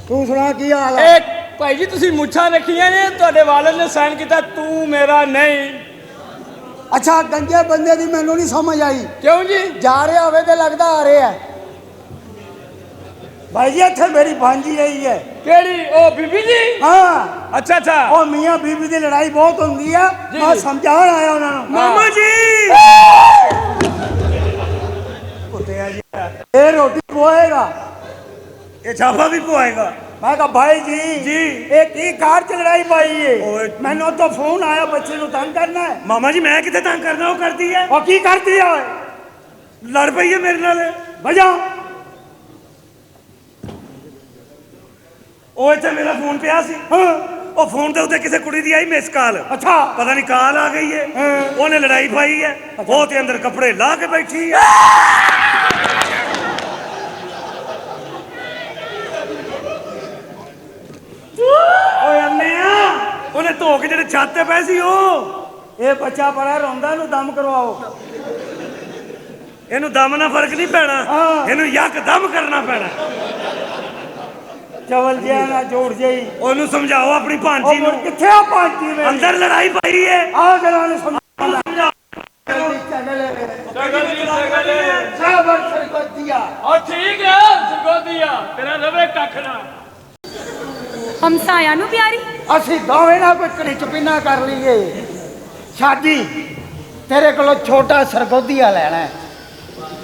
ਤੂੰ ਸੁਣਾ ਕੀ ਹਾਲ ਹੈ? ਇੱਕ ਭਾਈ ਜੀ ਤੁਸੀਂ ਮੁੱਛਾਂ ਰੱਖੀਆਂ ਨੇ, ਤੁਹਾਡੇ ਵਾਲਦ ਨੇ ਸਾਈਨ ਕੀਤਾ ਤੂੰ ਮੇਰਾ ਨਹੀਂ। ਅੱਛਾ ਗੰਜੇ ਬੰਦੇ ਦੀ ਮੈਨੂੰ ਨਹੀਂ ਸਮਝ ਆਈ। ਕਿਉਂ ਜੀ? ਜਾ ਰਿਹਾ ਹੋਵੇ ਤੇ ਲੱਗਦਾ ਆ ਰਿਹਾ। ਭਾਈ ਜੀ ਇੱਥੇ ਮੇਰੀ ਭਾਂਜੀ ਰਹੀ ਹੈ। ਕਿਹੜੀ? ਉਹ ਬੀਬੀ ਜੀ? ਹਾਂ ਅੱਛਾ ਅੱਛਾ। ਉਹ ਮੀਆਂ ਬੀਬੀ ਦੀ ਲੜਾਈ ਬਹੁਤ ਹੁੰਦੀ ਆ। ਜੀ, ਮੈਂ ਜੀ। ਸਮਝਾਉਣ ਆਇਆ ਉਹਨਾਂ ਨੂੰ। ਮਾਮਾ ਜੀ ਕੁੱਤਿਆ ਜੀ ਇਹ ਰੋਟੀ ਪੋਏਗਾ। ਇਹ ਛਾਪਾ ਵੀ ਪਵਾਏਗਾ। ਮੈਂ ਕਿਹਾ ਭਾਈ ਜੀ ਜੀ। ਇਹ ਕੀ ਕਾਰ ਚ ਲੜਾਈ ਪਾਈ ਏ? ਓਏ। ਮੈਨੂੰ ਉੱਥੋਂ ਫੋਨ ਆਇਆ ਬੱਚੇ ਨੂੰ ਤੰਗ ਕਰਨਾ ਹੈ। ਮਾਮਾ ਜੀ ਮੈਂ ਕਿੱਥੇ ਤੰਗ ਕਰਦਾ, ਉਹ ਕਰਦੀ ਹੈ। ਉਹ ਕੀ ਕਰਦੀ ਆ ਓਏ? ਲੜ ਪਈ ਹੈ ਮੇਰੇ ਨਾਲ। ਵਜਾ ਉਹ ਇੱਥੇ ਮੇਰਾ ਫੋਨ ਪਿਆ ਸੀ। ਉਹ ਫੋਨ ਦੇ ਉੱਤੇ ਕਿਸੇ ਕੁੜੀ ਦੀ ਆਈ ਮਿਸ ਕਾਲ। ਅੱਛਾ ਪਤਾ ਨਹੀਂ ਕਾਲ ਆ ਗਈ ਹੈ। ਉਹਨੇ ਲੜਾਈ ਪਾਈ ਹੈ। ਉਹ ਤੇ ਅੰਦਰ ਕੱਪੜੇ ਲਾ ਕੇ ਬੈਠੀ ਹੈ। ਓਏ ਅੰਨਿਆ ਉਹਨੇ ਧੋ ਧੋ ਕੇ ਜਿਹੜੇ ਛੱਤ ਤੇ ਪਏ ਸੀ ਉਹ। ਇਹ ਬੱਚਾ ਬੜਾ ਰੋਂਦਾ, ਇਹਨੂੰ ਦਮ ਕਰਵਾਓ। ਇਹਨੂੰ ਦਮ ਨਾਲ ਫਰਕ ਨਹੀਂ ਪੈਣਾ, ਇਹਨੂੰ ਯੱਕ ਦਮ ਕਰਨਾ ਪੈਣਾ। ਚਵਲ ਜਿਹਾ ਨਾ ਜੋੜ ਜਾਈ। ਉਹਨੂੰ ਸਮਝਾਓ ਆਪਣੀ ਭਾਂਜੀ ਨੂੰ। ਕਿੱਥੇ ਆ ਭਾਂਜੀ ਮੇਰੀ? ਅੰਦਰ ਲੜਾਈ ਪਈ ਹੈ। ਆ ਜਰਾ ਨੂੰ ਸਮਝਾ ਸਾਬਰ ਸਰਗੋਦੀਆ। ਉਹ ਠੀਕ ਹੈ ਸਰਗੋਦੀਆ, ਤੇਰਾ ਰਵੇ ਕੱਖ ਨਾ। ਹਮਸਾਇਆ ਨੂੰ ਪਿਆਰੀ ਅਸੀਂ ਦੋਵੇਂ ਨਾ ਕੋਈ ਕਣਿਚ ਪਿੰਨਾ ਕਰ ਲਈਏ। ਸ਼ਾਦੀ ਤੇਰੇ ਕੋਲੋਂ ਛੋਟਾ ਸਰਗੋਦੀਆ ਲੈਣਾ ਹੈ।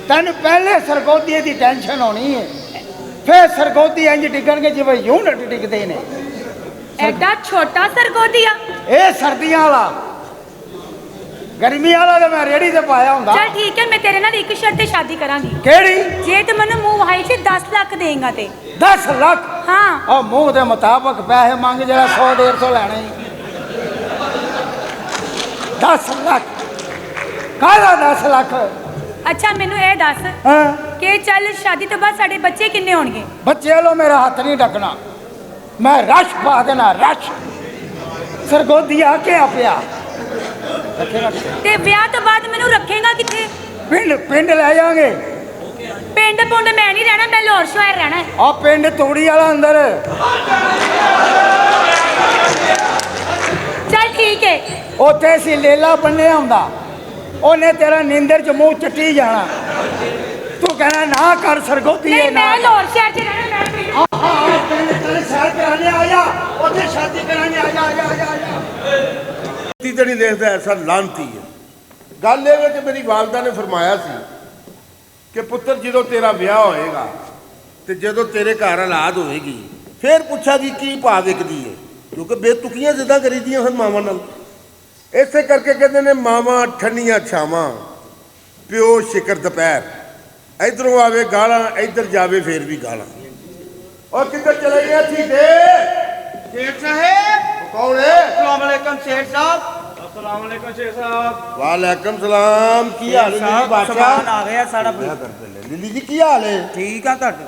ਤੈਨੂੰ ਪਹਿਲੇ ਸਰਗੋਦੀਏ ਦੀ ਟੈਨਸ਼ਨ ਹੋਣੀ ਹੈ, ਫਿਰ ਸਰਗੋਦੀ ਇੰਜ ਡਿੱਗਣਗੇ ਜਿਵੇਂ ਯੂਨਿਟ ਡਿੱਗਦੇ ਨੇ। ਐਡਾ ਛੋਟਾ ਸਰਗੋਦੀਆ। ਇਹ ਸਰਦੀਆਂ ਵਾਲਾ, ਗਰਮੀ ਵਾਲਾ ਤਾਂ ਮੈਂ ਰੇੜੀ ਤੇ ਪਾਇਆ ਹੁੰਦਾ। ਚਲ ਠੀਕ ਹੈ, ਮੈਂ ਤੇਰੇ ਨਾਲ ਇੱਕ ਸ਼ਰਤ ਤੇ ਸ਼ਾਦੀ ਕਰਾਂਗੀ। ਕਿਹੜੀ? ਜੇ ਤੂੰ ਮੈਨੂੰ ਮੂੰਹ ਵਹਾਈ ਚ 10 ਲੱਖ ਦੇਂਗਾ ਤੇ। 10 ਲੱਖ? ਹਾਂ। ਉਹ ਮੂੰਹ ਦੇ ਮੁਤਾਬਕ ਪੈਸੇ ਮੰਗ, ਜਿਹੜਾ 100-150 ਲੈਣੇ। 10 ਲੱਖ? ਕਾਹਦਾ 10 ਲੱਖ? ਅੱਛਾ ਮੈਨੂੰ ਇਹ ਦੱਸ ਹਾਂ, ਕਿ ਚੱਲ ਸ਼ਾਦੀ ਤੋਂ ਬਾਅਦ ਸਾਡੇ ਬੱਚੇ ਕਿੰਨੇ ਹੋਣਗੇ? ਬੱਚੇ ਵੱਲੋਂ ਮੇਰਾ ਹੱਥ ਨਹੀਂ ਡੱਕਣਾ, ਮੈਂ ਰਸ਼ ਪਾ ਦੇਣਾ, ਰਸ਼। ਸਰਗੋਦੀਆ ਕਿਆ ਪਿਆ ਤੇ ਵਿਆਹ ਤੋਂ ਬਾਅਦ ਮੈਨੂੰ ਰੱਖੇਗਾ ਕਿੱਥੇ? ਪਿੰਡ ਲੈ ਜਾਾਂਗੇ। ਪਿੰਡ ਪੁੰਡ ਮੈਂ ਨਹੀਂ ਰਹਿਣਾ, ਮੈਂ ਲਾਹੌਰ ਸ਼ਹਿਰ ਰਹਿਣਾ ਹੈ। ਆ ਪਿੰਡ ਤੂੜੀ ਵਾਲਾ ਅੰਦਰ। ਚੱਲ ਠੀਕ ਹੈ। ਉੱਥੇ ਸੀ ਲੇਲਾ ਬੰਨਿਆ ਹੁੰਦਾ, ਉਹਨੇ ਤੇਰਾ ਨੀਂਦਰ ਚ ਮੂੰਹ ਚੱਟੀ ਜਾਣਾ। ਤੂੰ ਕਹਿਣਾ ਨਾ ਕਰ ਸਰਗੋਦੀਏ ਨਹੀਂ ਨਾ। ਮੈਂ ਲਾਹੌਰ ਸ਼ਹਿਰ ਚ ਰਹਿਣਾ, ਮੈਂ ਪਿੰਡ। ਤੇਰੇ ਸ਼ਹਿਰ ਕਰਾਣੇ ਆ ਜਾ, ਉੱਥੇ ਸ਼ਾਦੀ ਕਰਾਣੇ ਆ ਜਾ, ਆ ਜਾ। ਤੀ ਤੇ ਨਹੀਂ ਦੇਖਦਾ, ਐਸਾ ਲਾਂਤੀ ਹੈ। ਗੱਲ ਇਹ ਹੈ ਕਿ ਮੇਰੀ ਵਾਲਦਾ ਨੇ ਫਰਮਾਇਆ ਸੀ ਕਿ ਪੁੱਤਰ ਜਦੋਂ ਤੇਰਾ ਵਿਆਹ ਹੋਏਗਾ ਤੇ ਜਦੋਂ ਤੇਰੇ ਘਰ ਔਲਾਦ ਹੋਏਗੀ ਫਿਰ ਪੁੱਛਾਂਗੀ ਕੀ ਭਾਅ ਵਿਕਦੀ ਹੈ, ਕਿਉਂਕਿ ਬੇਤੁਕੀਆਂ ਜਿੱਦਾਂ ਕਰੀਦੀਆਂ ਹਨ ਮਾਵਾਂ ਨਾਲ। ਇਸੇ ਕਰਕੇ ਕਹਿੰਦੇ ਨੇ ਮਾਵਾਂ ਠੰਡੀਆਂ ਛਾਵਾਂ, ਪਿਓ ਸ਼ਿਕਰ ਦੁਪਹਿਰ। ਇਧਰੋਂ ਆਵੇ ਗਾਲਾਂ, ਇੱਧਰ ਜਾਵੇ ਫੇਰ ਵੀ ਗਾਲਾਂ। ਔਰ ਕਿੱਧਰ ਚਲੇ ਗਿਆ ਠੀਕੇ? ਸ਼ੇਖ ਸਾਹਿਬ। ਕੌਣ ਹੈ? अस्सलाम वालेकुम शेख साहब। अस्सलाम वालेकुम शेख साहब। वालेकुम सलाम। की हाल है जी बादशाह? आ गया सारा लिली जी की हाल है? ठीक है ਤੁਹਾਡੇ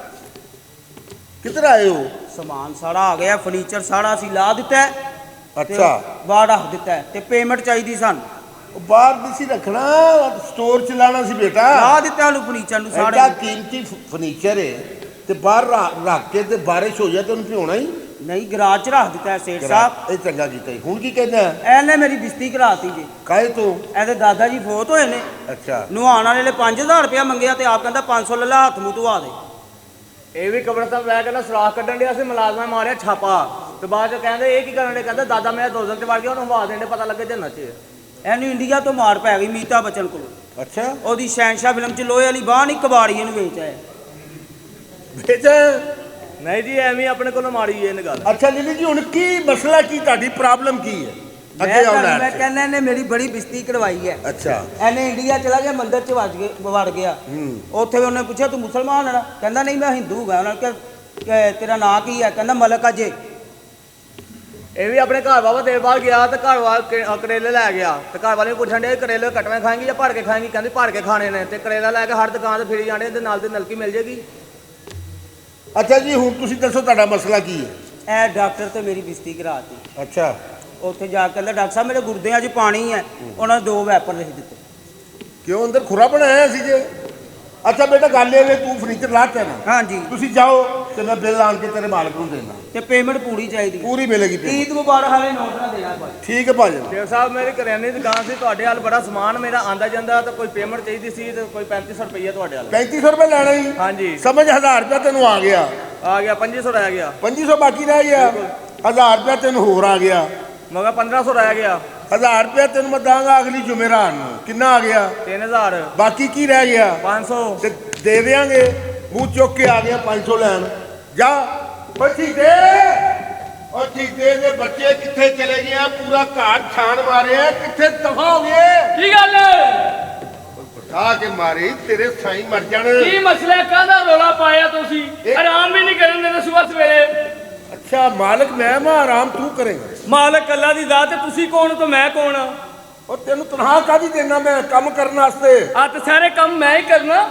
किधर आए हो? ਸਮਾਨ ਸਾਰਾ ਆ ਗਿਆ, ਫਰਨੀਚਰ ਸਾਰਾ ਅਸੀਂ ਲਾ ਦਿੱਤਾ ਹੈ। अच्छा ਬਾਹਰ ਰੱਖ ਦਿੱਤਾ ਹੈ ਤੇ ਪੇਮੈਂਟ ਚਾਹੀਦੀ ਸਾਨੂੰ। ਉਹ ਬਾਹਰ ਨਹੀਂ ਸੀ ਰੱਖਣਾ, ਸਟੋਰ ਚਲਾਣਾ ਸੀ ਬੇਟਾ। ਲਾ ਦਿੱਤਾ ਉਹਨੂੰ ਫਰਨੀਚਰ ਨੂੰ ਐਡਾ ਸਾਰੇ। ਕੀਮਤੀ ਫਰਨੀਚਰ ਹੈ ਤੇ ਬਾਹਰ ਰੱਖ ਕੇ ਤੇ ਬਾਰਿਸ਼ ਹੋ ਜਾਏ ਤੇ ਉਹਨੂੰ ਭਿਉਣਾ ਹੀ। ਨਹੀਂ ਗਰਾਜ ਚ ਰੱਖ ਦਿੱਤਾ ਹੈ ਸੇਠ ਸਾਹਿਬ। ਇਹ ਚੰਗਾ ਕੀਤਾ ਜੀ। ਹੁਣ ਕੀ ਕਹਿੰਦਾ? ਇਹਨੇ ਮੇਰੀ ਬਿਸਤੀ ਕਰਾਤੀ ਜੀ। ਕਾਹੇ ਤੋਂ? ਇਹਦੇ ਦਾਦਾ ਜੀ ਫੋਤ ਹੋਏ ਨੇ, ਅੱਛਾ। ਨੁਹਾਉਣ ਵਾਲੇ ਨੇ 5000 ਰੁਪਇਆ ਮੰਗਿਆ ਤੇ ਆਪ ਕਹਿੰਦਾ 500 ਲੈ ਲਾ, ਹੱਥ ਮੂੰਹ ਧਵਾ ਦੇ। ਇਹ ਵੀ ਕਬਰਸਤਾਨ ਲੈ ਕੇ ਨਾ ਸੁਰਾਖ ਕੱਢਣ ਡਿਆ ਸੀ, ਮੁਲਾਜ਼ਮਾਂ ਮਾਰਿਆ ਛਾਪਾ ਤੇ ਬਾਅਦ ਚ ਕਹਿੰਦੇ ਇਹ ਕੀ ਕਰਨ ਡੇ? ਕਹਿੰਦਾ ਦਾਦਾ ਮੇਰਾ 2 ਦਿਨ ਚ ਵੜ ਗਿਆ, ਉਹਨੂੰ ਹਵਾ ਦੇਣ ਪਤਾ ਲੱਗੇ ਜੰਨਤ ਚ। ਇਹਨੂੰ ਇੰਡੀਆ ਤੋਂ ਮਾਰ ਪੈ ਗਈ ਮੀਤਾ ਬਚਨ ਕੋਲ। ਅੱਛਾ ਉਹਦੀ ਸ਼ਹਿਨਸ਼ਾਹ ਫਿਲਮ ਚ ਲੋਹੇ ਵਾਲੀ ਬਾਹ ਨਹੀਂ ਕਬਾੜੀ ਇਹਨੂੰ ਵੇਚ ਆਇਆ। ਬੇਟਾ। ਨਹੀਂ ਜੀ ਐਵੇਂ ਆਪਣੇ ਕੋਲੋਂ ਮਾੜੀ ਇਹ ਗੱਲ। ਅੱਛਾ ਲਿਲੀ ਜੀ, ਹੁਣ ਕੀ ਮਸਲਾ, ਕੀ ਤੁਹਾਡੀ ਪ੍ਰੋਬਲਮ ਕੀ ਹੈ? ਅੱਗੇ ਆਓ ਮੈਂ ਲੈ। ਕਹਿੰਦਾ ਇਹਨੇ ਮੇਰੀ ਬੜੀ ਬਿਸਤੀ ਕਢਵਾਈ ਹੈ। ਅੱਛਾ। ਇਹਨੇ ਇੰਡੀਆ ਚਲਾ ਗਿਆ, ਮੰਦਿਰ ਚ ਵੜ ਗਿਆ। ਉੱਥੇ ਉਹਨੇ ਪੁੱਛਿਆ ਤੂੰ ਮੁਸਲਮਾਨ ਹੈ? ਕਹਿੰਦਾ ਨਹੀਂ ਮੈਂ ਹਿੰਦੂ ਹਾਂ। ਉਹਨਾਂ ਨੇ ਕਿਹਾ ਤੇਰਾ ਨਾਂ ਕੀ ਹੈ? ਕਹਿੰਦਾ ਮਲਕ ਅਜੇ। ਇਹ ਵੀ ਆਪਣੇ ਘਰ ਵਾਵਾ ਦੇਰ ਬਾਅਦ ਗਿਆ ਤੇ ਘਰ ਵਾਲ ਕਰੇਲੇ ਲੈ ਗਿਆ ਤੇ ਘਰ ਵਾਲੇ ਨੂੰ ਪੁੱਛਣ ਦੇ ਕਰੇਲੇ ਕੱਟਵੇਂ ਖਾਏਂਗੀ ਜਾਂ ਭਰ ਕੇ ਖਾਏਂਗੀ? ਕਹਿੰਦੀ ਭਰ ਕੇ ਖਾਣੇ ਨੇ। ਤੇ ਕਰੇਲਾ ਲੈ ਕੇ ਹਰ ਦੁਕਾਨ ਤੇ ਫਿਰੀ ਜਾਣੇ ਤੇ ਨਾਲ ਤੇ ਨਲਕੀ ਮਿਲ ਜੇਗੀ। ਅੱਛਾ ਜੀ, ਹੁਣ ਤੁਸੀਂ ਦੱਸੋ ਤੁਹਾਡਾ ਮਸਲਾ ਕੀ ਹੈ? ਇਹ ਡਾਕਟਰ ਤੇ ਮੇਰੀ ਬਿਸਤੀ ਕਰਾਤੀ। ਅੱਛਾ। ਉੱਥੇ ਜਾ ਕੇ ਕਹਿੰਦਾ ਡਾਕਟਰ ਸਾਹਿਬ ਮੇਰੇ ਗੁਰਦਿਆਂ 'ਚ ਪਾਣੀ ਹੈ। ਉਹਨਾਂ ਨੇ 2 ਵੈਪਰ ਲਿਖ ਦਿੱਤੇ। ਕਿਉਂ ਅੰਦਰ ਖੁਰਾ ਬਣਾਇਆ ਸੀ ਜੇ? ਅੱਛਾ ਬੇਟਾ, ਗੱਲ ਇਹ ਵੇ ਤੂੰ ਫਰਨੀਚਰ ਲਾਤਾ ਨਾ। ਹਾਂਜੀ। ਤੁਸੀਂ ਜਾਓ ਤੇ ਮੈਂ ਬਿੱਲ ਆਣ ਕੇ ਤੇਰੇ ਮਾਲਕ ਨੂੰ ਦੇਣਾ। ਤੇ ਪੇਮੈਂਟ ਪੂਰੀ ਚਾਹੀਦੀ। ਪੂਰੀ ਮਿਲੇਗੀ payment। ਈਦ ਮੁਬਾਰਕ ਹਾਲੇ ਨੋਟ ਨਾ ਦੇਣਾ ਭਾਈ। ਠੀਕ ਹੈ ਭਾਜੀ। ਸ਼ੇਖ ਸਾਹਿਬ ਮੇਰੀ ਕਰਿਆਨੇ ਦੀ ਦੁਕਾਨ ਸੀ, ਤੁਹਾਡੇ ਹਾਲ ਬੜਾ ਸਮਾਨ ਮੇਰਾ ਆਂਦਾ ਜਾਂਦਾ ਤਾਂ ਕੋਈ ਪੇਮੈਂਟ ਚਾਹੀਦੀ ਸੀ ਤੇ ਕੋਈ 3500 ਰੁਪਈਆ ਤੁਹਾਡੇ ਹਾਲ। 3500 ਰੁਪਏ ਲੈਣਾ ਹੀ? ਹਾਂਜੀ। ਸਮਝ 1000 ਰੁਪਏ ਤੈਨੂੰ ਆ ਗਿਆ। ਆ ਗਿਆ 2500 ਰਹਿ ਗਿਆ। 2500 ਬਾਕੀ ਰਹਿ ਗਿਆ। 1000 ਰੁਪਏ ਤੈਨੂੰ ਹੋਰ ਆ ਗਿਆ। ਮਗਾ 1500 ਰਹਿ ਗਿਆ। 1000 ਰੁਪਏ ਤੈਨੂੰ ਮੈਂ ਦਾਂਗਾ ਅਗਲੀ ਜੁਮੇਰਾਤ ਨੂੰ। ਕਿੰਨਾ ਆ ਗਿਆ? 3000। ਬਾਕੀ ਕੀ ਰਹਿ ਗਿਆ? 500। ਤੇ ਦੇ ਦੇਾਂਗੇ। ਮੂੰਹ ਚੁੱਕ ਕੇ ਆ ਗਿਆ 500 ਲੈਣ। ਜਾ ਬੱਚੀ ਦੇ। ਉਹ ਠੀਕੇ ਦੇ ਬੱਚੇ ਕਿੱਥੇ ਚਲੇ ਗਏ? ਪੂਰਾ ਘਰ ਛਾਣ ਮਾਰਿਆ, ਕਿੱਥੇ ਦਫਾ ਹੋ ਗਏ? ਕੀ ਗੱਲ? ਆ ਕੇ ਮਾਰੀ ਤੇਰੇ ਸਾਈ ਮਰ ਜਾਣ। ਕੀ ਮਸਲਾ? ਕਾਹਦਾ ਰੋਲਾ ਪਾਇਆ ਤੁਸੀਂ? ਆਰਾਮ ਵੀ ਨਹੀਂ ਕਰਨ ਦਿੰਦੇ ਸਵੇਰ ਸਵੇਰੇ। ਅੱਛਾ ਮਾਲਕ ਮੈਂ ਆਰਾਮ ਤੂੰ ਕਰੇਗਾ? ਮਾਲਕ ਅੱਲਾ ਦੀ ਜ਼ਾਤ ਹੈ, ਤੁਸੀਂ ਕੌਣ ਤੇ ਮੈਂ ਕੌਣ? ਉਹ ਤੈਨੂੰ ਤਨਖਾਹ ਕਾਹਦੀ ਦੇਣਾ ਮੈਂ ਕੰਮ ਕਰਨ ਵਾਸਤੇ? ਆ ਤੇ ਸਾਰੇ ਕੰਮ ਮੈਂ ਹੀ ਕਰਨਾ।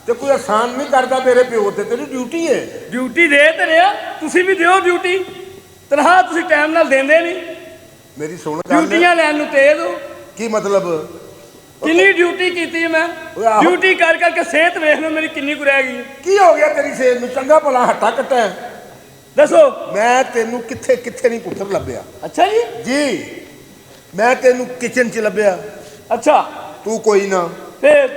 ਤੇ ਕੋਈ ਆਸਾਨ ਨਹੀਂ ਕਰਦਾ ਮੇਰੇ ਪਿਓ ਤੇ, ਤੇਰੀ ਡਿਊਟੀ ਹੈ। ਡਿਊਟੀ ਦੇ ਤੇ ਰਿਹਾ, ਤੁਸੀਂ ਵੀ ਦਿਓ ਡਿਊਟੀ। ਤਨਖਾਹ ਤੁਸੀਂ ਟਾਈਮ ਨਾਲ ਦਿੰਦੇ ਨਹੀਂ। ਮੇਰੀ ਸੁਣ ਗੱਲ ਡਿਊਟੀਆਂ ਲੈਣ ਨੂੰ ਤੇਜ਼ ਹੋ। ਕੀ ਮਤਲਬ? ਕਿੰਨੀ ਡਿਊਟੀ ਕੀਤੀ ਮੈਂ, ਓਏ ਆਹੋ। ਡਿਊਟੀ ਕਰ ਕਰਕੇ ਸਿਹਤ ਵੇਖ ਲਓ ਮੇਰੀ ਕਿੰਨੀ ਕੁ ਰਹਿ ਗਈ। ਕੀ ਹੋ ਗਿਆ ਤੇਰੀ ਸਿਹਤ ਨੂੰ? ਚੰਗਾ ਭਲਾ ਹੱਟਾ ਕੱਟਾ ਹੈ। ਦੱਸੋ। ਮੈਂ ਤੈਨੂੰ ਕਿੱਥੇ ਕਿੱਥੇ ਨਹੀਂ ਪੁੱਤਰ ਲੱਭਿਆ ਅੱਛਾ ਜੀ। ਜੀ। ਮੈਂ ਤੈਨੂੰ ਕਿਚਨ 'ਚ ਲੱਭਿਆ, ਅੱਛਾ ਤੂੰ ਕੋਈ ਨਾ। ਫਿਰ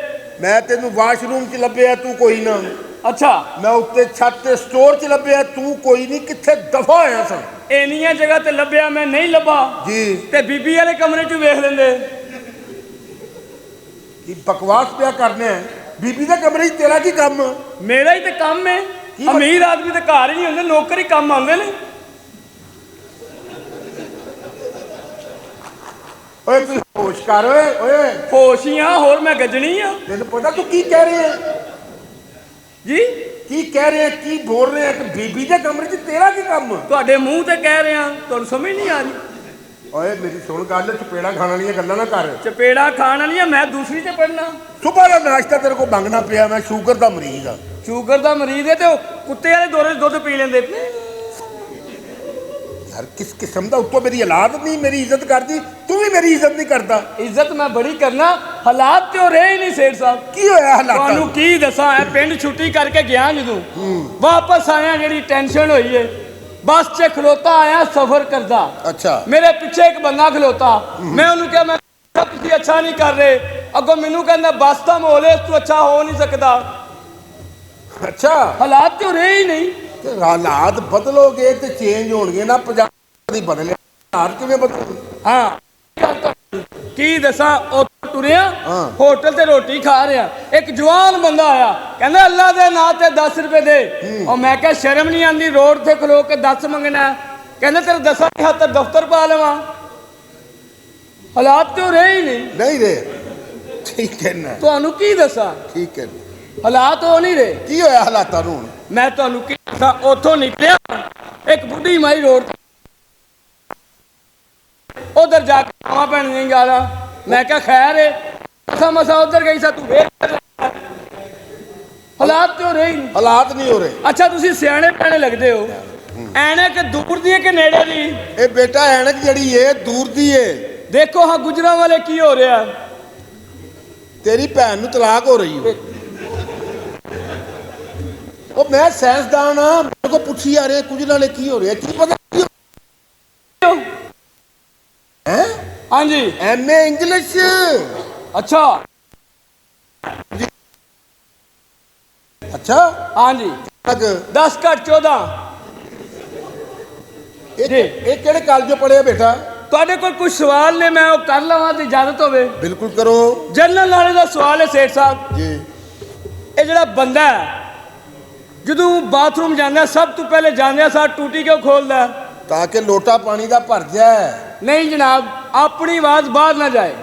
ਮੈਂ ਤੈਨੂੰ ਵਾਸ਼ਰੂਮ 'ਚ ਲੱਭਿਆ, ਤੂੰ ਕੋਈ ਨਾ। ਅੱਛਾ ਮੈਂ ਉੱਤੇ ਛੱਤ ਤੇ ਸਟੋਰ 'ਚ ਲੱਭਿਆ, ਤੂੰ ਕੋਈ ਨਹੀਂ। ਕਿੱਥੇ ਦਫਾ ਹੋਇਆ ਸਾਂ? ਇੰਨੀਆਂ ਜਗ੍ਹਾ ਤੇ ਲੱਭਿਆ ਮੈਂ, ਨਹੀਂ ਲੱਭਾ ਜੀ। ਤੇ ਬੀਬੀ ਵਾਲੇ ਕਮਰੇ 'ਚ ਵੇਖ ਲੈਂਦੇ। ਕੀ ਬਕਵਾਸ ਪਿਆ ਕਰਨਾ ਹੈ? ਬੀਬੀ ਦੇ ਕਮਰੇ 'ਚ ਤੇਰਾ ਕੀ ਕੰਮ? ਮੇਰਾ ਹੀ ਤੇ ਕੰਮ ਹੈ। ਕੀ ਅਮੀਰ ਆਦਮੀ ਤੇ ਘਰ ਹੀ ਨਹੀਂ ਹੁੰਦੇ, ਨੌਕਰ ਹੀ ਕੰਮ ਆਉਂਦੇ ਨੇ। ਓਏ ਤੂੰ ਹੋਸ਼ ਕਰ ਓਏ। ਓਏ ਹੋਸ਼ੀਆਂ ਹੋਰ ਮੈਂ ਗੱਜਣੀ ਆ ਤੈਨੂੰ ਪਤਾ ਤੂੰ ਕੀ ਕਹਿ ਰਿਹਾ ਹੈ? ਜੀ। ਕੀ ਕਹਿ ਰਿਹਾ, ਕੀ ਬੋਲ ਰਿਹਾ ਕਿ ਬੀਬੀ ਦੇ ਕਮਰੇ 'ਚ ਤੇਰਾ ਕੀ ਕੰਮ? ਤੁਹਾਡੇ ਮੂੰਹ ਤੇ ਕਹਿ ਰਿਹਾ, ਤੁਹਾਨੂੰ ਸਮਝ ਨਹੀਂ ਆ ਰਹੀ। ਓਏ ਮੇਰੀ ਸੁਣ ਗੱਲ, ਚਪੇੜਾ ਖਾਣ ਵਾਲੀਆਂ ਗੱਲਾਂ ਨਾ ਕਰ। ਚਪੇੜਾ ਖਾਣ ਵਾਲੀਆਂ, ਮੈਂ ਦੂਸਰੀ ਤੇ ਪੜਨਾ। ਸੁਬਾਹ ਦਾ ਨਾਸ਼ਤਾ ਤੇਰੇ ਕੋਲ ਮੰਗਣਾ ਪਿਆ। ਮੈਂ ਸ਼ੂਗਰ ਦਾ ਮਰੀਜ਼ ਆ। ਸ਼ੂਗਰ ਦਾ ਮਰੀਜ਼ ਹੈ ਤੇ ਉਹ ਕੁੱਤੇ ਵਾਲੇ ਦੌਰੇ 'ਚ ਦੁੱਧ ਪੀ ਲੈਂਦੇ। ਯਾਰ ਕਿਸ ਕਿਸਮ ਦਾ? ਉੱਤੋਂ ਮੇਰੀ ਔਲਾਦ ਨਹੀਂ ਮੇਰੀ ਇੱਜ਼ਤ ਕਰਦੀ, ਤੂੰ ਵੀ ਮੇਰੀ ਇੱਜ਼ਤ ਨਹੀਂ ਕਰਦਾ। ਇੱਜ਼ਤ ਮੈਂ ਬੜੀ ਕਰਨਾ, ਹਾਲਾਤ ਤੇ ਉਹ ਰਹੇ ਹੀ ਨਹੀਂ ਸੇਠ ਸਾਹਿਬ। ਕੀ ਹੋਇਆ ਹਾਲਾਤਾਂ ਤੁਹਾਨੂੰ ਨੂੰ? ਕੀ ਦੱਸਾਂ, ਇਹ ਪਿੰਡ ਛੁੱਟੀ ਕਰਕੇ ਗਿਆ ਜਦੋਂ ਵਾਪਸ ਆਇਆ, ਜਿਹੜੀ ਟੈਨਸ਼ਨ ਹੋਈ ਏ। ਬੱਸ 'ਚ ਖਲੋਤਾ ਆਇਆ ਸਫ਼ਰ ਕਰਦਾ। ਅੱਛਾ। ਮੇਰੇ ਪਿੱਛੇ ਇੱਕ ਬੰਦਾ ਖਲੋਤਾ। ਮੈਂ ਉਹਨੂੰ ਕਿਹਾ, ਮੈਂ ਤੁਸੀਂ ਅੱਛਾ ਨਹੀਂ ਕਰ ਰਹੇ। ਅੱਗੋਂ ਮੈਨੂੰ ਕਹਿੰਦਾ ਬੱਸ ਦਾ ਮਾਹੌਲ ਇਸ ਤੋਂ ਅੱਛਾ ਹੋ ਨਹੀਂ ਸਕਦਾ। ਅੱਛਾ। ਹਾਲਾਤ ਤੇ ਉਹ ਰਹੇ ਹੀ ਨਹੀਂ। ਤੇ ਹਾਲਾਤ ਬਦਲੋਗੇ ਤੇ ਚੇਂਜ ਹੋਣਗੇ ਨਾ। ਪੰਜਾਬ ਦੀ ਬਦਲਿਆ, ਹਾਲਾਤ ਕਿਵੇਂ ਬਦਲਣਗੇ? ਹਾਂ ਕੀ ਦੱਸਾਂ, ਉਹ ਤੁਰਿਆ ਹਾਂ। ਹੋਟਲ ਤੇ ਰੋਟੀ ਖਾ ਰਿਹਾ, ਇੱਕ ਜਵਾਨ ਬੰਦਾ ਆਇਆ, ਕਹਿੰਦਾ ਅੱਲਾ ਦੇ ਨਾਂ ਤੇ 10 ਰੁਪਏ ਦੇ। ਉਹ ਮੈਂ ਕਿਹਾ ਸ਼ਰਮ ਨਹੀਂ ਆਂਦੀ ਰੋਡ ਤੇ ਖਲੋ ਕੇ 10 ਮੰਗਣਾ? ਕਹਿੰਦਾ ਤੇਰੇ 10 ਦੀ ਹੱਥ ਦਫ਼ਤਰ ਪਾ ਲਵਾਂ। ਹਾਲਾਤ ਤੇ ਉਹ ਰਹੇ ਹੀ ਨਹੀਂ। ਨਹੀਂ ਰੇ। ਠੀਕ ਹੈ ਨਾ। ਤੁਹਾਨੂੰ ਕੀ ਦੱਸਾਂ, ਠੀਕ ਹੈ। ਹਾਲਾਤ ਉਹ ਨਹੀਂ ਰਹੇ। ਕੀ ਹੋਇਆ ਹਾਲਾਤਾਂ ਨੂੰ ਹੁਣ? ਮੈਂ ਤੁਹਾਨੂੰ ਕੀ ਦੱਸਾਂ, ਉੱਥੋਂ ਨਿਕਲਿਆ, ਇੱਕ ਬੁੱਢੀ ਮਾਈ ਰੋਡ ਤੇ, ਉਧਰ ਜਾ ਕੇ ਆਵਾਂ ਭੈਣ ਨਹੀਂ ਗਾ ਰਹਾ। ਮੈਂ ਕਿਹਾ ਖੈਰ ਏ, ਮਸਾ ਉਧਰ ਗਈ ਸਾ, ਤੂੰ ਵੇਖ। ਹਾਲਾਤ ਤੇ ਹੋ ਰਹੇ ਹੀ ਨਹੀਂ। ਹਾਲਾਤ ਨਹੀਂ ਹੋ ਰਹੇ। ਅੱਛਾ ਤੁਸੀਂ ਸਿਆਣੇ ਪੈਣੇ ਲੱਗਦੇ ਹੋ। ਐਨਕ ਦੂਰ ਦੀ ਹੈ ਕਿ ਨੇੜੇ ਦੀ? ਇਹ ਬੇਟਾ ਐਨਕ ਜਿਹੜੀ ਏ ਦੂਰ ਦੀ ਏ। ਦੇਖੋ ਹਾਂ ਗੁਜਰਾਂ ਵਾਲੇ ਕੀ ਹੋ ਰਿਹਾ। ਤੇਰੀ ਭੈਣ ਨੂੰ ਤਲਾਕ ਹੋ ਰਹੀ ਏ। ਉਹ ਮੈਂ ਸਾਇੰਸਦਾਨ ਆ, ਮੇਰੇ ਕੋਲ ਪੁੱਛੀ ਆ ਰਿਹਾ ਕੁਝ ਨਾਲੇ ਕੀ ਹੋ ਰਿਹਾ, ਕੀ ਪਤਾ ਹੈ? ਹਾਂਜੀ। MA English. ਅੱਛਾ। ਅੱਛਾ। ਹਾਂਜੀ। 10 ਘੱਟ 14। ਇਹ ਕਿਹੜੇ ਕਾਲਜੋਂ ਪੜਿਆ ਬੇਟਾ? ਤੁਹਾਡੇ ਕੋਲ ਕੁਝ ਸਵਾਲ ਨੇ, ਮੈਂ ਉਹ ਕਰ ਲਵਾਂ ਤੇ ਇਜਾਜ਼ਤ ਹੋਵੇ? ਬਿਲਕੁਲ ਕਰੋ। ਜਨਰਲ ਨੌਲੇਜ ਦਾ ਸਵਾਲ ਹੈ ਸੇਠ ਸਾਹਿਬ ਜੀ। ਇਹ ਜਿਹੜਾ ਬੰਦਾ ਹੈ, ਜਦੋਂ ਬਾਥਰੂਮ ਜਾਂਦਾ ਸਭ ਤੋਂ ਪਹਿਲੇ ਜਾਂਦਿਆਂ ਸਾਰ ਟੂਟੀ ਕਿਉਂ ਖੋਲਦਾ? ਤਾਂ ਕਿ ਲੋਟਾ ਪਾਣੀ ਦਾ ਭਰ ਜਾਏ। ਨਹੀਂ ਜਨਾਬ, ਆਪਣੀ ਆਵਾਜ਼ ਬਾਹਰ ਨਾ ਜਾਏ।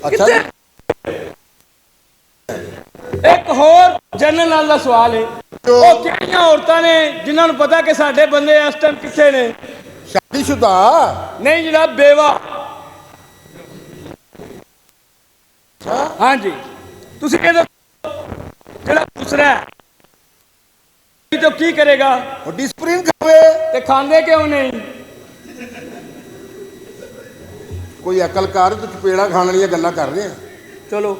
ਅੱਛਾ ਜੀ। ਇੱਕ ਹੋਰ ਜਨਰਲ ਨਾਲ ਦਾ ਸਵਾਲ ਹੈ, ਉਹ ਕਿਹੜੀਆਂ ਔਰਤਾਂ ਨੇ ਜਿਨ੍ਹਾਂ ਨੂੰ ਪਤਾ ਕਿ ਸਾਡੇ ਬੰਦੇ ਇਸ ਟਾਈਮ ਕਿੱਥੇ ਨੇ? ਸ਼ਾਦੀशुदा? ਨਹੀਂ ਜਨਾਬ, ਬੇਵਾ। ਹਾਂਜੀ। ਤੁਸੀਂ ਇਹ ਦੱਸੋ, ਜਿਹੜਾ ਦੂਸਰਾ तो ਕੀ ਕਰੇਗਾ? ਉਹ ਡਿਸਪਲਿਨ ਖਾਵੇ। ਤੇ ਖਾਂਦੇ ਕਿਉਂ ਨਹੀਂ? ਕੋਈ ਅਕਲ ਕਰ, ਤੂੰ ਚਪੇੜਾ ਖਾਣ ਵਾਲੀਆਂ ਗੱਲਾਂ ਕਰ ਰਹੇ ਆ। ਚਲੋ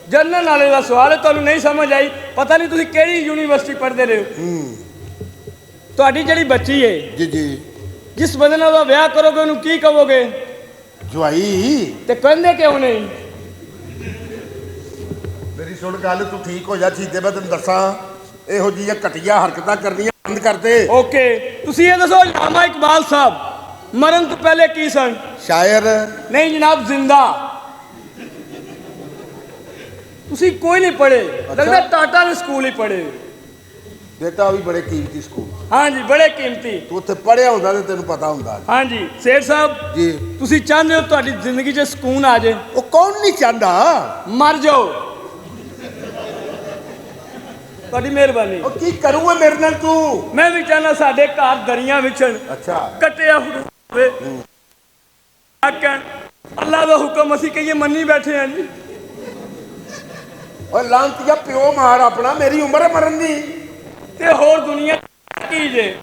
ਜਨਰਲ ਨੌਲੇਜ ਦਾ ਸਵਾਲ ਹੈ, ਤੁਹਾਨੂੰ ਨਹੀਂ ਸਮਝ ਆਈ, ਪਤਾ ਨਹੀਂ ਤੁਸੀਂ ਕਿਹੜੀ ਯੂਨੀਵਰਸਿਟੀ ਪੜ੍ਹਦੇ ਰਹੇ ਹੋ। ਤੁਹਾਡੀ ਜਿਹੜੀ ਬੱਚੀ ਹੈ, ਜੀ ਜੀ, ਜਿਸ ਬੰਦੇ ਨਾਲ ਉਹਦਾ ਵਿਆਹ ਕਰੋਗੇ ਉਹਨੂੰ ਕੀ ਕਹੋਗੇ? ਜਵਾਈ। ਤੇ ਕਹਿੰਦੇ ਕਿਉਂ ਨਹੀਂ? ਮੇਰੀ ਸੁਣ ਗੱਲ, ਤੂੰ ਠੀਕ ਹੋ ਜਾ ਚੀਤੇ, ਮੈਂ ਤੈਨੂੰ ਦੱਸਾਂ ਇਹੋ ਜਿਹੀਆਂ ਘਟੀਆ ਹਰਕਤਾਂ ਕਰਨੀਆਂ ਬੰਦ ਕਰ ਦੇ। ਓਕੇ, ਤੁਸੀਂ ਇਹ ਦੱਸੋ ਅਲਾਮਾ ਇਕਬਾਲ ਸਾਹਿਬ ਮਰਨ ਤੋਂ ਪਹਿਲੇ ਕੀ ਸਨ? ਸ਼ਾਇਰ। ਨਹੀਂ ਜਨਾਬ, ਜ਼ਿੰਦਾ। ਤੁਸੀਂ ਕੋਈ ਨਹੀਂ ਪੜ੍ਹੇ, ਲੱਗਦਾ ਟਾਟਾ ਦੇ ਸਕੂਲ ਹੀ ਪੜ੍ਹੇ। ਬੇਟਾ ਵੀ ਬੜੇ ਕੀਮਤੀ ਸਕੂਲ। ਹਾਂਜੀ, ਬੜੇ ਕੀਮਤੀ। ਤੂੰ ਉੱਥੇ ਪੜ੍ਹਿਆ ਹੁੰਦਾ ਤੇ ਤੈਨੂੰ ਪਤਾ ਹੁੰਦਾ। ਹਾਂਜੀ ਸੇਠ ਸਾਹਿਬ ਜੀ, ਤੁਸੀਂ ਚਾਹੁੰਦੇ ਹੋ ਤੁਹਾਡੀ ਜ਼ਿੰਦਗੀ 'ਚ ਸਕੂਨ ਆ ਜਾਏ? ਉਹ ਕੌਣ ਨਹੀਂ ਚਾਹੁੰਦਾ? ਮਰ ਜਾਓ। ਤੁਹਾਡੀ ਮਿਹਰਬਾਨੀ। ਉਹ ਕੀ ਕਰੂਗਾ ਮੇਰੇ ਨਾਲ ਤੂੰ? ਮੈਂ ਵੀ ਚਾਹਨਾ ਸਾਡੇ ਘਰ ਦਰੀਆਂ ਵਿਛਣ, ਅੱਛਾ। ਕੱਟਿਆ ਹੋਵੇ। ਅੱਲਾ ਦਾ ਹੁਕਮ ਅਸੀਂ ਕਹੀਏ ਮੰਨੀ ਬੈਠੇ ਹਾਂ ਜੀ। ਓਏ ਲਾਂਤੀਆ ਪਿਓ ਮਾਰ ਆਪਣਾ, ਮੇਰੀ ਉਮਰ ਹੈ ਮਰਨ ਦੀ। ਤੇ ਹੋਰ ਦੁਨੀਆ ਕੀ ਜੇ?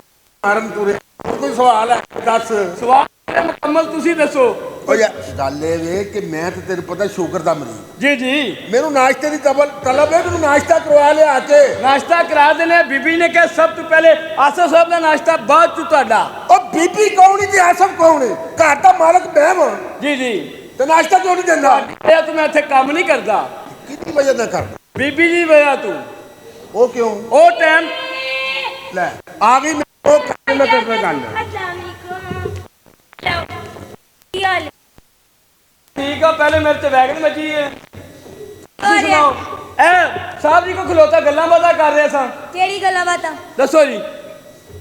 ਮਾਰਨ ਤੁਰੇ ਹੋਰ ਕੋਈ ਸਵਾਲ ਹੈ ਦੱਸ ਸਵਾਲ ਮੇਰਾ ਮੁਕੰਮਲ ਤੁਸੀਂ ਦੱਸੋ। ਓ ਯਾਰ ਗੱਲ ਇਹ ਵੇ ਕਿ ਮੈਂ ਤੇ ਤੈਨੂੰ ਪਤਾ ਸ਼ੂਗਰ ਦਾ ਮਰੀਜ਼ ਜੀ ਜੀ ਮੈਨੂੰ ਨਾਸ਼ਤੇ ਦੀ ਤਲਬ ਹੈ ਮੈਨੂੰ ਨਾਸ਼ਤਾ ਕਰਵਾ ਲਿਆ ਕੇ ਨਾਸ਼ਤਾ ਕਰਾ ਦੇਣੇ। ਬੀਬੀ ਨੇ ਕਿਹਾ ਸਭ ਤੋਂ ਪਹਿਲੇ ਆਸਫ ਸਾਹਿਬ ਦਾ ਨਾਸ਼ਤਾ ਬਾਅਦ ਚ ਤੁਹਾਡਾ। ਉਹ ਬੀਬੀ ਕੌਣ ਤੇ ਆਸਫ ਕੌਣ ਹੈ ਘਰ ਦਾ ਮਾਲਕ ਮੈਂ ਵਾਂ ਜੀ ਜੀ ਤੇ ਨਾਸ਼ਤਾ ਕਿਉਂ ਨਹੀਂ ਦਿੰਦਾ ਇਹ ਤੂੰ ਮੈਂ ਇੱਥੇ ਕੰਮ ਨਹੀਂ ਕਰਦਾ ਕਿਹਦੀ ਵਜ੍ਹਾ ਨਾਲ ਕਰਦਾ ਬੀਬੀ ਜੀ ਵਜ੍ਹਾ ਤੂੰ ਉਹ ਕਿਉਂ ਉਹ ਟਾਈਮ ਲੈ ਆ ਗਈ ਮੈਂ ਉਹ ਕੰਮ ਮੈਂ ਕਰਦਾ ਗੱਲ ਕੀ ਹਾਲ ਹੈ? ਠੀਕ ਆ ਪਹਿਲੇ ਮੇਰੇ ਤੇ ਵੈਗਨ ਮੱਜੀ ਹੈ। ਤੁਸੀਂ ਹੋ ਰਿਹਾ? ਸੁਣਾਓ ਇਹ ਸਾਹਿਬ ਜੀ ਕੋ ਖਲੋਤਾ ਗੱਲਾਂ ਬਾਤਾਂ ਕਰ ਰਹੇ ਸਾਂ। ਕਿਹੜੀ ਗੱਲਾਂ ਬਾਤਾਂ? ਦੱਸੋ ਜੀ।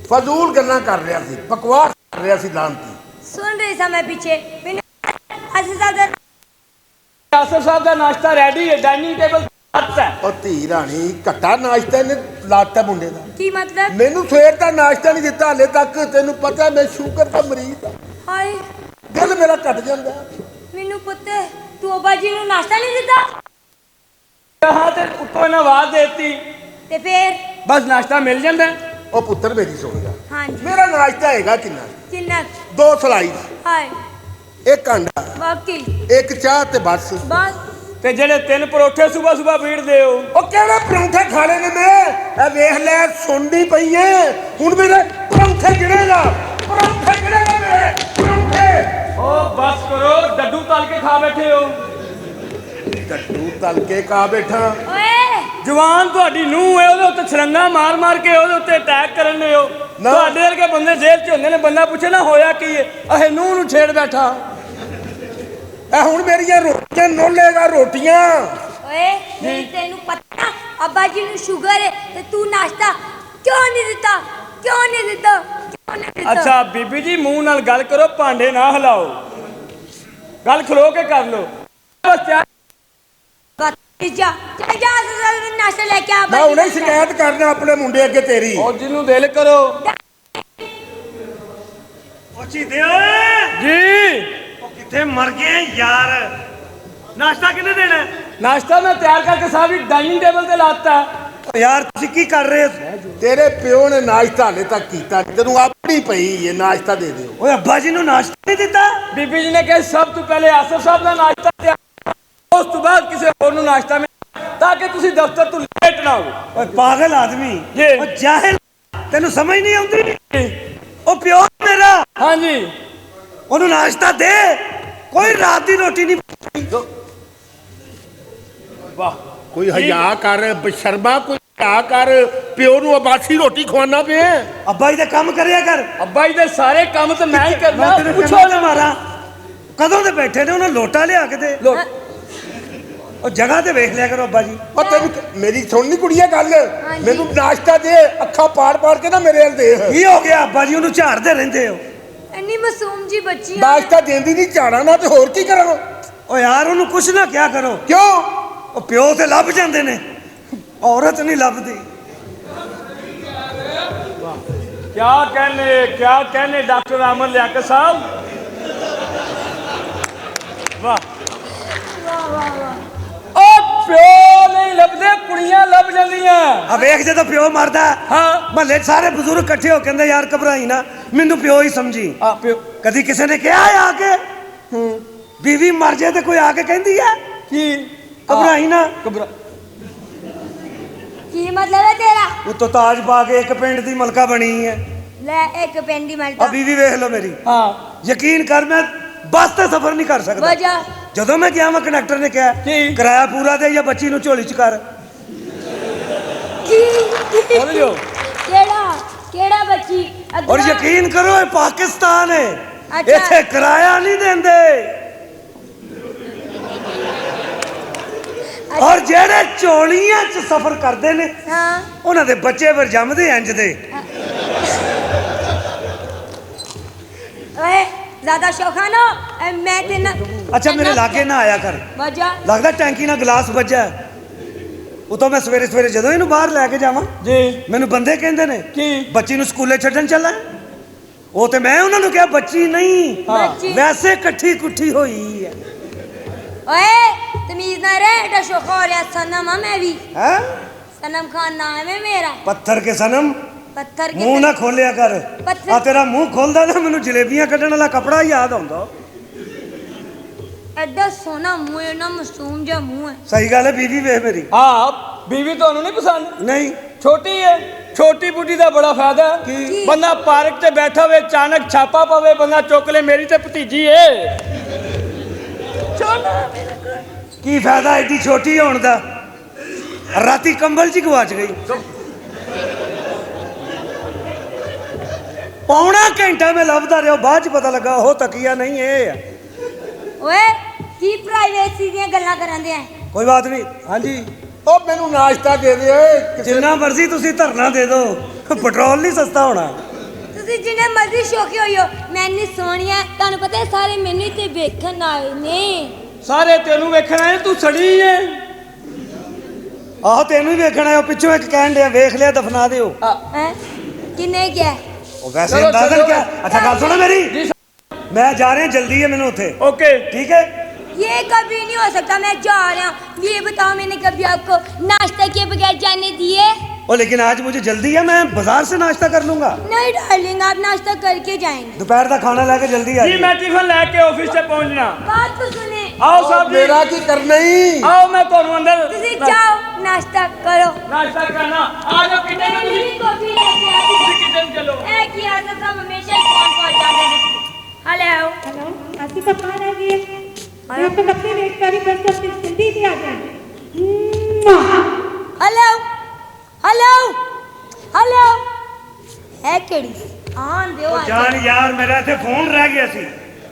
ਫਜ਼ੂਲ ਗੱਲਾਂ ਕਰ ਰਿਹਾ ਸੀ ਬਕਵਾਸ ਕਰ ਰਿਹਾ ਸੀ ਲਾਂਤੀ ਸੁਣ ਰਹੀ ਸਾਂ ਮੈਂ ਪਿੱਛੇ ਮੈਨੂੰ ਅਸੀਂ ਸਾਹਿਬ ਦਾ ਆਸਫ ਸਾਹਿਬ ਦਾ ਨਾਸ਼ਤਾ ਰੈਡੀ ਹੈ ਡਾਈਨਿੰਗ ਟੇਬਲ ਹੈ। ਉਹ ਧੀ ਰਾਣੀ ਘੱਟਾ ਨਾਸ਼ਤਾ ਇਹਨੇ ਲਾਤਾ ਮੁੰਡੇ ਦਾ ਕੀ ਮਤਲਬ? ਮੈਨੂੰ ਸਵੇਰ ਦਾ ਨਾਸ਼ਤਾ ਨਹੀਂ ਦਿੱਤਾ ਹਲੇ ਤੱਕ ਤੈਨੂੰ ਪਤਾ ਮੈਂ ਸ਼ੂਗਰ ਦਾ ਮਰੀਜ਼ ਹਾਂ ਹਾਏ ਦਿਲ ਮੇਰਾ ਘਟ ਜਾਂਦਾ ਮੈਨੂੰ ਪੁੱਤ ਤੂੰ ਅੱਬਾ ਜੀ ਨੂੰ ਨਾਸ਼ਤਾ ਨਹੀਂ ਦਿੱਤਾ? ਹਾਂ ਤੇ ਉੱਤੋਂ ਇਹਨਾਂ ਆਵਾਜ਼ ਦੇਤੀ ਤੇ ਫੇਰ ਬਸ ਨਾਸ਼ਤਾ ਮਿਲ ਜਾਂਦਾ। ਉਹ ਪੁੱਤਰ ਮੇਰੀ ਸੁਣ ਜਾ ਹਾਂਜੀ ਮੇਰਾ ਨਾਸ਼ਤਾ ਹੈਗਾ ਕਿੰਨਾ ਕਿੰਨਾ? 2 ਸਲਾਈਸ ਹਾਏ 1 ਅੰਡਾ ਵਾਕਈ 1 ਚਾਹ ਤੇ ਬਸ ਬਸ ਤੇ ਜਿਹੜੇ 3 ਪਰੌਠੇ ਸਵੇਰ ਵੀੜਦੇ ਹੋ ਉਹ ਕਿਹੜੇ ਪਰੌਂਠੇ ਖਾਣੇ ਨੇ ਮੈਂ ਇਹ ਵੇਖ ਲੈ ਸੁਣਦੀ ਪਈ ਏ ਹੁਣ ਮੇਰੇ ਪਰੌਂਠੇ ਗਿਣੇਗਾ ਪਰੌਂਠੇ ਗਿਣੇਗਾ ਮੇਰੇ ਪਰੌਂਠੇ ਉਹ ਬਸ ਕਰੋ ਡੱਡੂ ਤਲ ਕੇ ਖਾ ਬੈਠੇ ਹੋ। ਡੱਡੂ ਤਲ ਕੇ ਕਾ ਬੈਠਾ ਓਏ ਜਵਾਨ ਤੁਹਾਡੀ ਨੂੰਹ ਹੈ ਉਹਦੇ ਉੱਤੇ ਛਰੰਗਾ ਮਾਰ ਕੇ ਉਹਦੇ ਉੱਤੇ ਅਟੈਕ ਕਰਨ ਦੇ ਹੋ। ਨਾ। ਤੁਹਾਡੇ ਵਰਗੇ ਬੰਦੇ ਜੇਲ੍ਹ 'ਚ ਹੁੰਦੇ ਨੇ ਬੰਦਾ ਪੁੱਛੇ ਨਾ ਹੋਇਆ ਕੀ ਹੈ ਅਹੇ ਨੂੰਹ ਨੂੰ ਛੇੜ ਬੈਠਾ। ਇਹ ਹੁਣ ਮੇਰੀਆਂ ਰੋਟੀਆਂ ਨੋਲੇਗਾ ਰੋਟੀਆਂ ਓਏ ਨਹੀਂ ਤੈਨੂੰ ਪਤਾ ਅੱਬਾ ਜੀ ਨੂੰ ਸ਼ੂਗਰ ਹੈ ਤੇ ਤੂੰ ਨਾਸ਼ਤਾ ਕਿਉਂ ਨਹੀਂ ਦਿੱਤਾ? ਕਿਉਂ ਨਹੀਂ ਦਿੱਤਾ? ਕਿਉਂ ਨਹੀਂ ਦਿੱਤਾ? ਅੱਛਾ ਬੀਬੀ ਜੀ ਮੂੰਹ ਨਾਲ ਗੱਲ ਕਰੋ ਭਾਂਡੇ ਨਾ ਹਿਲਾਓ ਗੱਲ ਖਲੋ ਕੇ ਕਰ ਲਓ। ਬਸ ਤਿਆਰ ਜਾ ਜਾ ਨਾਸ਼ਤਾ ਲੈ ਕੇ ਆ ਮੈਂ ਹੁਣੇ ਸ਼ਿਕਾਇਤ ਕਰਨਾ ਆਪਣੇ ਮੁੰਡੇ ਅੱਗੇ ਤੇਰੀ ਉਹ ਜਿਹਨੂੰ ਦਿਲ ਕਰੋ। ਪੁੱਛੀ ਦੇ ਜੀ ਉਹ ਕਿੱਥੇ ਮਰ ਗਏ ਯਾਰ ਨਾਸ਼ਤਾ ਕਿਹਨੇ ਦੇਣਾ? ਨਾਸ਼ਤਾ ਮੈਂ ਤਿਆਰ ਕਰਕੇ ਸਾਹਿਬ ਜੀ ਡਾਈਨਿੰਗ ਟੇਬਲ ਤੇ ਲਾਤਾ। ਓ ਯਾਰ ਤੁਸੀਂ ਕੀ ਕਰ ਰਹੇ ਹੋ? ਤੇਰੇ ਪਿਓ ਨੇ ਨਾਸ਼ਤਾ ਹਲੇ ਤੱਕ ਕੀਤਾ ਨੀ, ਤੈਨੂੰ ਆਪਣੀ ਪਈ ਹੈ ਨਾਸ਼ਤਾ ਦੇ ਦਿਓ ਓਏ ਅੱਬਾ ਜੀ ਨੂੰ ਨਾਸ਼ਤਾ ਨਹੀਂ ਦਿੱਤਾ? ਬੀਬੀ ਜੀ ਨੇ ਕਿਹਾ ਸਭ ਤੋਂ ਪਹਿਲੇ ਆਸਫ ਸਾਹਿਬ ਦਾ ਨਾਸ਼ਤਾ ਤਿਆਰ ਉਸ ਤੋਂ ਬਾਅਦ ਕਿਸੇ ਹੋਰ ਨੂੰ ਨਾਸ਼ਤਾ ਮਿਲੇ ਤਾਂ ਕਿ ਤੁਸੀਂ ਦਫ਼ਤਰ ਤੋਂ ਲੇਟ ਨਾ ਹੋਵੋ। ਓਏ ਪਾਗਲ ਆਦਮੀ ਜੀ। ਓ ਜਾਹਿਲ ਤੈਨੂੰ ਸਮਝ ਨਹੀਂ ਆਉਂਦੀ? ਉਹ ਪਿਓ ਮੇਰਾ ਹਾਂਜੀ ਉਹਨੂੰ ਨਾਸ਼ਤਾ ਦੇ ਕੋਈ ਰਾਤ ਦੀ ਰੋਟੀ ਨਹੀਂ ਵਾਹ ਕੋਈ ਹਯਾ ਕਰ ਬਸ਼ਰਮਾ ਕੋਈ ਹਯਾ ਕਰ ਪਿਓ ਨੂੰ ਆਬਾਸੀ ਰੋਟੀ ਖਵਾਉਣਾ ਪਿਆ ਅੱਬਾ ਜੀ ਦਾ ਕੰਮ ਕਰਿਆ ਕਰ। ਅੱਬਾ ਜੀ ਦੇ ਸਾਰੇ ਕੰਮ ਤਾਂ ਮੈਂ ਹੀ ਕਰਨਾ। ਮੈਂ ਤੈਨੂੰ ਪੁੱਛੋ ਨਾ ਮਾਰਾ ਕਦੋਂ ਦੇ ਬੈਠੇ ਨੇ ਉਹਨਾਂ ਲੋਟਾ ਲਿਆ ਕੇ ਦੇ ਲੋ ਉਹ ਜਗ੍ਹਾ ਤੇ ਵੇਖ ਲਿਆ ਕਰੋ ਅੱਬਾ ਜੀ। ਉਹ ਤੈਨੂੰ ਮੇਰੀ ਸੁਣਨੀ ਕੁੜੀਏ ਗੱਲ ਮੈਨੂੰ ਨਾਸ਼ਤਾ ਦੇ ਅੱਖਾਂ ਪਾੜ ਕੇ ਨਾ ਮੇਰੇ ਵੱਲ ਦੇਖ ਕੀ ਹੋ ਗਿਆ ਅੱਬਾ ਜੀ ਉਹਨੂੰ ਝਾੜਦੇ ਰਹਿੰਦੇ ਹੋ? ਇੰਨੀ ਮਾਸੂਮ ਜੀ ਬੱਚੀ ਆ ਨਾਸ਼ਤਾ ਦੇਂਦੀ ਨਹੀਂ ਝਾੜਾ ਨਾ ਤੇ ਹੋਰ ਕੀ ਕਰਾਂ ਓ ਯਾਰ ਉਹਨੂੰ ਕੁਛ ਨਾ ਕਿਆ ਕਰੋ ਕਿਉਂ ਉਹ ਪਿਓ ਤੇ ਲੱਭ ਜਾਂਦੇ ਨੇ ਔਰਤ ਨਹੀਂ ਲੱਭਦੀ। क्या कहने डॉक्टर अमर लियाकत साहब वाह ओ प्यो नहीं लभदे कुड़ियां लभ ਜਾਂਦੀਆਂ। ਆ ਵੇਖ ਜਦੋਂ ਪਿਓ ਮਰਦਾ ਹਾਂ ਮਹੱਲੇ ਸਾਰੇ ਬਜ਼ੁਰਗ ਇਕੱਠੇ ਹੋ ਕਹਿੰਦੇ ਯਾਰ ਘਬਰਾਈ ਨਾ ਮੈਨੂੰ ਪਿਓ ਹੀ ਸਮਝੀ। ਆ ਪਿਓ ਕਦੀ ਕਿਸੇ ਨੇ ਕਿਹਾ ਆ ਕੇ ਬੀਵੀ ਮਰ ਜਾਏ ਤੇ ਕੋਈ ਆ ਕੇ ਕਹਿੰਦੀ ਆ ਕੀ ਘਬਰਾਈ ਨਾ। ਘਬਰਾ ਕੀ ਮਤਲਬ ਹੈ ਤੇਰਾ? ਉਤੋਂ ਤਾਜ ਪਾ ਕੇ ਇੱਕ ਪਿੰਡ ਦੀ ਮਲਕਾ ਬਣੀ ਹੈ। ਲੈ ਇੱਕ ਪੈਂਦੀ ਆ ਮਲਦਾ ਬੀਵੀ ਵੇਖ ਲਓ ਮੇਰੀ ਹਾਂ ਯਕੀਨ ਕਰ ਮੈਂ ਬੱਸ ਤੇ ਸਫ਼ਰ ਨਹੀਂ ਕਰ ਸਕਦਾ। ਵਜਾ ਜਦੋਂ ਮੈਂ ਗਿਆ ਮੈਂ ਕੰਡਕਟਰ ਨੇ ਕਿਹਾ ਕੀ? ਕਿਰਾਇਆ ਪੂਰਾ ਦੇ ਜਾਂ ਬੱਚੀ ਨੂੰ ਝੋਲੀ ਚ ਕਰ। ਕੀ ਬੋਲ ਜੋ ਕਿਹੜਾ ਬੱਚੀ ਔਰ ਯਕੀਨ ਕਰੋ ਇਹ ਪਾਕਿਸਤਾਨ ਹੈ ਅੱਛਾ। ਇੱਥੇ ਕਿਰਾਇਆ ਨਹੀਂ ਦਿੰਦੇ। ਔਰ ਜਿਹੜੇ ਝੋਲੀਆਂ 'ਚ ਸਫ਼ਰ ਕਰਦੇ ਨੇ ਹਾਂ ਉਹਨਾਂ ਦੇ ਬੱਚੇ ਫਿਰ ਜੰਮਦੇ ਇੰਜ ਦੇ। ਓਏ ਜ਼ਿਆਦਾ ਸ਼ੌਖਾਨੋ ਮੈਂ ਤੇ ਨਾ ਅੱਛਾ ਮੇਰੇ ਲਾਗੇ ਨਾ ਆਇਆ ਕਰ ਵਜਾ ਲੱਗਦਾ ਟੈਂਕੀ ਨਾਲ ਗਲਾਸ ਵੱਜਾ। ਉਤੋਂ ਮੈਂ ਸਵੇਰੇ ਸਵੇਰੇ ਜਦੋਂ ਇਹਨੂੰ ਬਾਹਰ ਲੈ ਕੇ ਜਾਵਾਂ ਜੀ ਮੈਨੂੰ ਬੰਦੇ ਕਹਿੰਦੇ ਨੇ ਕੀ ਬੱਚੀ ਨੂੰ ਸਕੂਲੇ ਛੱਡਣ ਚੱਲਾ। ਉਹ ਤੇ ਮੈਂ ਉਹਨਾਂ ਨੂੰ ਕਿਹਾ ਬੱਚੀ ਨਹੀਂ ਬੱਚੀ। ਵੈਸੇ ਇਕੱਠੀ ਕੁੱਠੀ ਹੋਈ ਹੈ। ਓਏ ਤਮੀਜ਼ ਨਾ ਰਹਿ ਐਡਾ ਸ਼ੌਖ ਹੋ ਰਿਹਾ ਸਨਮ ਆ ਮੈਂ ਵੀ ਹੈ सनम खान नाम है मेरा पत्थर के सनम पत्थर के ਮੂੰਹ ਨਾ ਖੋਲਿਆ ਕਰ ਪੱਥਰ- ਆ ਤੇਰਾ ਮੂੰਹ ਖੋਲਦਾ ਨਾ ਮੈਨੂੰ ਜਲੇਬੀਆਂ ਕੱਢਣ ਵਾਲਾ ਕਪੜਾ ਯਾਦ ਆਉਂਦਾ एडा सोना मुंह है ना मासूम जा मुंह है ਸਹੀ ਗੱਲ ਹੈ ਬੀਵੀ ਵੇਖ ਮੇਰੀ ਹਾਂ ਬੀਵੀ ਤੁਹਾਨੂੰ ਨਹੀਂ ਪਸੰਦ ਨਹੀਂ ਛੋਟੀ ਹੈ ਛੋਟੀ ਬੁੱਢੀ ਦਾ ਬੜਾ ਫਾਇਦਾ ਹੈ। ਕੀ? ਬੰਦਾ ਪਾਰਕ 'ਚ ਬੈਠਾ ਹੋਵੇ ਅਚਾਨਕ ਛਾਪਾ ਪਵੇ ਬੰਦਾ ਚੁੱਕ ਲੈ ਮੇਰੀ ਤੇ ਭਤੀਜੀ ਏ ਕੀ ਫਾਇਦਾ ਐਡੀ ਛੋਟੀ ਹੋਣ ਦਾ ਰਾਤੀ ਕੰਬਲ 'ਚ ਹੀ ਗਵਾਚ ਗਈ ਪੌਣਾ ਘੰਟਾ ਮੈਂ ਲੱਭਦਾ ਰਿਹਾ ਬਾਅਦ 'ਚ ਪਤਾ ਲੱਗਾ ਉਹ ਤਕੀਆ ਨਹੀਂ ਇਹ ਹੈ ओए की प्राइवेसी ਦੀਆਂ ਗੱਲਾਂ ਕਰਦੇ ਆ ਕੋਈ ਬਾਤ ਨਹੀਂ ਹਾਂਜੀ ਉਹ ਮੈਨੂੰ ਨਾਸ਼ਤਾ ਦੇ ਦੇ ਜਿੰਨਾ ਮਰਜ਼ੀ ਤੁਸੀਂ ਧਰਨਾ ਦੇ ਦਿਓ ਪੈਟਰੋਲ ਨਹੀਂ ਸਸਤਾ ਹੋਣਾ ਤੁਸੀਂ ਜਿੰਨੇ ਮਰਜ਼ੀ ਸ਼ੌਕੀ ਹੋਇਓ ਮੈਂ ਇੰਨੀ ਸੋਹਣੀ ਆ ਤੁਹਾਨੂੰ ਪਤਾ ਹੈ ਸਾਰੇ ਮੈਨੂੰ ਹੀ ਤੇ ਵੇਖਣ ਆਏ ਨੇ ਸਾਰੇ ਤੈਨੂੰ ਵੇਖਣ ਆਏ ਤੂੰ ਸੜੀ ਏ ਆਹੋ ਤੈਨੂੰ ਹੀ ਵੇਖਣਾ ਹੈ ਉਹ ਪਿੱਛੋਂ ਇੱਕ ਕਹਿਣ ਡਿਆ ਵੇਖ ਲਿਆ ਦਫਨਾ ਦਿਓ ਹੈ ਕਿੰਨੇ ਕਿਹਾ ਉਹ ਵੈਸੇ ਚਲੋ, ਅੰਦਾਜ਼ਨ ਚਲੋ। ਕਿਆ ਅੱਛਾ ਗੱਲ ਸੁਣੋ ਮੇਰੀ ਮੈਂ ਜਾ ਰਿਹਾ ਜਲਦੀ ਹੈ ਮੈਨੂੰ ਉੱਥੇ ਓਕੇ ठीक है ये कभी नहीं हो सकता मैं जा रहा हूँ ये बताओ मैंने कभी आपको नाश्ता किए बगैर जाने दिए और लेकिन आज मुझे जल्दी है मैं बाजार से नाश्ता कर लूंगा नहीं डार्लिंग आप नाश्ता करके जाएंगे दोपहर का खाना लेके जल्दी आ ਜੀ ਮੈਂ ਟਿਫਨ ਲੈ ਕੇ ਆਫਿਸ 'ਤੇ ਪਹੁੰਚਣਾ बात तो सुने ਆਓ ਸਾਹਿਬ ਜੀ ਮੇਰਾ ਕੀ ਕਰਨਾ ਹੀ ਆਓ ਮੈਂ ਤੁਹਾਨੂੰ ਅੰਦਰ तुसी जाओ नाश्ता करो ਨਾਸ਼ਤਾ ਕਰਨਾ ਆ ਜਾਓ ਕਿਤੇ मैं ਨੂੰ भी कॉफी लेके आती ਤੁਸੀਂ ਕਿਤੇ ਨੂੰ ਚਲੋ हूँ। ऐ किया तो सब हमेशा ही फोन कर जाते हैं हेलो हेलो आसिफ आप कहाँ रह गए मैं आपको कब से वेट कर रही बस अपनी जल्दी से आ जाए हेलो हेलो हेलो है केड़ी हाँ दो जान यार मेरा इथे फोन रह गया सी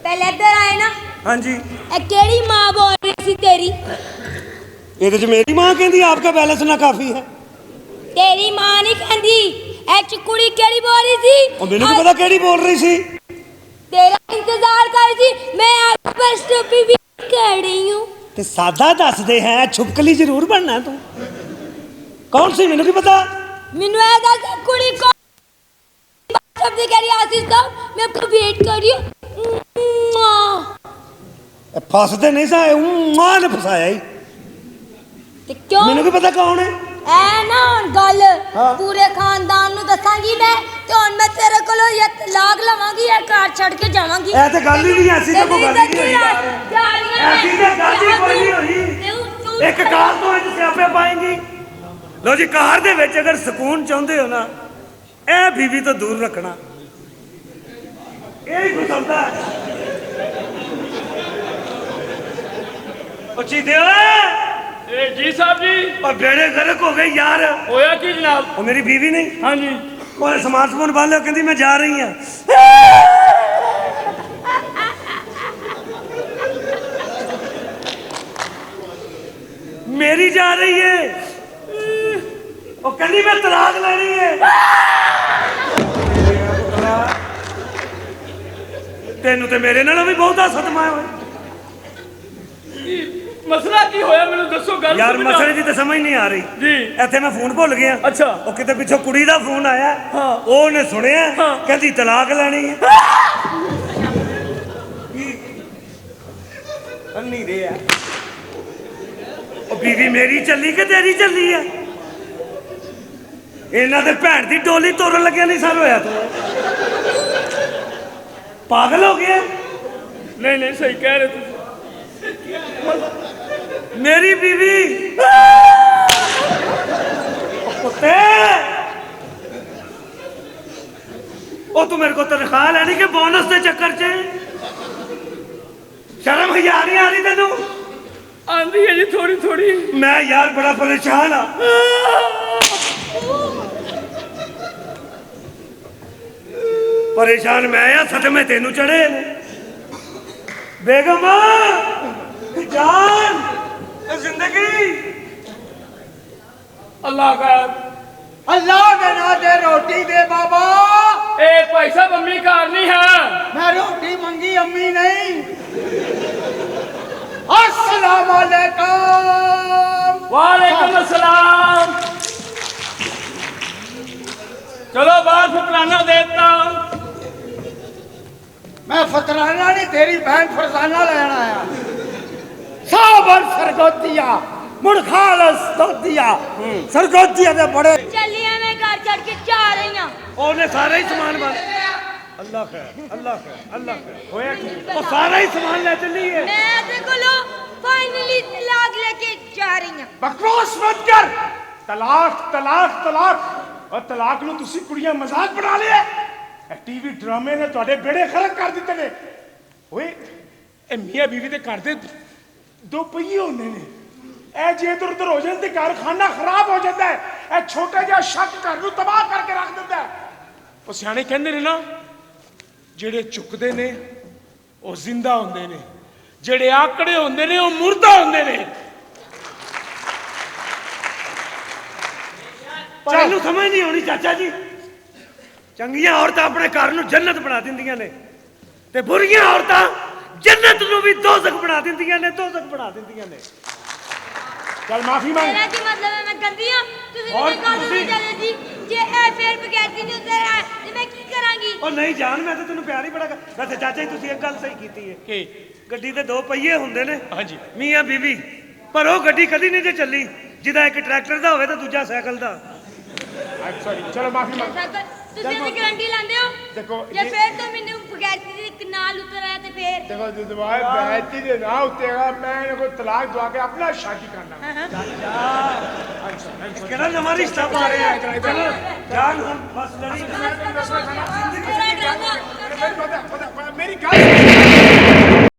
पहले इधर आए ना हाँ जी ए केड़ी माँ बोल रही थी तेरी ये तो मेरी माँ कहती आपका बैलेंस ना काफी है तेरी माँ नहीं कहती ए चिकुड़ी केड़ी बोल रही थी और मैंने तो पता केड़ी बोल रही सी तेरा इंतजार कर रही थी मैं आपके बस स्टॉप पे भी कर रही हूँ ते सादा दस दे हैं छुपकली जरूर बनना तू कौन सी मैंने भी पता मैनू ऐ दस कुड़ी को शब्द कह रही आशीष साहब मैं आपका वेट कर रही हूँ फसते नहीं सा मां ने फसाया ही ते क्यों मैंने भी पता कौन है ਐ ਨਾ ਹੁਣ ਗੱਲ ਪੂਰੇ ਖਾਨਦਾਨ ਨੂੰ ਦੱਸਾਂਗੀ ਮੈਂ ਤੇ ਹੁਣ ਮੈਂ ਤੇਰੇ ਕੋਲੋਂ ਇਹ ਤਲਾਕ ਲਵਾਂਗੀ ਇਹ ਘਰ ਛੱਡ ਕੇ ਜਾਵਾਂਗੀ ਇਹ ਤੇ ਗੱਲ ਹੀ ਨਹੀਂ ਐਸੀ ਤਾਂ ਕੋਈ ਗੱਲ ਹੀ ਨਹੀਂ ਹੋਈ ਐਸੀ ਤਾਂ ਗੱਲ ਹੀ ਕੋਈ ਨਹੀਂ ਹੋਈ ਇੱਕ ਕਾਰ ਤੋਂ ਅੱਜ ਸਿਆਪੇ ਪਾਏਂਗੀ ਲੋ ਜੀ ਕਾਰ ਦੇ ਵਿੱਚ ਅਗਰ ਸਕੂਨ ਚਾਹੁੰਦੇ ਹੋ ਨਾ ਇਹ ਬੀਵੀ ਤੋਂ ਦੂਰ ਰੱਖਣਾ ਇਹ ਹੀ ਕੁਝ ਹੁੰਦਾ ਉੱਚੀ ਦੇ ਏ ਜੀ ਸਾਹਿਬ ਜੀ और बेड़े गर्क हो गए यार ਹੋਇਆ ਕੀ ਜਨਾਬ वो मेरी बीवी नहीं ਹਾਂਜੀ और स्मार्टफोन वाले कहती मैं जा रही हूँ मेरी जा रही है वो कहती मैं तलाक लेनी है तेनू ते मेरे नालों भी बहुत सदमा है ਮਸਲਾ ਕੀ ਹੋਇਆ ਮੈਨੂੰ ਦੱਸੋ ਗੱਲ यार ਸਮਝਾਓ। मसले की तो समझ नहीं आ रही जी ਇੱਥੇ ਮੈਂ ਫੋਨ ਭੁੱਲ ਗਿਆ ਅੱਛਾ ਉਹ ਕਿਤੇ ਪਿੱਛੋਂ ਕੁੜੀ ਦਾ ਫੋਨ ਆਇਆ ਹਾਂ। ਉਹਨੇ ਸੁਣਿਆ ਹਾਂ। ਕਹਿੰਦੀ ਤਲਾਕ ਲੈਣੀ ਹੈ ਅੰਨੀ ਰਿਹਾ ਉਹ ਬੀਵੀ ਮੇਰੀ ਚੱਲੀ ਕਿ ਤੇਰੀ ਚੱਲੀ ਹੈ ਇਹਨਾਂ ਦੇ ਭੈਣ ਦੀ ਡੋਲੀ ਤੋੜਨ ਲੱਗਿਆ ਨਹੀਂ ਸਰ ਹੋਇਆ ਤੂੰ ਪਾਗਲ ਹੋ ਗਿਆ ਨਹੀਂ ਨਹੀਂ ਸਹੀ ਕਹਿ ਰਹੇ ਤੁਸੀਂ मेरी बीवी कुत्ते ओ तू मेरे को तनख्वाह लेनी के बोनस के चक्कर च शर्म हज़ार नहीं आ रही तेनू ਆਂਦੀ ਹੈ ਜੀ ਥੋੜੀ ਥੋੜੀ मैं यार बड़ा परेशान हाँ परेशान मैं आ सदमे तेनू चढ़े ने बेगम जान जिंदगी ਅੱਲਾਹ का अल्लाह के ना दे रोटी दे बाबा ए भाई साहब अम्मी घर नहीं है मैं रोटी मंगी अम्मी नहीं अस्सलाम वालेकुम वालेकुम अस्सलाम चलो बाहर फुकराना देता मैं फतराना नहीं तेरी बहन फरसाना लेना आया साबर सरगोतिया मुड़खालस दोतिया सरगोतिया दे बड़े ਚੱਲੀ ਐ ਮੈਂ ਘਰ ਛੱਡ ਕੇ ਜਾ ਰਹੀ ਹਾਂ ਉਹਨੇ ਸਾਰਾ ਹੀ ਸਮਾਨ ਬੰਦ ਅੱਲਾਹ ਖੈਰ ਅੱਲਾਹ ਖੈਰ ਅੱਲਾਹ ਖੈਰ ਹੋਇਆ ਕੀ? ਉਹ ਸਾਰਾ ਹੀ ਸਮਾਨ ਲੈ ਚੱਲੀ ਹੈ। ਮੈਂ ਤੇ ਕੋਲੋਂ ਫਾਈਨਲੀ ਤਲਾਕ ਲੈ ਕੇ ਜਾ ਰਹੀ ਹਾਂ। ਬਕਵਾਸ ਮਤ ਕਰ। ਤਲਾਕ ਤਲਾਕ ਤਲਾਕ ਔਰ ਤਲਾਕ ਨੂੰ ਤੁਸੀਂ ਕੁੜੀਆਂ ਮਜ਼ਾਕ ਬਣਾ ਲਿਆ। ਇਹ ਟੀਵੀ ਡਰਾਮੇ ਨੇ ਤੁਹਾਡੇ ਬੇੜੇ ਖਰਕ ਕਰ ਦਿੱਤੇ ਨੇ। ਓਏ ਇਹ ਮੀਆਂ ਬੀਵੀ ਦੇ ਘਰ ਦੇ ਦੋ ਪਹੀਏ ਹੁੰਦੇ ਨੇ। ਇਹ ਜੇ ਇੱਧਰ ਉੱਧਰ ਹੋ ਜਾਣ ਤੇ ਘਰ ਖਾਨਾ ਖਰਾਬ ਹੋ ਜਾਂਦਾ ਹੈ। ਇਹ ਛੋਟਾ ਜਿਹਾ ਸ਼ੱਕ ਘਰ ਨੂੰ ਤਬਾਹ ਕਰਕੇ ਰੱਖ ਦਿੰਦਾ ਹੈ। ਉਹ ਸਿਆਣੇ ਕਹਿੰਦੇ ਨੇ ਨਾ, ਜਿਹੜੇ ਝੁਕਦੇ ਨੇ ਉਹ ਜ਼ਿੰਦਾ ਹੁੰਦੇ ਨੇ, ਜਿਹੜੇ ਆਕੜੇ ਹੁੰਦੇ ਨੇ ਉਹ ਮੁਰਦਾ ਹੁੰਦੇ ਨੇ। ਪਰ ਇਹਨੂੰ ਸਮਝ ਨਹੀਂ ਆਉਣੀ ਚਾਚਾ ਜੀ। ਚੰਗੀਆਂ ਔਰਤਾਂ ਆਪਣੇ ਘਰ ਨੂੰ ਜੰਨਤ ਬਣਾ ਦਿੰਦੀਆਂ ਨੇ ਤੇ ਬੁਰੀਆਂ ਔਰਤਾਂ ਜੰਨਤ ਨੂੰ ਵੀ ਦੋਜ਼ਖ ਬਣਾ ਦਿੰਦੀਆਂ ਨੇ, ਦੋਜ਼ਖ ਬਣਾ ਦਿੰਦੀਆਂ ਨੇ। ਚੱਲ ਮਾਫੀ ਮੰਗ। ਮੇਰਾ ਕੀ ਮਤਲਬ ਹੈ ਮੈਂ ਗੰਦੀ ਹਾਂ? ਤੁਸੀਂ ਔਰ ਮੈਨੂੰ ਕਾਹਨੂੰ ਤੁਸੀਂ- ਚਲੇ ਜੀ? ਜੇ ਇਹ ਫੇਰ ਬਗੈਰਤੀ ਦੇ ਉੱਤੇ ਹੈ ਤੇ ਮੈਂ ਕੀ ਕਰਾਂਗੀ? ਉਹ ਨਹੀਂ ਜਾਨ, ਮੈਂ ਤਾਂ ਤੈਨੂੰ ਪਿਆਰ ਹੀ ਬੜਾ ਵੈਸੇ ਚਾਚਾ ਜੀ ਤੁਸੀਂ ਇੱਕ ਗੱਲ ਸਹੀ ਕੀਤੀ ਹੈ ਕਿ ਗੱਡੀ ਦੇ ਦੋ ਪਹੀਏ ਹੁੰਦੇ ਨੇ, ਹਾਂਜੀ ਮੀਆਂ ਬੀਬੀ, ਪਰ ਉਹ ਗੱਡੀ ਕਦੀ ਨਹੀਂ ਜੇ ਚੱਲੀ ਜਿਹਦਾ ਇੱਕ ਟਰੈਕਟਰ ਦਾ ਹੋਵੇ ਤੇ ਦੂਜਾ ਸਾਈਕਲ ਦਾ। ਸੌਰੀ, ਚਲੋ ਮਾਫੀ ਮੰਗ। ਤੁਸੀਂ ਇਹਦੀ ਗਾਰੰਟੀ ਲਾਉਂਦੇ ਹੋ? ਦੇਖੋ ਜੇ ਫੇਰ ਤੋਂ ਮੈਨੂੰ ਬਗੈਰਤੀ ਦੇ ਨਾਲ ਉਤਰ ਆਇਆ ਤੇ ਫੇਰ ਦੇਖੋ ਦੁਆਏ ਬੈਠੀ ਦੇ ਨਾ ਉੱਤੇਗਾ, ਮੈਂ ਇਹਨੂੰ ਕੋਈ ਤਲਾਕ ਦਵਾ ਕੇ ਆਪਣਾ ਸ਼ਾਦੀ ਕਰਨਾ। ਕਿਹੜਾ ਨਵਾਂ ਰਿਸ਼ਤਾ ਪਾ ਰਿਹਾ ਹੈ? ਚਲੋ ਜਾਨ ਹੁਣ ਬਸ ਲੜੀ ਮੇਰਾ ਡਰਾਮਾ